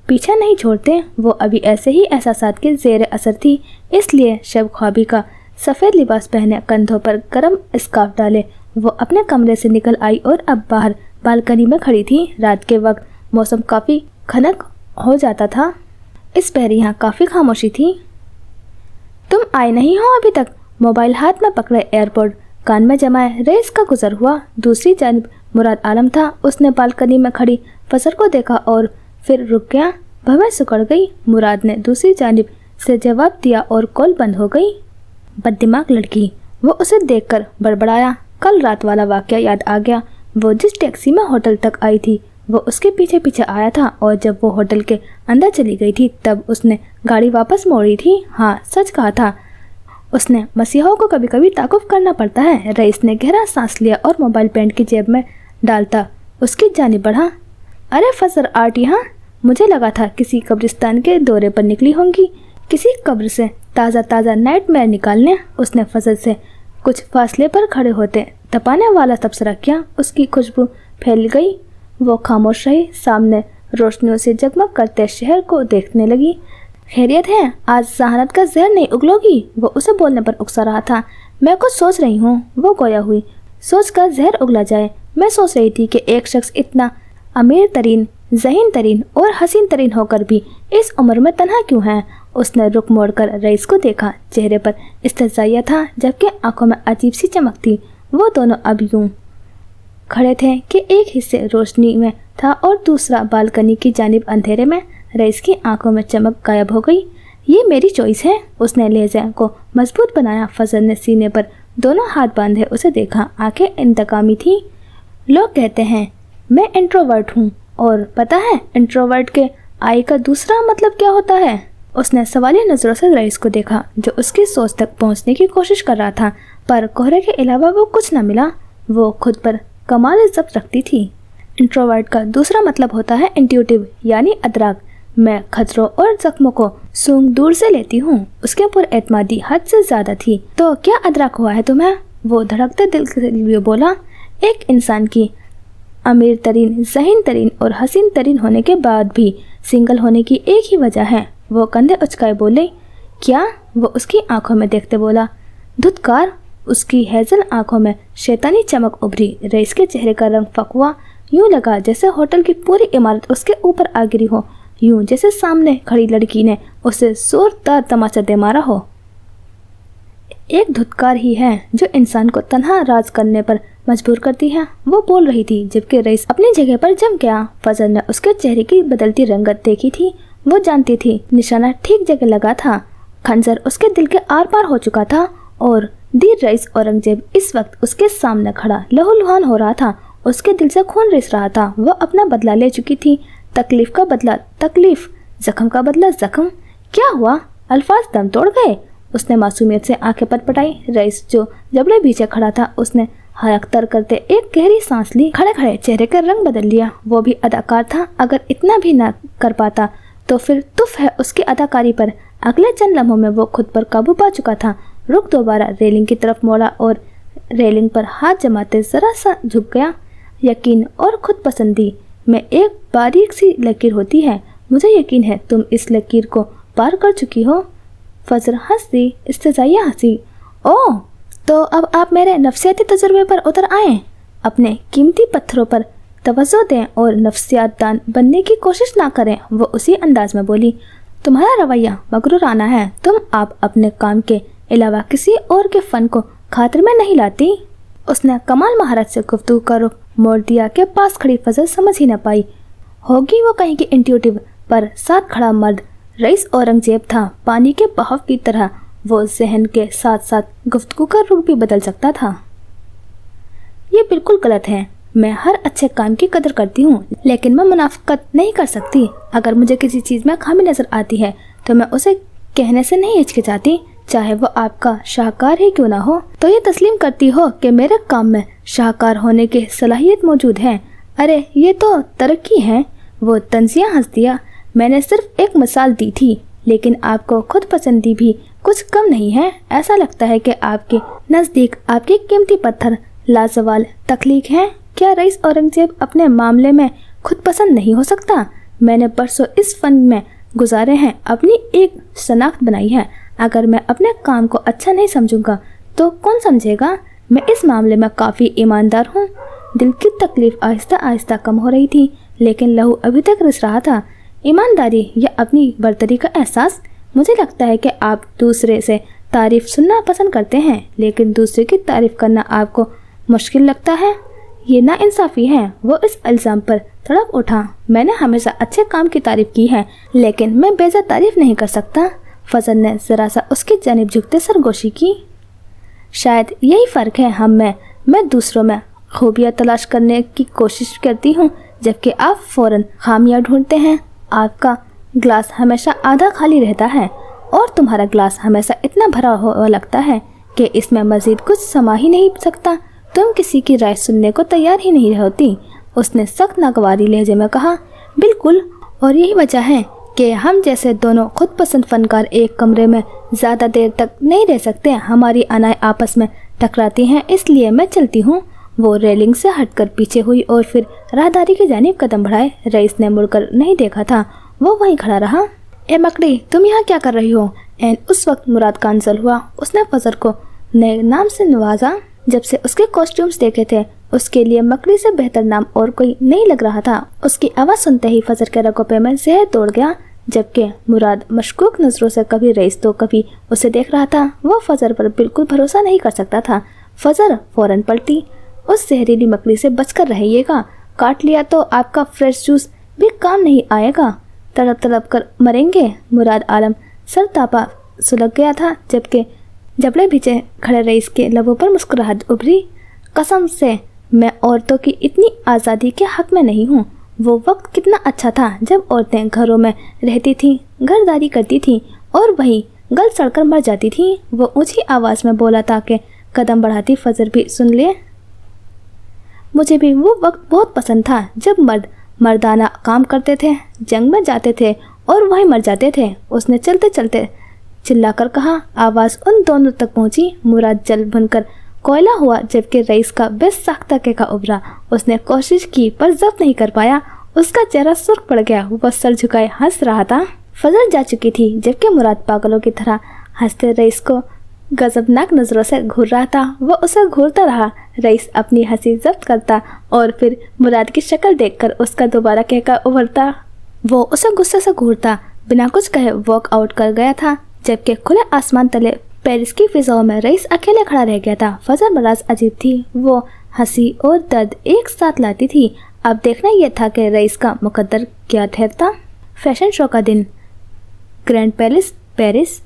پیچھا نہیں چھوڑتے۔ وہ ابھی ایسے ہی احساسات کے زیر اثر تھی، اس لیے شب خوابی کا سفید لباس پہنے، کندھوں پر گرم اسکارف ڈالے وہ اپنے کمرے سے نکل آئی اور اب باہر بالکنی میں کھڑی تھی۔ رات کے وقت موسم کافی خنک ہو جاتا تھا، اس پہر یہاں کافی خاموشی تھی۔ تم آئے نہیں ہو ابھی تک؟ موبائل ہاتھ میں پکڑے ایئرپورٹ کان میں جمائے رئیس کا گزر ہوا۔ دوسری جانب مراد عالم تھا۔ اس نے بالکنی میں کھڑی فضل کو دیکھا اور پھر رک گیا۔ بھویں سکڑ گئی۔ مراد نے دوسری جانب سے جواب دیا اور کال بند ہو گئی۔ بد دماغ لڑکی، وہ اسے دیکھ کر بڑبڑایا۔ کل رات والا واقعہ یاد آ گیا۔ وہ جس ٹیکسی میں ہوٹل تک آئی تھی وہ اس کے پیچھے پیچھے آیا تھا اور جب وہ ہوٹل کے اندر چلی گئی تھی تب اس نے گاڑی واپس موڑی تھی۔ ہاں، سچ کہا تھا اس نے مسیحوں کو کبھی کبھی تعارف کرنا پڑتا ہے۔ رئیس نے گہرا سانس لیا اور موبائل پینٹ کی جیب میں ڈالتا اس کی جانب بڑھا۔ ارے فضر آرٹی، ہاں مجھے لگا تھا کسی قبرستان کے دورے پر نکلی ہوں گی، کسی قبر سے تازہ نائٹ میئر نکالنے۔ اس نے فضل سے کچھ فاصلے پر کھڑے ہوتے تپانے والا تبصرہ کیا۔ اس کی خوشبو پھیل گئی۔ وہ خاموش رہی، سامنے روشنیوں سے جگمگ کرتے شہر کو دیکھنے لگی۔ خیریت ہے؟ آج ذہانت کا زہر نہیں اگلو گی؟ وہ اسے بولنے پر اکسا رہا تھا۔ میں کچھ سوچ رہی ہوں، وہ گویا ہوئی۔ سوچ کا زہر اگلا جائے؟ میں سوچ رہی تھی کہ ایک شخص اتنا امیر ترین، ذہین ترین اور حسین ترین ہو کر بھی اس عمر میں تنہا کیوں ہے؟ اس نے رخ موڑ کر رئیس کو دیکھا۔ چہرے پر استحضائیہ تھا جبکہ آنکھوں میں عجیب سی چمک تھی۔ وہ دونوں اب یوں کھڑے تھے کہ ایک حصے روشنی میں تھا اور دوسرا بالکنی کی جانب اندھیرے میں۔ رئیس کی آنکھوں میں چمک غائب ہو گئی۔ یہ میری چوائس ہے۔ اس نے لہجے کو مضبوط بنایا۔ فضل نے سینے پر دونوں ہاتھ باندھے اسے دیکھا۔ آنکھیں انتقامی تھیں۔ لوگ کہتے ہیں میں انٹروورٹ ہوں، اور پتہ ہے انٹروورٹ کے آئی کا دوسرا مطلب کیا ہوتا ہے؟ اس نے سوالیہ نظروں سے رئیس کو دیکھا جو اس کی سوچ تک پہنچنے کی کوشش کر رہا تھا، پر کوہرے کے علاوہ وہ کچھ نہ ملا۔ وہ خود پر کمال ضبط رکھتی تھی۔ انٹروورٹ کا دوسرا مطلب ہوتا ہے انٹیوٹیو، یعنی ادراک۔ میں خطروں اور زخموں کو سونگ دور سے لیتی ہوں۔ اس کے پر اعتمادی حد سے زیادہ تھی۔ تو کیا ادراک ہوا ہے تمہیں؟ وہ دھڑکتے دل سے بولا۔ ایک انسان کی امیر ترین، ذہین ترین اور حسین ترین ہونے کے بعد بھی سنگل ہونے کی ایک ہی وجہ ہے۔ وہ کندھے اچکائے بولے۔ کیا؟ وہ اس کی آنکھوں میں دیکھتے بولا۔ دھتکار۔ اس کی ہیزل آنکھوں میں شیطانی چمک ابھری۔ رئیس کے چہرے کا رنگ پھک ہوا۔ یوں لگا جیسے ہوٹل کی پوری عمارت اس کے اوپر آ گری ہو، یوں جیسے سامنے کھڑی لڑکی نے اسے زوردار تماچا دے مارا ہو۔ ایک دھتکار ہی ہے جو انسان کو تنہا راز کرنے پر مجبور کرتی ہے۔ وہ بول رہی تھی جبکہ رئیس اپنی جگہ پر جم گیا۔ فضل نے اس کے چہرے کی بدلتی رنگت دیکھی تھی۔ وہ جانتی تھی نشانہ ٹھیک جگہ لگا تھا۔ خنجر اس کے دل کے آر پار ہو چکا تھا اور دیر رئیس اورنگزیب اس وقت اس کے سامنے کھڑا لہو لہان ہو رہا تھا۔ اس کے دل سے خون رس رہا تھا۔ وہ اپنا بدلہ لے چکی تھی۔ تکلیف کا بدلہ تکلیف، زخم کا بدلہ زخم۔ کیا ہوا؟ الفاظ دم توڑ گئے۔ اس نے معصومیت سے آنکھیں پٹ پٹائی۔ رئیس جو جبڑے پیچھے کھڑا تھا اس نے حیق تر کرتے ایک گہری سانس لی۔ کھڑے کھڑے چہرے کا رنگ بدل لیا۔ وہ بھی اداکار تھا، اگر اتنا بھی نہ کر پاتا تو پھر تف ہے اس کی اداکاری پر۔ اگلے چند لمحوں میں وہ خود پر قابو پا چکا تھا۔ رخ دوبارہ ریلنگ کی طرف موڑا اور ریلنگ پر ہاتھ جماتے ذرا سا جھک گیا۔ یقین اور خود پسندی میں ایک باریک سی لکیر ہوتی ہے۔ مجھے یقین ہے تم اس لکیر کو پار کر چکی ہو۔ فضل ہنس دی، استحضائیہ ہنسی۔ اوہ، تو اب آپ میرے نفسیاتی تجربے پر اتر آئیں۔ اپنے قیمتی پتھروں پر توجہ دیں اور نفسیات دان بننے کی کوشش نہ کریں۔ وہ اسی انداز میں بولی۔ تمہارا رویہ مغرورانہ ہے۔ تم آپ اپنے کام کے علاوہ کسی اور کے فن کو خاطر میں نہیں لاتی۔ اس نے کمال مہارت سے گفتگو کا رخ موڑ دیا کہ پاس کھڑی فضل سمجھ ہی نہ پائی۔ ہوگی وہ کہیں کی انٹیوٹیو، پر ساتھ کھڑا مرد رئیس اورنگزیب تھا۔ پانی کے بہاؤ کی طرح وہ ذہن کے ساتھ ساتھ گفتگو کا رخ بھی بدل سکتا تھا۔ یہ بالکل غلط ہے۔ میں ہر اچھے کام کی قدر کرتی ہوں، لیکن میں منافقت نہیں کر سکتی۔ اگر مجھے کسی چیز میں خامی نظر آتی ہے تو میں اسے کہنے سے نہیں ہچکچاتی، چاہے وہ آپ کا شاہکار ہی کیوں نہ ہو۔ تو یہ تسلیم کرتی ہو کہ میرے کام میں شاہکار ہونے کی صلاحیت موجود ہے۔ ارے یہ تو ترقی ہے۔ وہ طنزیہ ہنس دیا۔ میں نے صرف ایک مثال دی تھی، لیکن آپ کو خود پسندی بھی کچھ کم نہیں ہے۔ ایسا لگتا ہے کہ آپ کے نزدیک آپ کے قیمتی پتھر لازوال تخلیق ہیں۔ کیا رئیس اورنگزیب اپنے معاملے میں خود پسند نہیں ہو سکتا؟ میں نے برسوں اس فن میں گزارے ہیں، اپنی ایک شناخت بنائی ہے۔ اگر میں اپنے کام کو اچھا نہیں سمجھوں گا تو کون سمجھے گا؟ میں اس معاملے میں کافی ایماندار ہوں۔ دل کی تکلیف آہستہ آہستہ کم ہو رہی تھی، لیکن لہو ابھی تک رس رہا تھا۔ ایمانداری یا اپنی برتری کا احساس؟ مجھے لگتا ہے کہ آپ دوسرے سے تعریف سننا پسند کرتے ہیں، لیکن دوسرے کی تعریف کرنا آپ کو مشکل لگتا ہے۔ یہ نا انصافی ہے۔ وہ اس الزام پر تڑپ اٹھا۔ میں نے ہمیشہ اچھے کام کی تعریف کی ہے، لیکن میں بے جا تعریف نہیں کر سکتا۔ فضل نے ذرا سا اس کی جانب جھکتے سرگوشی کی۔ شاید یہی فرق ہے ہم میں دوسروں میں خوبیاں تلاش کرنے کی کوشش کرتی ہوں، جبکہ آپ فوراً خامیاں ڈھونڈتے ہیں۔ آپ کا گلاس ہمیشہ آدھا خالی رہتا ہے اور تمہارا گلاس ہمیشہ اتنا بھرا ہوا لگتا ہے کہ اس میں مزید کچھ سما ہی نہیں سکتا. تم کسی کی رائے سننے کو تیار ہی نہیں ہوتی. اس نے سخت ناگواری لہجے میں کہا. بالکل، اور یہی وجہ ہے کہ ہم جیسے دونوں خود پسند فنکار ایک کمرے میں زیادہ دیر تک نہیں رہ سکتے. ہماری انائیں آپس میں ٹکراتی ہیں، اس لیے میں چلتی ہوں. وہ ریلنگ سے ہٹ کر پیچھے ہوئی اور پھر راہداری کی جانب قدم بڑھائے. رئیس نے مڑ کر نہیں دیکھا تھا، وہ وہیں کھڑا رہا. اے مکڑی، تم یہاں کیا کر رہی ہو؟ اس وقت مراد کانزل ہوا. اس نے فضر کو نئے نام سے نوازا. جب سے اس کے کاسٹیومز دیکھے تھے اس کے لیے مکڑی سے بہتر نام اور کوئی نہیں لگ رہا تھا. اس کی آواز سنتے ہی فضر کے رگوپے میں زہر دوڑ گیا. جبکہ مراد مشکوک نظروں سے کبھی رئیس تو کبھی اسے دیکھ رہا تھا. وہ فضر پر بالکل بھروسہ نہیں کر سکتا تھا. فضر فوراً پلٹی. اس زہریلی مکڑی سے بچ کر رہیے گا، کاٹ لیا تو آپ کا فریش جوس بھی کام نہیں آئے گا، تڑپ تڑپ کر مریں گے. مراد عالم سر تاپا سلگ گیا تھا. جبکہ جبڑے پیچھے کھڑے رئیس کے لبوں پر مسکراہٹ ابھری. قسم سے میں عورتوں کی اتنی آزادی کے حق میں نہیں ہوں. وہ وقت کتنا اچھا تھا جب عورتیں گھروں میں رہتی تھیں، گھرداری کرتی تھیں اور وہیں گل سڑ کر مر جاتی تھیں. وہ اونچی آواز میں بولا تاکہ قدم بڑھاتی فضر بھی سن لے. مجھے بھی وہ وقت بہت پسند تھا جب مرد مردانہ کام کرتے تھے، جنگ میں جاتے تھے اور وہیں مر جاتے تھے. اس نے چلتے چلتے چلا کر کہا. آواز ان دونوں تک پہنچی. مراد جل بن کر کوئلہ ہوا جبکہ رئیس کا بے ساختہ کہکا ابھرا. اس نے کوشش کی پر ضبط نہیں کر پایا. اس کا چہرہ سرخ پڑ گیا. وہ سر جھکائے ہنس رہا تھا. فضل جا چکی تھی جبکہ مراد پاگلوں کی طرح ہنستے رئیس کو غضبناک نظروں سے گھور رہا تھا. وہ اسے گھورتا رہا. رئیس اپنی ہنسی ضبط کرتا اور پھر مراد کی شکل دیکھ کر اس کا دوبارہ کہکا ابھرتا. وہ اسے غصے سے گھورتا بنا کچھ کہے واک آؤٹ کر گیا تھا. جبکہ کھلے آسمان تلے پیرس کی فضاؤں میں رئیس اکیلے کھڑا رہ گیا تھا. فضل براز عجیب تھی. وہ ہنسی اور درد ایک ساتھ لاتی تھی. اب دیکھنا یہ تھا کہ رئیس کا مقدر کیا ٹھہرتا. فیشن شو کا دن، گرینڈ پیلس پیرس.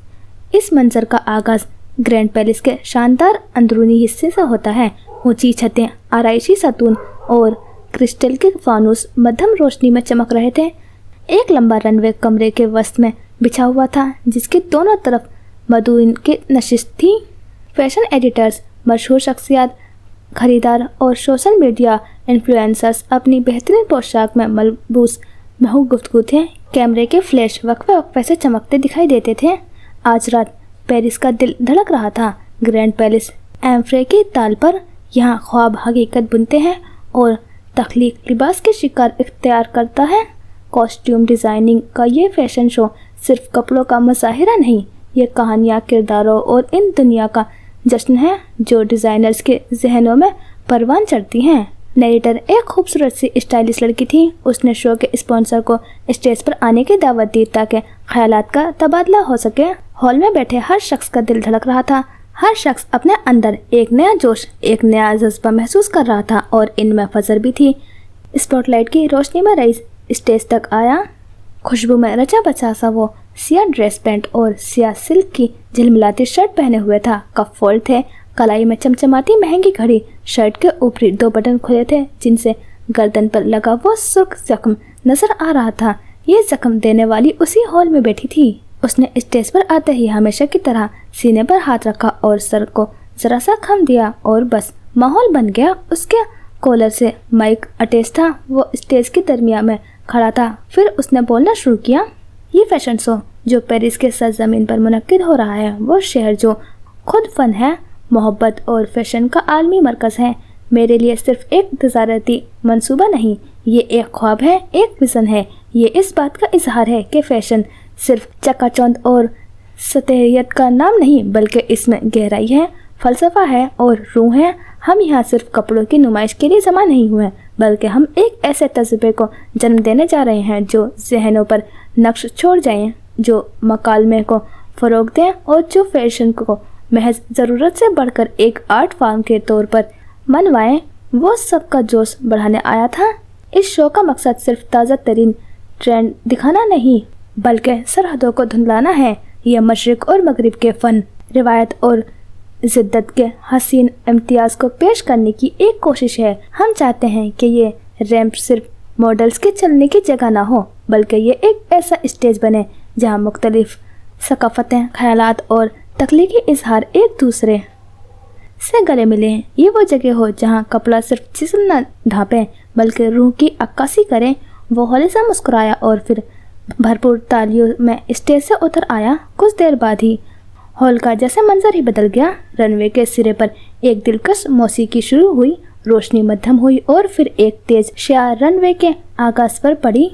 اس منظر کا آغاز گرینڈ پیلس کے شاندار اندرونی حصے سے ہوتا ہے. اونچی چھتیں، آرائشی ستون اور کرسٹل کے فانوس مدھم روشنی میں چمک رہے تھے. ایک لمبا رن وے کمرے کے وسط میں بچھا ہوا تھا جس کے دونوں طرف مدعوین کی نشست تھی. فیشن ایڈیٹرز، مشہور شخصیات، خریدار اور سوشل میڈیا انفلوئنسرز اپنی بہترین پوشاک میں ملبوس محو گفتگو تھے. کیمرے کے فلیش وقفے وقفے سے چمکتے دکھائی دیتے تھے. آج رات پیرس کا دل دھڑک رہا تھا. گرینڈ پیلس ایمفرے کی تال پر یہاں خواب حقیقت بنتے ہیں اور تخلیق لباس کے شکار اختیار کرتا ہے. کاسٹیوم ڈیزائننگ کا یہ فیشن شو صرف کپڑوں کا مظاہرہ نہیں، یہ کہانیاں، کرداروں اور ان دنیا کا جشن ہے جو ڈیزائنرز کے ذہنوں میں پروان چڑھتی ہیں. نیریٹر ایک خوبصورت سی اسٹائلش لڑکی تھی. اس نے شو کے اسپانسر کو اسٹیج پر آنے کی دعوت دی تاکہ خیالات کا تبادلہ ہو سکے. ہال میں بیٹھے ہر شخص کا دل دھڑک رہا تھا. ہر شخص اپنے اندر ایک نیا جوش، ایک نیا جذبہ محسوس کر رہا تھا اور ان میں فضر بھی تھی. اسپاٹ لائٹ کی روشنی میں رئیس اسٹیج تک آیا. خوشبو میں رچا بچا سا وہ سیاہ ڈریس پینٹ اور سیاہ سلک کی جھلملاتی شرٹ پہنے ہوئے تھا. کف فولڈ تھے، کلائی میں چمچماتی مہنگی گھڑی. شرٹ کے اوپری 2 بٹن کھلے تھے جن سے گردن پر لگا وہ سرخ زخم نظر آ رہا تھا. یہ زخم دینے والی اسی ہال میں بیٹھی تھی. اس نے اسٹیج پر آتے ہی ہمیشہ کی طرح سینے پر ہاتھ رکھا اور سر کو ذرا سا خم دیا اور بس ماحول بن گیا. اس کے کولر سے مائک اٹیچ تھا. وہ اسٹیج کے درمیان میں کھڑا تھا. پھر اس نے بولنا شروع کیا. یہ فیشن شو جو پیرس کے سرزمین پر منعقد ہو رہا ہے، وہ شہر جو خود فن ہے، محبت اور فیشن کا عالمی مرکز ہے، میرے لیے صرف ایک تجارتی منصوبہ نہیں، یہ ایک خواب ہے، ایک وژن ہے. یہ اس بات کا اظہار ہے کہ فیشن صرف چکا چوند اور سطحیت کا نام نہیں، بلکہ اس میں گہرائی ہے، فلسفہ ہے اور روح ہے. ہم یہاں صرف کپڑوں کی نمائش کے لیے جمع نہیں ہوئے، بلکہ ہم ایک ایسے تجربے کو جنم دینے جا رہے ہیں جو ذہنوں پر نقش چھوڑ جائیں، جو مکالمے کو فروغ دیں اور جو فیشن کو محض ضرورت سے بڑھ کر ایک آرٹ فارم کے طور پر منوائیں. وہ سب کا جوش بڑھانے آیا تھا. اس شو کا مقصد صرف تازہ ترین ٹرینڈ دکھانا نہیں، بلکہ سرحدوں کو دھندلانا ہے. یہ مشرق اور مغرب کے فن، روایت اور جدت کے حسین امتیاز کو پیش کرنے کی ایک کوشش ہے. ہم چاہتے ہیں کہ یہ ریمپ صرف ماڈلز کے چلنے کی جگہ نہ ہو، بلکہ یہ ایک ایسا اسٹیج بنے جہاں مختلف ثقافتیں، خیالات اور تخلیقی اظہار ایک دوسرے سے گلے ملے ہیں۔ یہ وہ جگہ ہو جہاں کپڑا صرف جسم نہ ڈھانپے بلکہ روح کی عکاسی کرے۔ وہ ہولے سے مسکرایا اور پھر بھرپور تالیوں میں اسٹیج سے اتر آیا۔ کچھ دیر بعد ہی ہال کا جیسے منظر ہی بدل گیا۔ رن وے کے سرے پر ایک دلکش موسیقی شروع ہوئی، روشنی مدھم ہوئی اور پھر ایک تیز شعاع رن وے کے آغاز پر پڑی۔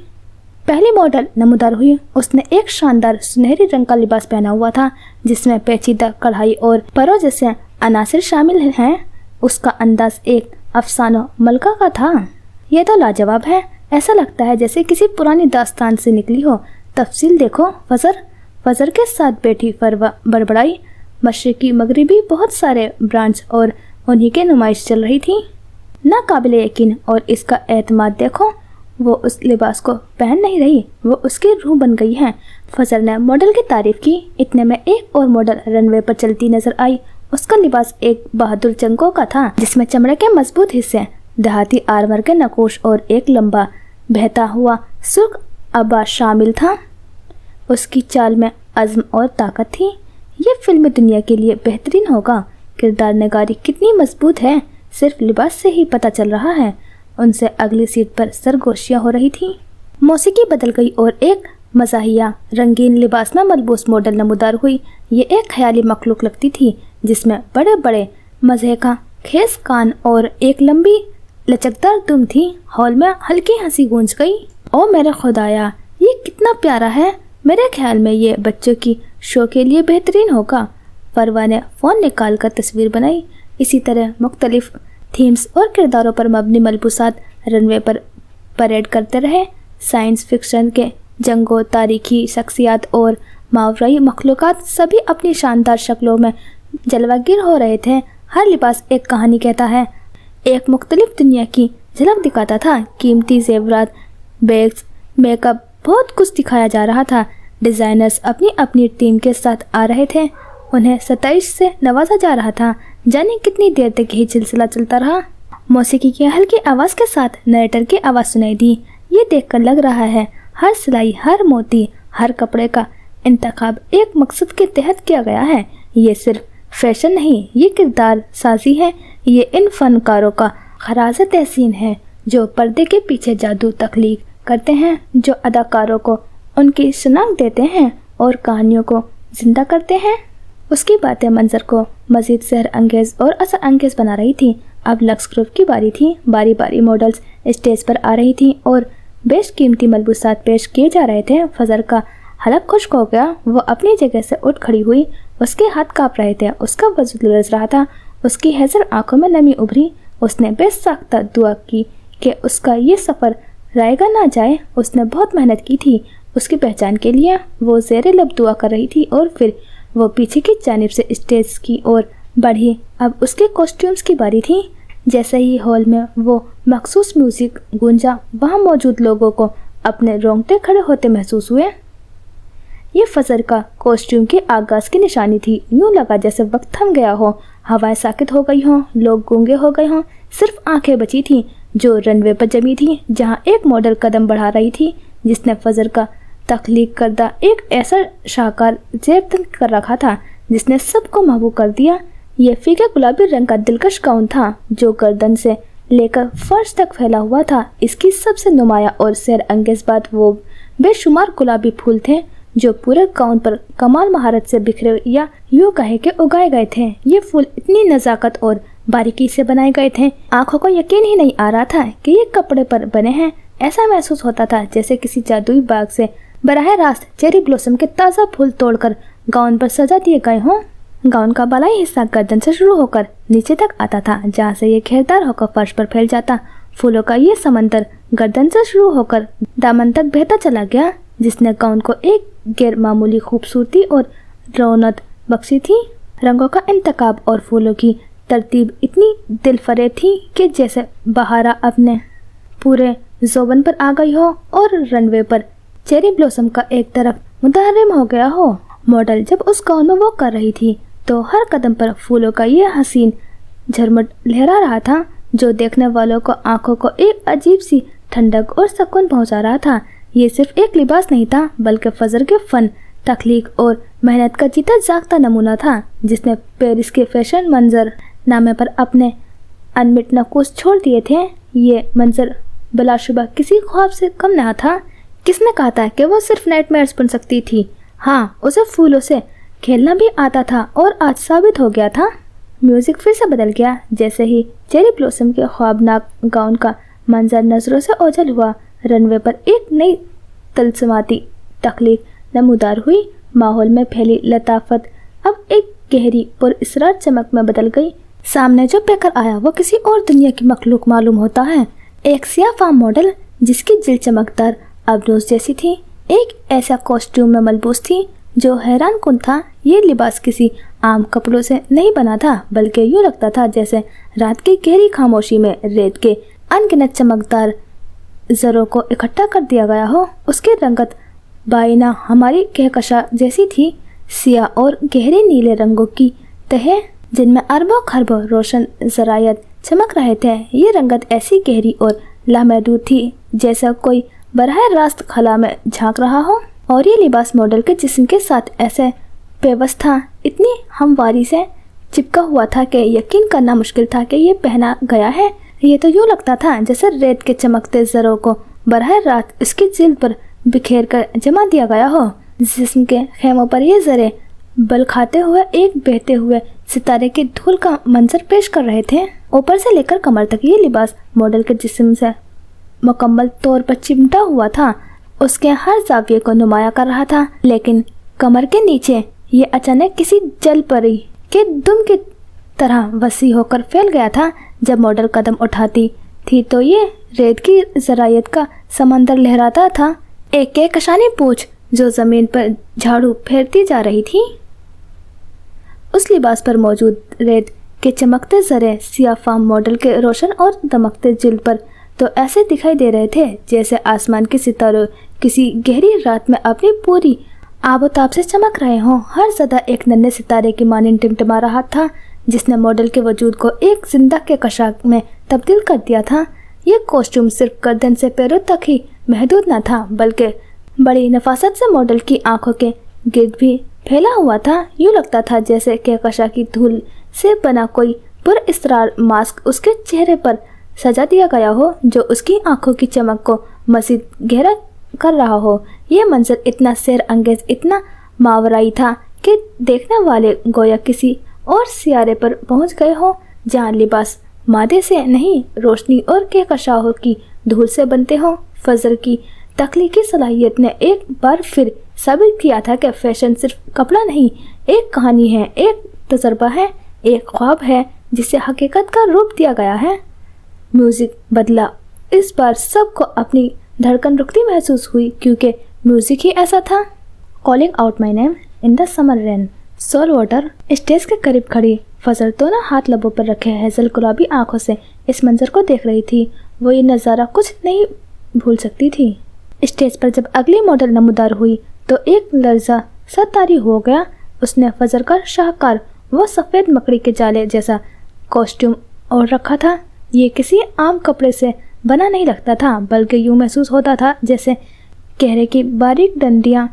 پہلی ماڈل نمودار ہوئی۔ اس نے ایک شاندار سنہری رنگ کا لباس پہنا ہوا تھا جس میں پیچیدہ کڑھائی اور پروں جیسے عناصر شامل ہیں۔ اس کا انداز ایک افسانہ ملکہ کا تھا۔ یہ تو لاجواب ہے، ایسا لگتا ہے جیسے کسی پرانی داستان سے نکلی ہو۔ تفصیل دیکھو، فضر کے ساتھ بیٹھی فروا بڑبڑائی۔ مشرقی مغربی بہت سارے برانڈز اور انہی کے نمائش چل رہی تھی۔ ناقابل یقین، اور اس کا اعتماد دیکھو، وہ اس لباس کو پہن نہیں رہی، وہ اس کی روح بن گئی ہے۔ فضر نے ماڈل کی تعریف کی۔ اتنے میں ایک اور ماڈل رن وے پر چلتی نظر آئی۔ اس کا لباس ایک بہادر چنکوں کا تھا جس میں چمڑے کے مضبوط حصے، دیہاتی آرمر کے نقوش اور ایک لمبا بہتا ہوا سرخ عبا شامل تھا۔ اس کی چال میں عزم اور طاقت تھی۔ یہ فلمی دنیا کے لیے بہترین ہوگا۔ کردار نگاری کتنی مضبوط ہے، صرف لباس سے ہی پتہ چل رہا ہے۔ ان سے اگلی سیٹ پر سرگوشیاں ہو رہی تھیں۔ موسیقی بدل گئی اور ایک مزاحیہ رنگین لباس میں ملبوس ماڈل نمودار ہوئی۔ یہ ایک خیالی مخلوق لگتی تھی جس میں بڑے بڑے مضحکہ خیز کان اور ایک لمبی لچکدار دم تھی۔ ہال میں ہلکی ہنسی گونج گئی۔ او میرے خدایا، یہ کتنا پیارا ہے! میرے خیال میں یہ بچوں کی شو کے لیے بہترین ہوگا۔ فروا نے فون نکال کر تصویر بنائی۔ اسی طرح مختلف تھیمز اور کرداروں پر مبنی ملبوسات رن وے پر پریڈ کرتے رہے۔ سائنس فکشن کے جنگوں، تاریخی شخصیات اور ماورائی مخلوقات سبھی اپنی شاندار شکلوں میں جلوہ گر ہو رہے تھے۔ ہر لباس ایک کہانی کہتا ہے، ایک مختلف دنیا کی جھلک دکھاتا تھا۔ قیمتی زیورات، بیگز، میک اپ، بہت کچھ دکھایا جا رہا تھا۔ ڈیزائنرز اپنی اپنی ٹیم کے ساتھ آ رہے تھے، انہیں ستائش سے نوازا جا رہا تھا۔ جانے کتنی دیر تک یہ سلسلہ چلتا رہا۔ موسیقی کی ہلکی آواز کے ساتھ نریٹر کی آواز سنائی دی۔ یہ دیکھ کر لگ رہا ہے ہر سلائی، ہر موتی، ہر کپڑے کا انتخاب ایک مقصد کے تحت کیا گیا ہے۔ یہ صرف فیشن نہیں، یہ کردار سازی ہے۔ یہ ان فنکاروں کا خراج تحسین ہے جو پردے کے پیچھے جادو تخلیق کرتے ہیں، جو اداکاروں کو ان کی شناخت دیتے ہیں اور کہانیوں کو زندہ کرتے ہیں۔ اس کی باتیں منظر کو مزید سحر انگیز اور اثر انگیز بنا رہی تھی۔ اب لکس گروپ کی باری تھی۔ باری باری ماڈلز اسٹیج پر آ رہی تھیں اور بیش قیمتی ملبوسات پیش کیے جا رہے تھے۔ فضر کا حلق خشک ہو گیا۔ وہ اپنی جگہ سے اٹھ کھڑی ہوئی۔ اس کے ہاتھ کانپ رہے تھے، اس کا وجود لرز رہا تھا، اس کی ہیضر آنکھوں میں نمی ابھری۔ اس نے بے ساختہ دعا کی کہ اس کا یہ سفر رائے گا نہ جائے۔ اس نے بہت محنت کی تھی اس کی پہچان کے لیے۔ وہ زیر لب دعا کر رہی تھی اور پھر وہ پیچھے کی جانب سے اسٹیج کی اور بڑھی۔ اب اس کے کاسٹیومز کی باری تھی۔ جیسے ہی ہال میں وہ مخصوص میوزک گونجا، وہاں موجود لوگوں کو اپنے رونگٹے کھڑے ہوتے محسوس ہوئے۔ یہ فضر کا کاسٹیوم کے آغاز کی نشانی تھی۔ یوں لگا جیسے وقت تھم گیا ہو، ہوائیں ساکت ہو گئی ہوں، لوگ گونگے ہو گئے ہوں، صرف آنکھیں بچی تھیں جو رن وے پر جمی تھیں، جہاں ایک ماڈل قدم بڑھا رہی تھی جس نے فضر کا تخلیق کردہ ایک ایسا شاہکار زیب تن کر رکھا تھا جس نے سب کو محبوب کر دیا۔ یہ فیکے گلابی رنگ کا دلکش گاؤن تھا جو گردن سے لے کر فرش تک پھیلا ہوا تھا۔ اس کی سب سے نمایاں اور سحر انگیز بات وہ بے شمار گلابی پھول تھے جو پورے گاؤن پر کمال مہارت سے بکھرے یا یوں کہے کہ اگائے گئے تھے۔ یہ پھول اتنی نزاکت اور باریکی سے بنائے گئے تھے، آنکھوں کو یقین ہی نہیں آ رہا تھا کہ یہ کپڑے پر بنے ہیں۔ ایسا محسوس ہوتا تھا جیسے کسی جادوئی باغ سے براہ راست چیری بلوسم کے تازہ پھول توڑ کر گاؤن پر سجا دیے گئے ہوں۔ گاؤن کا بالائی حصہ گردن سے شروع ہو کر نیچے تک آتا تھا، جہاں سے یہ گھیردار ہو کر فرش پر پھیل جاتا۔ پھولوں کا یہ سمندر گردن سے شروع ہو کر دامن تک بہتا چلا گیا، جس نے گاؤن کو ایک غیر معمولی خوبصورتی اور رونق بخشی تھی۔ رنگوں کا انتخاب اور پھولوں کی ترتیب اتنی دل فریب تھی کہ جیسے بہارا اپنے پورے زوبن پر آ گئی ہو اور رن وے پر چیری بلوسم کا ایک طرف متحرم ہو گیا ہو۔ ماڈل جب اس گاؤن میں واک کر رہی تھی تو ہر قدم پر پھولوں کا یہ حسین جھرمٹ لہرا رہا تھا جو دیکھنے والوں کو آنکھوں کو ایک عجیب سی ٹھنڈک اور سکون پہنچا رہا تھا۔ یہ صرف ایک لباس نہیں تھا بلکہ فضر کے فن، تخلیق اور محنت کا جیتا جاگتا نمونہ تھا جس نے پیرس کے فیشن منظر نامے پر اپنے انمٹ نقوش چھوڑ دیے تھے۔ یہ منظر بلا شبہ کسی خواب سے کم نہ تھا۔ کس نے کہا تھا کہ وہ صرف نائٹ میئرز بن سکتی تھی؟ ہاں، اسے پھولوں سے کھیلنا بھی آتا تھا اور آج ثابت ہو گیا تھا۔ میوزک پھر سے بدل گیا جیسے ہی چیری بلوسم کے خوابناک گاؤن کا منظر نظروں سے اوجھل ہوا۔ رن وے پر ایک نئی طلسماتی تخلیق نمودار ہوئی۔ ماحول میں پھیلی لطافت اب ایک گہری پر اسرار چمک میں بدل گئی۔ سامنے جو پیکر آیا وہ کسی اور دنیا کی مخلوق معلوم ہوتا ہے۔ ایک سیاہ فام ماڈل جس کی جلد چمکدار ابروز جیسی تھی، ایک ایسا کاسٹیوم میں ملبوس تھی جو حیران کن تھا۔ یہ لباس کسی عام کپڑوں سے نہیں بنا تھا بلکہ یوں لگتا تھا جیسے رات کی گہری خاموشی میں ریت کے ان گنت چمکدار زروں کو اکٹھا کر دیا گیا ہو۔ اس کی رنگت بائینہ ہماری کہکشاں جیسی تھی، سیاہ اور گہرے نیلے رنگوں کی تہیں جن میں اربوں خربوں روشن ذرائع چمک رہے تھے۔ یہ رنگت ایسی گہری اور لامحدود تھی جیسا کوئی براہ راست خلا میں جھانک رہا ہو، اور یہ لباس ماڈل کے جسم کے ساتھ ایسے پیوست تھا، اتنی ہمواری سے چپکا ہوا تھا کہ یقین کرنا مشکل تھا کہ یہ پہنا گیا ہے۔ یہ تو یوں لگتا تھا جیسے ریت کے چمکتے زروں کو براہ راست اس کی جلد پر بکھیر کر جما دیا گیا ہو۔ جسم کے خیموں پر یہ زرے بل کھاتے ہوئے ایک بہتے ہوئے ستارے کی دھول کا منظر پیش کر رہے تھے۔ اوپر سے لے کر کمر تک یہ لباس ماڈل کے جسم سے مکمل طور پر چمٹا ہوا تھا، اس کے ہر زاویے کو نمایاں کر رہا تھا، لیکن کمر کے نیچے یہ اچانک کسی جل پری کے دم کی طرح وسیع ہو کر پھیل گیا تھا۔ جب ماڈل قدم اٹھاتی تھی تو یہ ریت کی ذرائع کا سمندر لہراتا تھا، ایک کہکشانی پونچھ جو زمین پر جھاڑو پھیرتی جا رہی تھی۔ اس لباس پر موجود ریت کے چمکتے زرے سیاہ فام ماڈل کے روشن اور دمکتے جلد پر تو ایسے دکھائی دے رہے تھے جیسے آسمان کے ستارے کسی گہری رات میں اپنی پوری آب و تاب سے چمک رہے ہوں۔ ہر زدہ ایک ننھے ستارے کی مانند ٹمٹما رہا تھا جس نے ماڈل کے وجود کو ایک زندہ کہکشاں میں تبدیل کر دیا تھا۔ یہ کاسٹیوم صرف گردن سے پیروں تک ہی محدود نہ تھا بلکہ بڑی نفاست سے ماڈل کی آنکھوں کے گرد بھی پھیلا ہوا تھا۔ یوں لگتا تھا جیسے کہکشاں کی دھول سے بنا کوئی پر اسرار ماسک اس کے چہرے پر سجا دیا گیا ہو جو اس کی آنکھوں کی چمک کو مزید گہرا کر رہا ہو۔ یہ منظر اتنا سحر انگیز، اتنا ماورائی تھا کہ دیکھنے والے گویا کسی اور سیارے پر پہنچ گئے ہوں جہاں لباس مادے سے نہیں روشنی اور کہکشاؤں کی دھول سے بنتے ہوں۔ فضل کی تخلیقی صلاحیت نے ایک بار پھر ثابت کیا تھا کہ فیشن صرف کپڑا نہیں، ایک کہانی ہے، ایک تجربہ ہے، ایک خواب ہے جسے حقیقت کا روپ دیا گیا ہے۔ میوزک بدلا۔ اس بار سب کو اپنی دھڑکن رکتی محسوس ہوئی کیونکہ میوزک ہی ایسا تھا۔ Calling out my name in the summer rain, soul water. Stage کے قریب کھڑی فضل دونوں ہاتھ لبوں پر رکھے ہیزل گلابی آنکھوں سے اس منظر کو دیکھ رہی تھی۔ وہ یہ نظارہ کچھ نہیں بھول سکتی تھی۔ اسٹیج پر جب اگلی ماڈل نمودار ہوئی تو ایک لرزہ سا طاری ہو گیا۔ اس نے فضل کا شاہکار وہ سفید مکڑی کے جالے جیسا کاسٹیوم اوڑھ رکھا تھا۔ یہ کسی عام کپڑے سے بنا نہیں لگتا تھا بلکہ یوں محسوس ہوتا تھا جیسے کہرے کی باریک ڈنڈیاں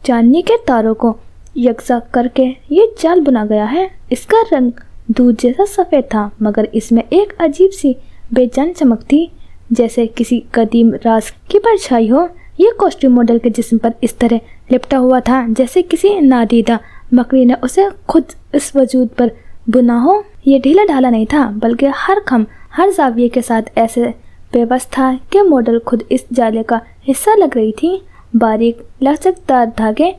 چاندنی کے تاروں کو یکجا کر کے یہ جال بنا گیا ہے۔ اس کا رنگ دودھ جیسا سفید تھا مگر اس میں ایک عجیب سی بے جان چمک تھی جیسے کسی قدیم راز کی پرچھائی ہو۔ یہ کاسٹیوم ماڈل کے جسم پر اس طرح لپٹا ہوا تھا جیسے کسی نادیدہ مکڑی نے اسے خود اس وجود پر بنا ہو۔ یہ ڈھیلا ڈھالا نہیں تھا بلکہ ہر خم ہر زاویے کے ساتھ ایسے پیوست تھا کہ ماڈل خود اس جالے کا حصہ لگ رہی تھی۔ باریک لچکدار دھاگے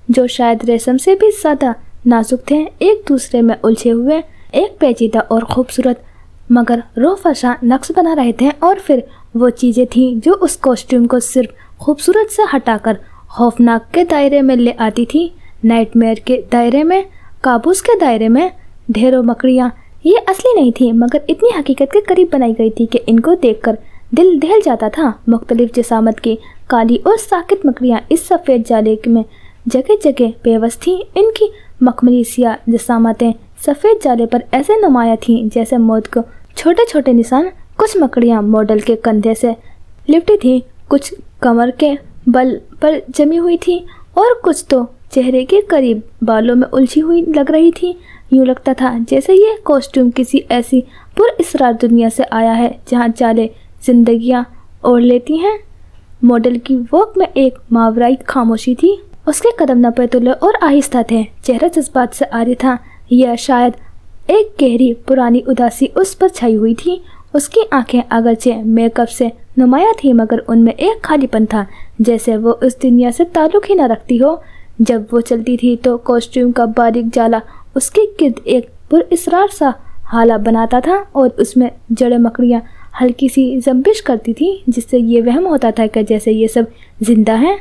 جو شاید ریشم سے بھی زیادہ نازک تھے ایک دوسرے میں الجھے ہوئے ایک پیچیدہ اور خوبصورت مگر روح فشاں نقش بنا رہے تھے۔ اور پھر وہ چیزیں تھیں جو اس کاسٹیوم کو صرف خوبصورت سے ہٹا کر خوفناک کے دائرے میں لے آتی تھی، نائٹ میئر کے دائرے میں، کابوس کے دائرے میں۔ ڈھیروں مکڑیاں یہ اصلی نہیں تھی مگر اتنی حقیقت کے قریب بنائی گئی تھی کہ ان کو دیکھ کر دل دہل جاتا تھا۔ مختلف جسامت کی کالی اور ساکت مکڑیاں اس سفید جالے میں جگہ جگہ پیوست تھیں۔ ان کی مخملی سیاہ جسامتیں سفید جالے پر ایسے نمایاں تھیں جیسے موت کو چھوٹے چھوٹے نشان۔ کچھ مکڑیاں ماڈل کے کندھے سے لپٹی تھیں، کچھ کمر کے بل پر جمی ہوئی تھیں اور کچھ تو चेहरे के करीब बालों में उलझी हुई लग रही थी। यूँ लगता था जैसे ये कॉस्ट्यूम किसी ऐसी पुरअसरार दुनिया से आया है जहाँ चालें जिंदगियाँ ओढ़ लेती हैं। मॉडल की वॉक में एक मावराई खामोशी थी। उसके कदम नपतुले और आहिस्ता थे, चेहरा जज्बात से आरी था, यह शायद एक गहरी पुरानी उदासी उस पर छाई हुई थी। उसकी आंखें अगरचे मेकअप से नुमाया थी मगर उनमें एक खालीपन था, जैसे वो उस दुनिया से ताल्लुक ही न रखती हो। जब वो चलती थी तो कॉस्ट्यूम का बारीक जाला उसके गिर्द एक पुरअसरार सा हाला बनाता था और उसमें जड़े मकड़ियाँ हल्की सी जंबिश करती थी, जिससे ये वहम होता था कि जैसे ये सब जिंदा हैं।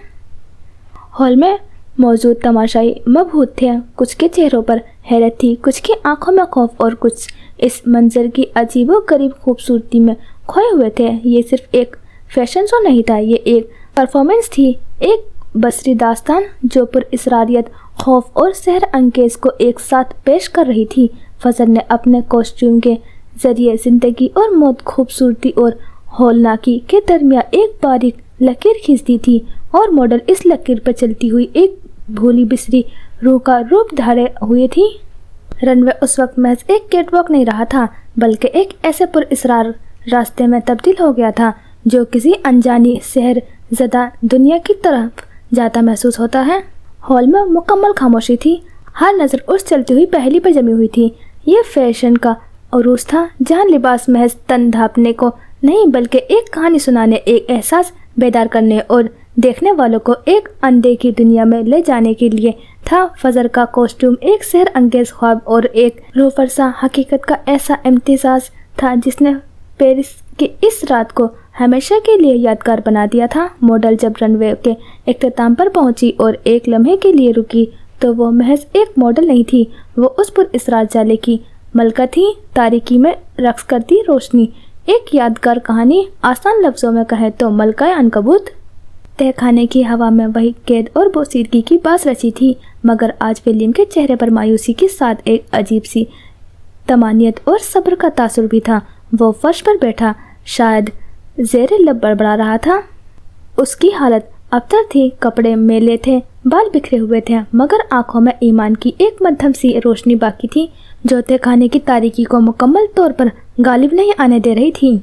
हॉल में मौजूद तमाशाई मबहूत थे, कुछ के चेहरों पर हैरत थी, कुछ की आंखों में खौफ और कुछ इस मंजर की अजीबोगरीब खूबसूरती में खोए हुए थे। ये सिर्फ एक फैशन शो नहीं था, ये एक परफॉर्मेंस थी, एक बसरी दास्तान जो पुरअसरारियत, खौफ और सहर अंगेज को एक साथ पेश कर रही थी। फजर ने अपने कॉस्ट्यूम के जरिए जिंदगी और मौत, खूबसूरती और हौलनाकी के दरमियान एक बारीक लकीर खींच दी थी और मॉडल इस लकीर पर चलती हुई एक भूली बिसरी रूह का रूप धारे हुए थी। रनवे उस वक्त महज एक कैटवॉक नहीं रहा था, बल्कि एक ऐसे पुरअसरार रास्ते में तब्दील हो गया था जो किसी अनजानी सहर ज़दा दुनिया की तरफ जाता महसूस होता है। हॉल में मुकम्मल खामोशी थी, हर नज़र उस चलती हुई पहेली पर जमी हुई थी। ये फैशन का उरूस था जहाँ लिबास महज तन ढांपने को नहीं बल्कि एक कहानी सुनाने, एक एहसास बेदार करने और देखने वालों को एक अनदेखी दुनिया में ले जाने के लिए था। फजर का कॉस्ट्यूम एक सहर अंगेज ख्वाब और एक रूफरसा हकीकत का ऐसा इम्तिजाज था जिसने पेरिस की इस रात को हमेशा के लिए यादगार बना दिया था। मॉडल जब रनवे के इख्तिताम पर पहुंची और एक लम्हे के लिए रुकी तो वो महज एक मॉडल नहीं थी, वो उस पुरअसरार जाले की मलका थी, तारीकी में रक्स करती रोशनी, एक यादगार कहानी। आसान लफ्ज़ों में कहे तो मलका अनकबूत। तहखाने की हवा में वही कैद और बोसीदगी की बात रची थी, मगर आज विलियम के चेहरे पर मायूसी के साथ एक अजीब सी तमानियत और सब्र का तासुर भी था। वो फर्श पर बैठा, शायद ज़ेरे लब बड़बड़ा रहा था। उसकी हालत अबतर थी, कपड़े मेले थे, बाल बिखरे हुए थे, मगर आंखों में ईमान की एक मध्यम सी रोशनी बाकी थी जो तहखाने की तारीकी को मुकम्मल तौर पर गालिब नहीं आने दे रही थी।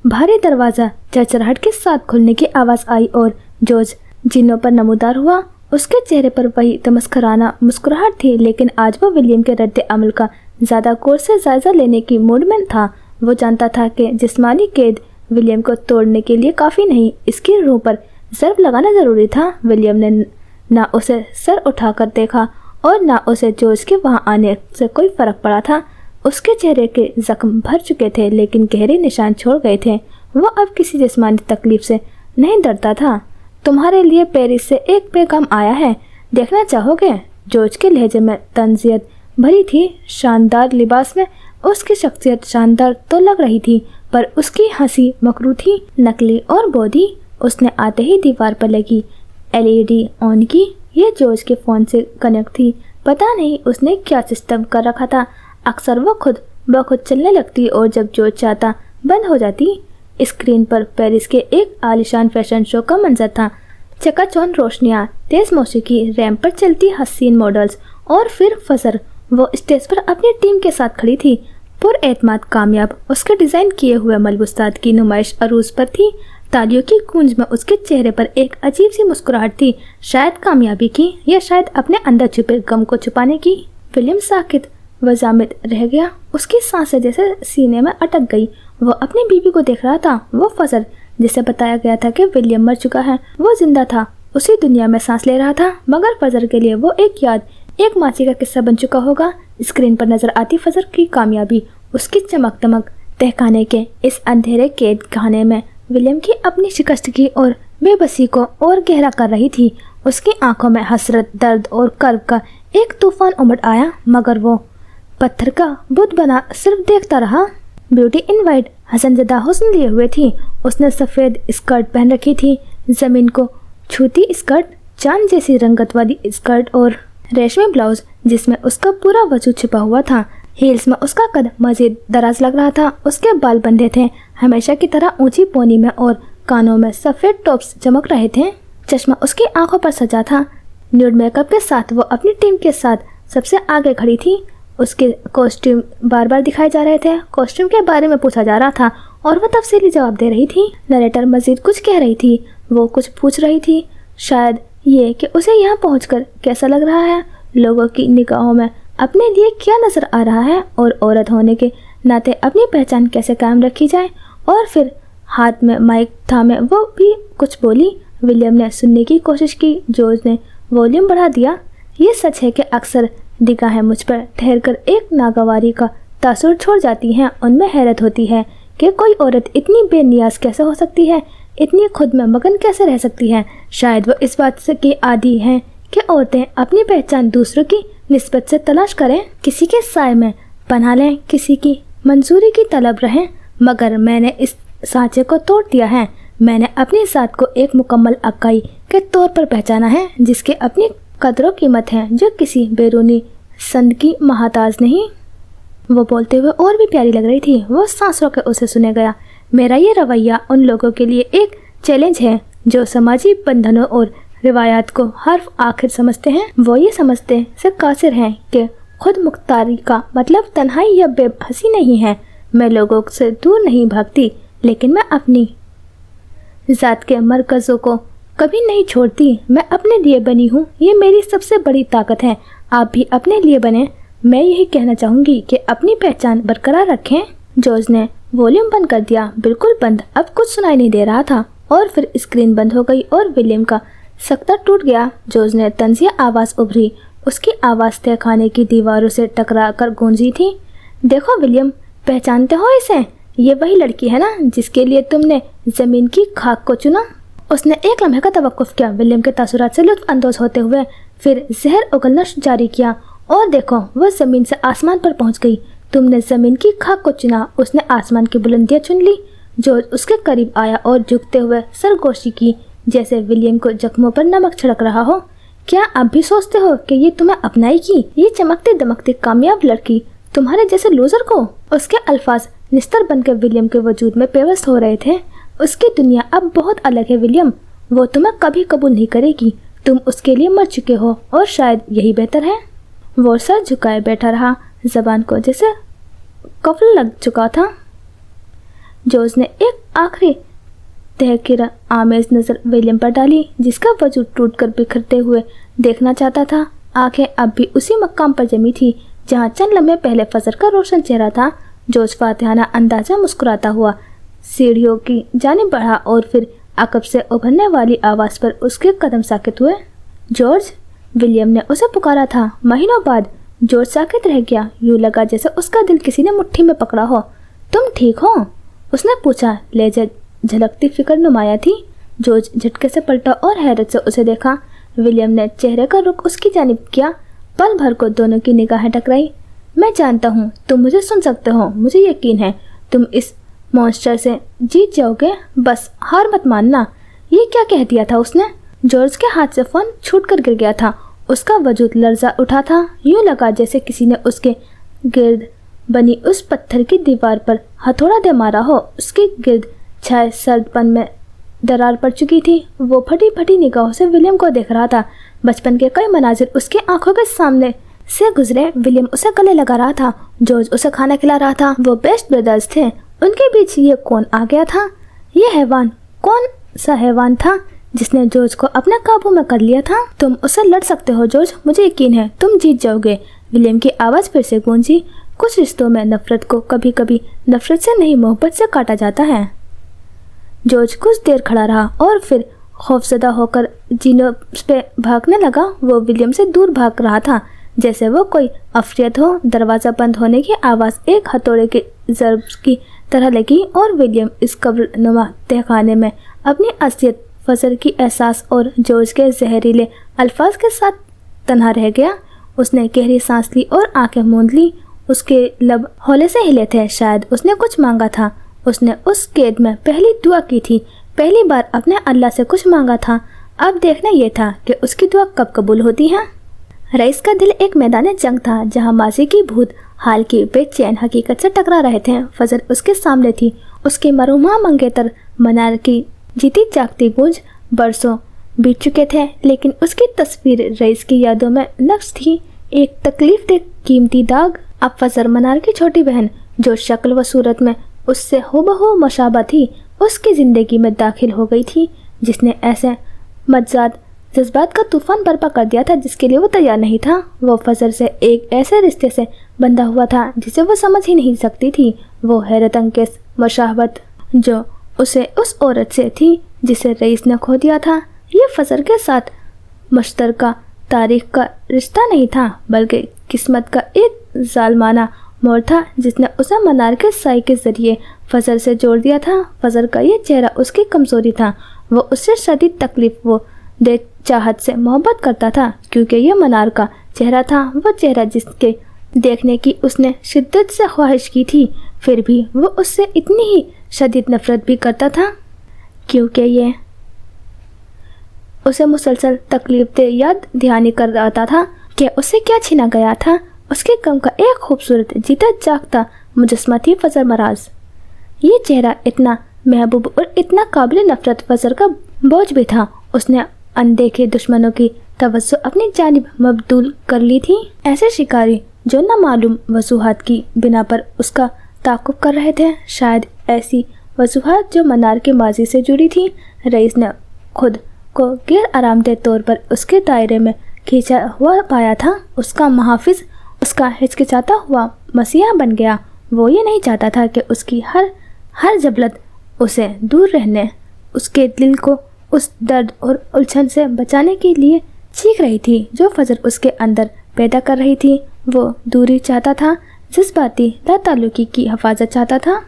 भारी दरवाज़ा चरचराहट के साथ खुलने की आवाज़ आई और जॉर्ज जिन्नों पर नमूदार हुआ। उसके चेहरे पर वही तमस्कराना मुस्कुराहट थी, लेकिन आज वो विलियम के रद्द अमल का ज़्यादा गौर से जायज़ा लेने की मूड में था। वो जानता था कि जिस्मानी कैद विलियम को तोड़ने के लिए काफ़ी नहीं, इसकी रूह पर ज़रब लगाना ज़रूरी था। विलियम ने ना उसे सर उठाकर देखा और ना उसे जॉर्ज के वहाँ आने से कोई फ़र्क पड़ा था। उसके चेहरे के ज़ख्म भर चुके थे लेकिन गहरे निशान छोड़ गए थे। वो अब किसी जिस्मानी तकलीफ से नहीं डरता था। तुम्हारे लिए पेरिस से एक पैगाम आया है, देखना चाहोगे? जॉर्ज के लहजे में तंज़ियत भरी थी। शानदार लिबास में उसकी शख्सियत शानदार तो लग रही थी, पर उसकी हंसी मकरू थी, नकली और बोधी। उसने आते ही दीवार पर लगी LED ऑन की। यह जॉर्ज के फ़ोन से कनेक्ट थी। पता नहीं उसने क्या सिस्टम कर रखा था। अक्सर वो खुद ब खुद चलने लगती और जब जॉर्ज चाहता बंद हो जाती। स्क्रीन पर पेरिस के एक आलिशान फैशन शो का मंजर था। चकाचौंध रोशनियाँ, तेज़ मौसीकी, रैंप पर चलती हसीन मॉडल्स और फिर फजर। वो स्टेज पर अपनी टीम के साथ खड़ी थी, पुरएतमाद, कामयाब। उसके डिज़ाइन किए हुए मलबूसात की नुमाइश अरूज पर थी। तालियों की गूंज में उसके चेहरे पर एक अजीब सी मुस्कुराहट थी, शायद कामयाबी की या शायद अपने अंदर छुपे गम को छुपाने की। विलियम साकित व जामिद रह गया, उसकी सांसें जैसे सीने में अटक गई। वो अपनी बीवी को देख रहा था। वो फजर जिसे बताया गया था कि विलियम मर चुका है, वो जिंदा था, उसी दुनिया में सांस ले रहा था, मगर फजर के लिए वो एक याद, एक मासी का किस्सा बन चुका होगा। स्क्रीन पर नजर आती फजर की कामयाबी, उसकी चमक दमक तहखाने के इस अंधेरे कैद खाने में विलियम की अपनी शिकस्तगी और बेबसी को और गहरा कर रही थी। उसकी आंखों में हसरत, दर्द और कर्ब का एक तूफान उमड़ आया, मगर वो पत्थर का बुत बना सिर्फ देखता रहा। ब्यूटी इन वाइट हसनजदा हुस्न लिए हुए थी। उसने सफ़ेद स्कर्ट पहन रखी थी, ज़मीन को छूती स्कर्ट, चांद जैसी रंगत वाली स्कर्ट और रेशमी ब्लाउज जिसमें उसका पूरा वजूद छिपा हुआ था। हील्स में उसका कद मजीद दराज लग रहा था। उसके बाल बंधे थे, हमेशा की तरह ऊंची पोनी में, और कानों में सफ़ेद टॉप्स चमक रहे थे। चश्मा उसकी आंखों पर सजा था, न्यूड मेकअप के साथ वो अपनी टीम के साथ सबसे आगे खड़ी थी। उसके कॉस्ट्यूम बार बार दिखाए जा रहे थे, कॉस्ट्यूम के बारे में पूछा जा रहा था और वो तफसीली जवाब दे रही थी। नरेटर मजीद कुछ कह रही थी, वो कुछ पूछ रही थी, शायद ये कि उसे यहाँ पहुंचकर कैसा लग रहा है, लोगों की निगाहों में अपने लिए क्या नज़र आ रहा है और औरत होने के नाते अपनी पहचान कैसे कायम रखी जाए। और फिर हाथ में माइक थामे वो भी कुछ बोली। विलियम ने सुनने की कोशिश की, जॉर्ज ने वॉल्यूम बढ़ा दिया। ये सच है कि अक्सर निगाहें मुझ पर ठहरकर एक नागवारी का तासुर छोड़ जाती हैं। उनमें हैरत होती है कि कोई औरत इतनी बेनियाज कैसे हो सकती है, इतनी खुद में मगन कैसे रह सकती है। शायद वो इस बात से के आदी हैं कि औरतें अपनी पहचान दूसरों की निस्बत से तलाश करें, किसी के साए में पनाह लें, किसी की मंजूरी की तलब रहें। मगर मैंने इस सांचे को तोड़ दिया है। मैंने अपनी ज़ात को एक मुकम्मल इकाई के तौर पर पहचाना है, जिसके अपनी कदर और कीमत है, जो किसी बैरूनी संद की महाताज नहीं। वो बोलते हुए और भी प्यारी लग रही थी। वो सांस रोके उसे सुने गया। मेरा ये रवैया उन लोगों के लिए एक चैलेंज है जो समाजी बंधनों और रिवायात को हर्फ आखिर समझते हैं। वो ये समझते से कासिर हैं कि खुद मुख्तारी का मतलब तन्हाई या बेबसी नहीं है। मैं लोगों से दूर नहीं भागती, लेकिन मैं अपनी ज़ात के मरकज़ों को कभी नहीं छोड़ती। मैं अपने लिए बनी हूँ, ये मेरी सबसे बड़ी ताकत है। आप भी अपने लिए बने। मैं यही कहना चाहूँगी कि अपनी पहचान बरकरार रखें। जॉर्ज ने वॉल्यूम बंद कर दिया, बिल्कुल बंद। अब कुछ सुनाई नहीं दे रहा था और फिर स्क्रीन बंद हो गई और विलियम का सख्ता टूट गया। जॉर्ज ने तंजिया आवाज़ उभरी। उसकी आवाज़ तय खाने की दीवारों से टकरा कर गूंजी थी। देखो विलियम, पहचानते हो इसे? ये वही लड़की है ना जिसके लिए तुमने ज़मीन की खाक को चुना? उसने एक लम्हे का तवक्कुफ किया, विलियम के तासुरात से लुत्फ अंदोज होते हुए, फिर जहर उगलना जारी किया। और देखो, वह ज़मीन से आसमान पर पहुंच गई। तुमने ज़मीन की खाक को चुना, उसने आसमान की बुलंदियाँ चुन ली। जॉर्ज उसके करीब आया और झुकते हुए सरगोशी की, जैसे विलियम को जख्मों पर नमक छिड़क रहा हो। क्या आप भी सोचते हो कि ये तुम्हें अपनाएगी, ये चमकते दमकते कामयाब लड़की, तुम्हारे जैसे लूजर को? उसके अल्फाज निस्तर बनकर विलियम के वजूद में पेवस्त हो रहे थे। उसकी दुनिया अब बहुत अलग है विलियम, वो तुम्हें कभी कबूल नहीं करेगी। तुम उसके लिए मर चुके हो और शायद यही बेहतर है। वो सर झुकाए बैठा रहा, जबान को जैसे कफल लग चुका था। जॉर्ज ने एक आखिरी तहकीर आमेज नज़र विलियम पर डाली, जिसका वजूद टूटकर बिखरते हुए देखना चाहता था। आंखें अब भी उसी मकाम पर जमी थी जहां चंद लम्हे पहले फजर का रोशन चेहरा था। जॉर्ज फातिहाना अंदाजा मुस्कुराता हुआ सीढ़ियों की जानिब बढ़ा और फिर अकब से उभरने वाली आवाज़ पर उसके कदम साकित हुए। जॉर्ज, विलियम ने उसे पुकारा था। महीनों बाद जॉर्ज साकित रह गया। यूँ लगा जैसे उसका दिल किसी ने मुट्ठी में पकड़ा हो। तुम ठीक हो? उसने पूछा। लहजा झलकती फिक्र नुमाया थी। जॉर्ज झटके से पलटा और हैरत से उसे देखा। विलियम ने चेहरे का रुख उसकी जानिब किया। पल भर को दोनों की निगाहें टकराई। मैं जानता हूँ तुम मुझे सुन सकते हो, मुझे यकीन है तुम इस मॉन्स्टर से जीत जाओगे, बस हार मत मानना। ये क्या कह दिया था उसने? जॉर्ज के हाथ से फोन छूट कर गिर गया था। उसका वजूद लर्जा उठा था। यूँ लगा जैसे किसी ने उसके गिर्द बनी उस पत्थर की दीवार पर हथौड़ा दे मारा हो। उसके गिर्द छाए सर्दपन में दरार पड़ चुकी थी। वो फटी फटी निगाहों से विलियम को देख रहा था। बचपन के कई मनाजिर उसके आंखों के सामने से गुजरे। विलियम उसे गले लगा रहा था, जॉर्ज उसे खाना खिला रहा था। वो बेस्ट ब्रदर्स थे। उनके बीच ये कौन आ गया था? ये हैवान कौन सा हैवान था जिसने जॉर्ज को अपने काबू में कर लिया था? तुम उससे लड़ सकते हो जॉर्ज, मुझे यकीन है तुम जीत जाओगे। विलियम की आवाज़ फिर से गूंजी। कुछ रिश्तों में नफरत को कभी कभी नफरत से नहीं मोहब्बत से काटा जाता है। जॉर्ज कुछ देर खड़ा रहा और फिर खौफजदा होकर जीनों पे भागने लगा। वो विलियम से दूर भाग रहा था जैसे वो कोई अफरियत हो। दरवाज़ा बंद होने की आवाज़ एक हथौड़े के ज़र्ब की तरह लगी और विलियम इस कब्रनुमा तहखाने में अपनी असलियत फजर की एहसास और जॉर्ज के जहरीले अल्फाज के साथ तन्हा रह गया। उसने गहरी सांस ली और आंखें मूंद ली। उसके लब हौले से हिले थे। शायद उसने कुछ मांगा था। उसने उस कैद में पहली दुआ की थी। पहली बार अपने अल्लाह से कुछ मांगा था। अब देखना यह था कि उसकी दुआ कब कबूल होती है। रईस का दिल एक मैदान जंग था जहां माजी की भूत हाल की बेचैन हकीकत से टकरा रहे थे। फजर उसके सामने थी। उसके मरूमा मंगेतर मनार की जीती जागती गूंज बरसों बीत चुके थे, लेकिन उसकी तस्वीर रईस की यादों में नक्श थी, एक तकलीफ दे कीमती दाग। अब फजर मनार की छोटी बहन, जो शक्ल व सूरत में उससे हूबहू मुशाबह थी, उसकी जिंदगी में दाखिल हो गई थी, जिसने ऐसे मज्जाद जज्बात का तूफान बर्पा कर दिया था जिसके लिए वो तैयार नहीं था। वो फजर से एक ऐसे रिश्ते से बंधा हुआ था जिसे वो समझ ही नहीं सकती थी। वो हैरत अंगेज़ मुशाहबत जो उसे उस औरत से थी जिसे रईस ने खो दिया था, ये फजर के साथ मुश्तरका तारीख का रिश्ता नहीं था, बल्कि किस्मत का एक जालमाना मोड़ था जिसने उसे मनार के साई के जरिए फजर से जोड़ दिया था। फजर का ये चेहरा उसकी कमजोरी था, वो उससे शदीद तकलीफ वो दे चाहत से मोहब्बत करता था, क्योंकि ये मनार का चेहरा था, वो चेहरा जिसके देखने की उसने शिद्दत से ख्वाहिश की थी। फिर भी वो उससे इतनी ही शदीद नफरत भी करता था, क्योंकि ये उसे मुसलसल तकलीफ दे याद दहानी कर रहा था कि उसे क्या छीना गया था। उसके गम का एक खूबसूरत जीता जागता मुजस्मा थी फजर मराज। ये चेहरा इतना महबूब और इतना काबिल नफरत फजर का बोझ भी था। उसने अनदेखे दुश्मनों की तवज्जो अपनी जानिब मबदूल कर ली थी। ऐसे शिकारी जो न मालूम वजूहात की बिना पर उसका ताक़ुब कर रहे थे, शायद ऐसी वजूहात जो मनार के माजी से जुड़ी थी। रईस ने खुद को गैर आरामदेह तौर पर उसके दायरे में खींचा हुआ पाया था। उसका मुहाफिज उसका हिचकिचाता हुआ मसीहा बन गया। वो ये नहीं चाहता था कि उसकी हर जबलत उसे दूर रहने, उसके दिल को उस दर्द और उलझन से बचाने के लिए चीख रही थी जो फजर उसके अंदर पैदा कर रही थी। वो दूरी चाहता था, जज्बाती लाताल्लुकी की हिफाजत चाहता था,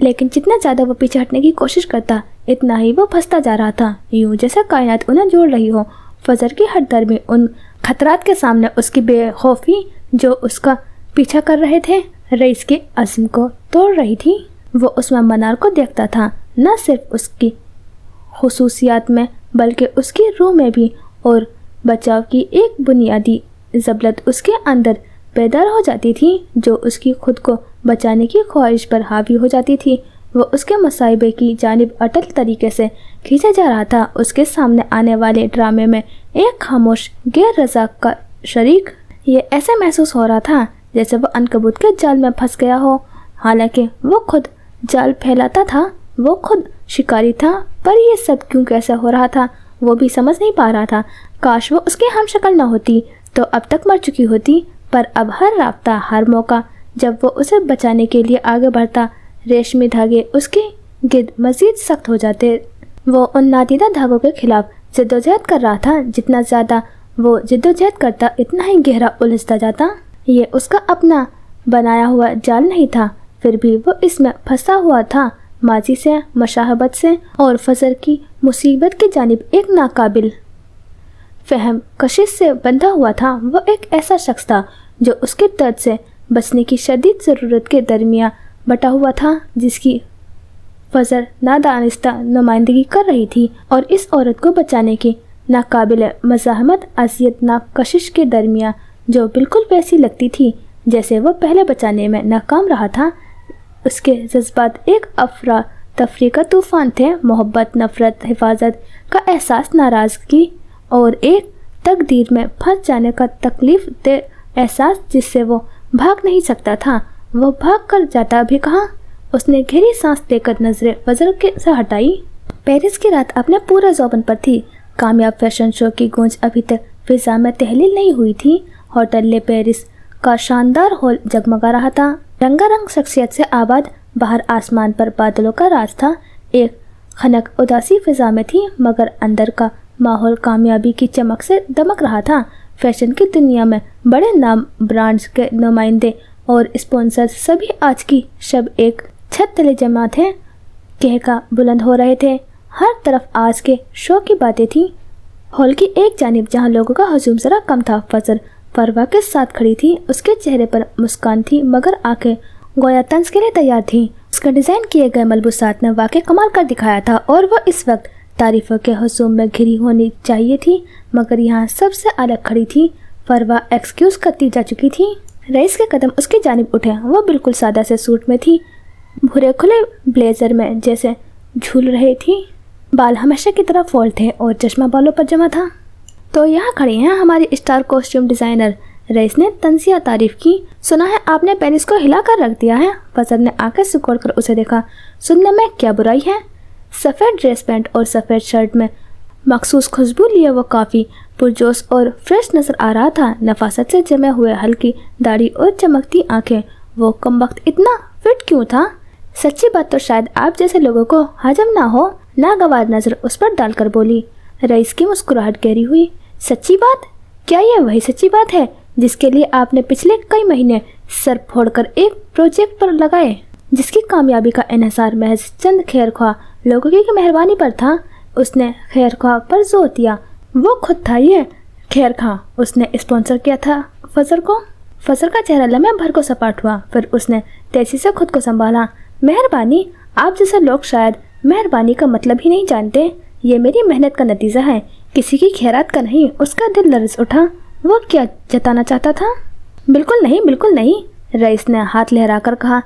लेकिन जितना ज़्यादा वो पीछे हटने की कोशिश करता, इतना ही वो फंसता जा रहा था, यूं जैसे कायनात उन्हें जोड़ रही हो। फजर की हर दर में उन खतरात के सामने उसकी बेखौफी जो उसका पीछा कर रहे थे, रईस के अज़्म को तोड़ रही थी। वो उसमें मनार को देखता था, न सिर्फ उसकी खुसूसियात में बल्कि उसकी रूह में भी, और बचाव की एक बुनियादी ज़बलत उसके अंदर पैदा हो जाती थी जो उसकी खुद को बचाने की ख्वाहिश पर हावी हो जाती थी। वो उसके मसाइबे की जानिब अटल तरीके से खींचा जा रहा था। उसके सामने आने वाले ड्रामे में एक खामोश गैर रज़ाक का शरीक। ये ऐसे महसूस हो रहा था जैसे वो अनकबूत के जाल में फंस गया हो। हालांकि वो खुद जाल फैलाता था, वो खुद शिकारी था, पर ये सब क्यों कैसे हो रहा था वो भी समझ नहीं पा रहा था। काश वो उसकी हमशक्ल न होती तो अब तक मर चुकी होती, पर अब हर राब्ता, हर मौका जब वो उसे बचाने के लिए आगे बढ़ता, रेशमी धागे उसके गिर्द मज़ीद सख्त हो जाते। वो उन नादीदा धागों के खिलाफ जद्दोजहद कर रहा था। जितना ज़्यादा वो जद्दोजहद करता, इतना ही गहरा उलझता जाता। ये उसका अपना बनाया हुआ जाल नहीं था, फिर भी वो इसमें फंसा हुआ था, माजी से, मुशाहबत से और फजर की मुसीबत की जानिब एक नाकाबिल फहम कशिश से बंधा हुआ था। वो एक ऐसा शख्स था जो उसके दर्द से बचने की शदीद ज़रूरत के दरमियान बटा हुआ था, जिसकी फजर नादानिस्ता नुमाइंदगी कर रही थी, और इस औरत को बचाने की नाकाबिल मज़ाहमत अज़ियतनाक कशिश के दरमियान जो बिल्कुल वैसी लगती थी जैसे वो पहले बचाने में नाकाम रहा था। उसके जज्बात एक अफरा तफरी का तूफ़ान थे, मोहब्बत, नफ़रत, हिफाजत का एहसास, नाराज़गी और एक तकदीर में फंस जाने का तकलीफ दे एहसास जिससे वो भाग नहीं सकता था। वो भाग कर जाता भी कहाँ। उसने गहरी सांस लेकर नजरें फजर के से हटाई। पेरिस की रात अपने पूरे ज़ौबन पर थी। कामयाब फैशन शो की गूंज अभी तक फिजा में तहलील नहीं हुई थी। होटल ले पेरिस का शानदार हॉल जगमगा रहा था, रंगारंग शख्सियत से आबाद। बाहर आसमान पर बादलों का राज था। एक खनक उदासी फिजा में थी, मगर अंदर का माहौल कामयाबी की चमक से दमक रहा था। फैशन की दुनिया में बड़े नाम ब्रांड्स के नुमाइंदे और स्पॉन्सर्स सभी आज की शब एक छत तले जमा थे, कहका बुलंद हो रहे थे। हर तरफ आज के शो की बातें थी। हॉल की एक जानिब जहां लोगों का हजूम जरा कम था, फजर परवा के साथ खड़ी थी। उसके चेहरे पर मुस्कान थी, मगर आंखें गोया तंज के लिए तैयार थी। उसका डिज़ाइन किए गए मलबूसात ने वाकई कमाल कर दिखाया था, और वह इस वक्त तारीफ़ों के हजूम में घिरी होनी चाहिए थी, मगर यहाँ सबसे अलग खड़ी थी। परवा एक्सक्यूज़ करती जा चुकी थी। रईस के कदम उसकी जानिब उठे। वो बिल्कुल सादा से सूट में थी, भूरे खुले ब्लेजर में जैसे झूल रही थी। बाल हमेशा की तरह फोल्ड थे और चश्मा बालों पर जमा था। तो यहाँ खड़ी हैं हमारी स्टार कॉस्ट्यूम डिज़ाइनर। रईस ने तंजिया तारीफ की। सुना है आपने पेरिस को हिला कर रख दिया है। फजर ने आंखें सिकोड़ कर उसे देखा। सुनने में क्या बुराई है। सफ़ेद ड्रेस पैंट और सफ़ेद शर्ट में मखसूस खुशबू लिए वो काफ़ी पुरजोश और फ्रेश नजर आ रहा था। नफासत से जमे हुए हल्की दाढ़ी और चमकती आंखें। वो कमबख्त इतना फिट क्यों था। सच्ची बात तो शायद आप जैसे लोगों को हजम ना हो। नागवार नजर उस पर डालकर बोली। रईस की मुस्कुराहट गहरी हुई। सच्ची बात? क्या ये वही सच्ची बात है जिसके लिए आपने पिछले कई महीने सर फोड़कर एक प्रोजेक्ट पर लगाए, जिसकी कामयाबी का इन्हिसार महज चंद खैरख्वाह लोगों की मेहरबानी पर था? उसने खैरख्वाह पर जोर दिया। वो खुद था ये खैरख्वाह। उसने स्पॉन्सर किया था फजर को। फजर का चेहरा लम्हे भर को सपाट हुआ। फिर उसने तेजी से खुद को संभाला। मेहरबानी? आप जैसे लोग शायद मेहरबानी का मतलब ही नहीं जानते। ये मेरी मेहनत का नतीजा है, किसी की खैरात का नहीं। उसका दिल लर्ज उठा। वो क्या जताना चाहता था? बिल्कुल नहीं, बिल्कुल नहीं, रईस ने हाथ लहराकर कहा।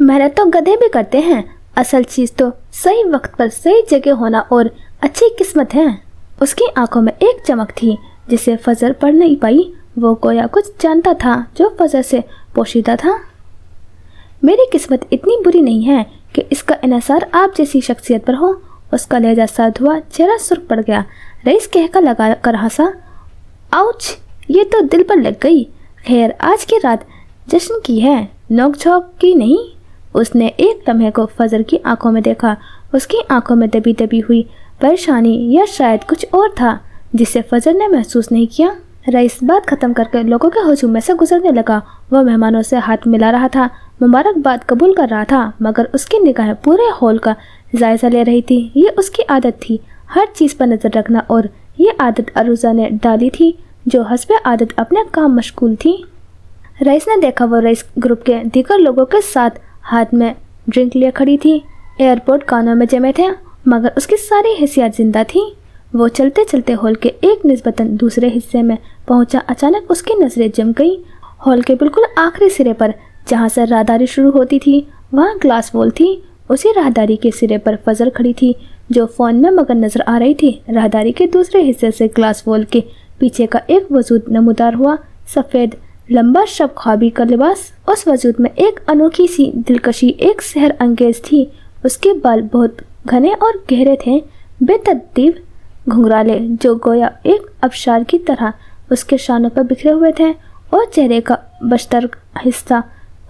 मेहनत तो गधे भी करते हैं। असल चीज़ तो सही वक्त पर सही जगह होना और अच्छी किस्मत है। उसकी आंखों में एक चमक थी जिसे फजर पढ़ नहीं पाई। वो गोया कुछ जानता था जो फजर से पोशीदा था। मेरी किस्मत इतनी बुरी नहीं है कि इसका इन्हिसार आप जैसी शख्सियत पर हो। उसका लहजा सर्द हुआ, चेहरा सुर्ख पड़ गया। रईस कहका लगा कर हंसा। आउच, ये तो दिल पर लग गई। खैर, आज की रात जश्न की है, नोक-झोंक की नहीं। उसने एक लम्हे को फजर की आंखों में देखा। उसकी आंखों में दबी दबी हुई परेशानी या शायद कुछ और था जिसे फजर ने महसूस नहीं किया। रईस बात खत्म करके लोगों के हुजूम में से गुजरने लगा। वह मेहमानों से हाथ मिला रहा था, मुबारकबाद कबूल कर रहा था, मगर उसकी निगाहें पूरे हॉल का जायजा ले रही थी। ये उसकी आदत थी, हर चीज़ पर नज़र रखना, और ये आदत अरूजा ने डाली थी जो हस्बे आदत अपने काम मशगूल थी। रईस ने देखा वो रईस ग्रुप के दीगर लोगों के साथ हाथ में ड्रिंक लिए खड़ी थी। एयरपोर्ट कानों में जमे थे, मगर उसकी सारी हिस्सियात जिंदा थी। वो चलते चलते हॉल के एक निस्बतन दूसरे हिस्से में पहुंचा। अचानक उसकी नजरें जम गई। हॉल के बिल्कुल आखिरी सिरे पर, जहां से राहदारी शुरू होती थी, वहां ग्लास वॉल थी। उसी राहदारी के सिरे पर फजर खड़ी थी जो फ़ोन में मगन नजर आ रही थी। राहदारी के दूसरे हिस्से से ग्लास वॉल के पीछे का एक वजूद नमूदार हुआ। सफ़ेद लंबा शब ख्वाबी का लिबास। उस वजूद में एक अनोखी सी दिलकशी, एक सहर अंगेज थी। उसके बाल बहुत घने और गहरे थे, बेतरतीब घुंघराले जो गोया एक अबशार की तरह उसके शानों पर बिखरे हुए थे, और चेहरे का बशतर हिस्सा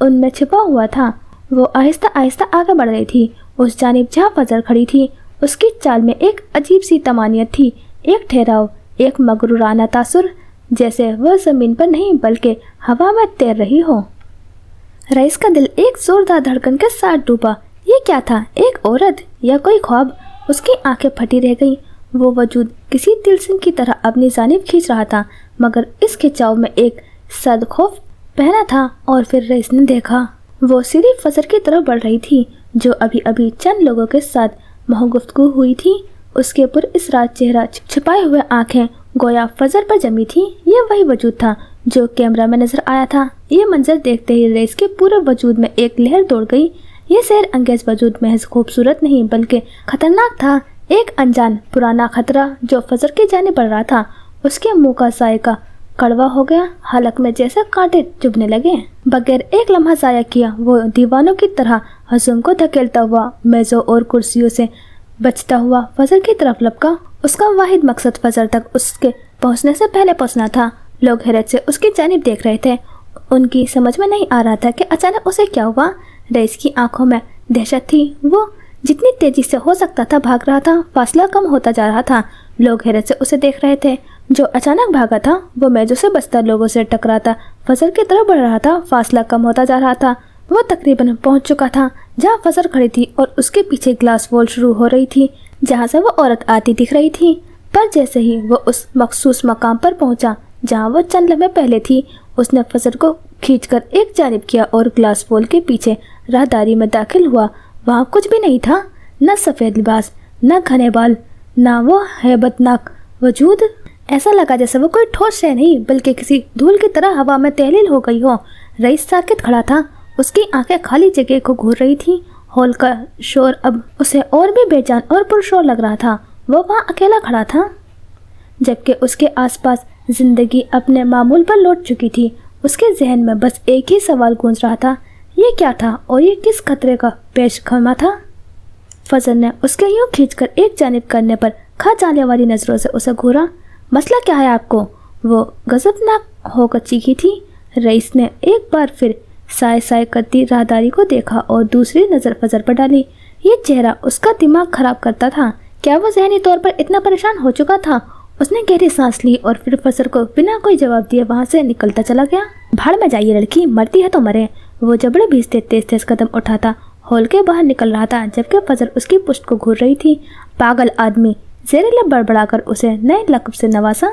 उनमें छिपा हुआ था। वो आहिस्ता आहिस्ता आगे बढ़ रही थी उस जानिब जहाँ फजर खड़ी थी। उसकी चाल में एक अजीब सी तमानियत थी, एक ठहराव, एक मगरूराना तासुर, जैसे वह ज़मीन पर नहीं बल्कि हवा में तैर रही हो। रईस का दिल एक जोरदार धड़कन के साथ डूबा। ये क्या था, एक औरत या कोई ख्वाब? उसकी आंखें फटी रह गईं। वो वजूद किसी तिलस्म की तरह अपनी जानिब खींच रहा था, मगर इस खिंचाव में एक सद खौफ पहना था। और फिर रईस ने देखा वो सीधी फजर की तरफ बढ़ रही थी जो अभी अभी चंद लोगों के साथ महगुफ्तगू हुई थी। उसके ऊपर इस रात चेहरा, छिपाए हुए आंखें गोया फजर पर जमी थी। ये वही वजूद था जो कैमरा में नजर आया था। ये मंजर देखते ही रईस के पूरे वजूद में एक लहर दौड़ गई। ये सहर अंगेज वजूद महज खूबसूरत नहीं बल्कि खतरनाक था। एक अनजान पुराना खतरा जो फजर की जाने बढ़ रहा था। उसके मुंह का जायका कड़वा हो गया, हलक में जैसे कांटे चुभने लगे। बगैर एक लम्हा जाया किया वो दीवानों की तरह हजूम को धकेलता हुआ मेज़ों और कुर्सियों से बचता हुआ फजर की तरफ लपका। उसका वाहिद मकसद फजर तक उसके पहुंचने से पहले पहुंचना था। लोग हैरत से उसकी जानिब देख रहे थे। उनकी समझ में नहीं आ रहा था कि अचानक उसे क्या हुआ। रईस की आंखों में दहशत थी। वो जितनी तेजी से हो सकता था भाग रहा था। फासला कम होता जा रहा था। लोग हैरत से उसे देख रहे थे। जो अचानक भागा था वो मेजों से बचता लोगों से टकराता फजर की तरफ बढ़ रहा था। फासला कम होता जा रहा था। वो तकरीबन पहुंच चुका था जहां फजर खड़ी थी, और उसके पीछे ग्लास वॉल शुरू हो रही थी जहां से वो औरत आती दिख रही थी। पर जैसे ही वो उस मखसूस मकाम पर पहुंचा जहां वो चंद लम्हे पहले थी, उसने फजर को खींचकर एक जानिब किया और ग्लास वॉल के पीछे राहदारी में दाखिल हुआ। वहाँ कुछ भी नहीं था, न सफ़ेद लिबास, न घने बाल, न वो हैबतनाक वजूद। ऐसा लगा जैसे वो कोई ठोस शय नहीं बल्कि किसी धूल की तरह हवा में तहलील हो गई हो। रईस साकित खड़ा था। उसकी आंखें खाली जगह को घूर रही थी ہال کا شور اب اسے اور بھی بے جان اور پرشور لگ رہا تھا۔ وہ وہاں اکیلا کھڑا تھا جبکہ اس کے آس پاس زندگی اپنے معمول پر لوٹ چکی تھی۔ اس کے ذہن میں بس ایک ہی سوال گونج رہا تھا، یہ کیا تھا اور یہ کس خطرے کا پیش خیمہ تھا؟ فضل نے اس کے یوں کھینچ کر ایک جانب کرنے پر کھا جانے والی نظروں سے اسے گھورا۔ مسئلہ کیا ہے آپ کو؟ وہ غضبناک ہو کر چیخی تھی۔ رئیس نے ایک بار پھر سائے سائے کرتی راہداری کو دیکھا اور دوسری نظر فضل پر ڈالی۔ یہ چہرہ اس کا دماغ خراب کرتا تھا۔ کیا وہ ذہنی طور پر اتنا پریشان ہو چکا تھا؟ اس نے گہری سانس لی اور پھر فضل کو بنا کوئی جواب دیے وہاں سے نکلتا چلا گیا۔ بھاڑ میں جائیے لڑکی، مرتی ہے تو مرے۔ وہ جبڑے بھیجتے تیز تیز قدم اٹھاتا ہال کے باہر نکل رہا تھا جبکہ فضل اس کی پشت کو گھور رہی تھی۔ پاگل آدمی، زیر لب بڑبڑا کر اسے نئے لقب سے نوازا۔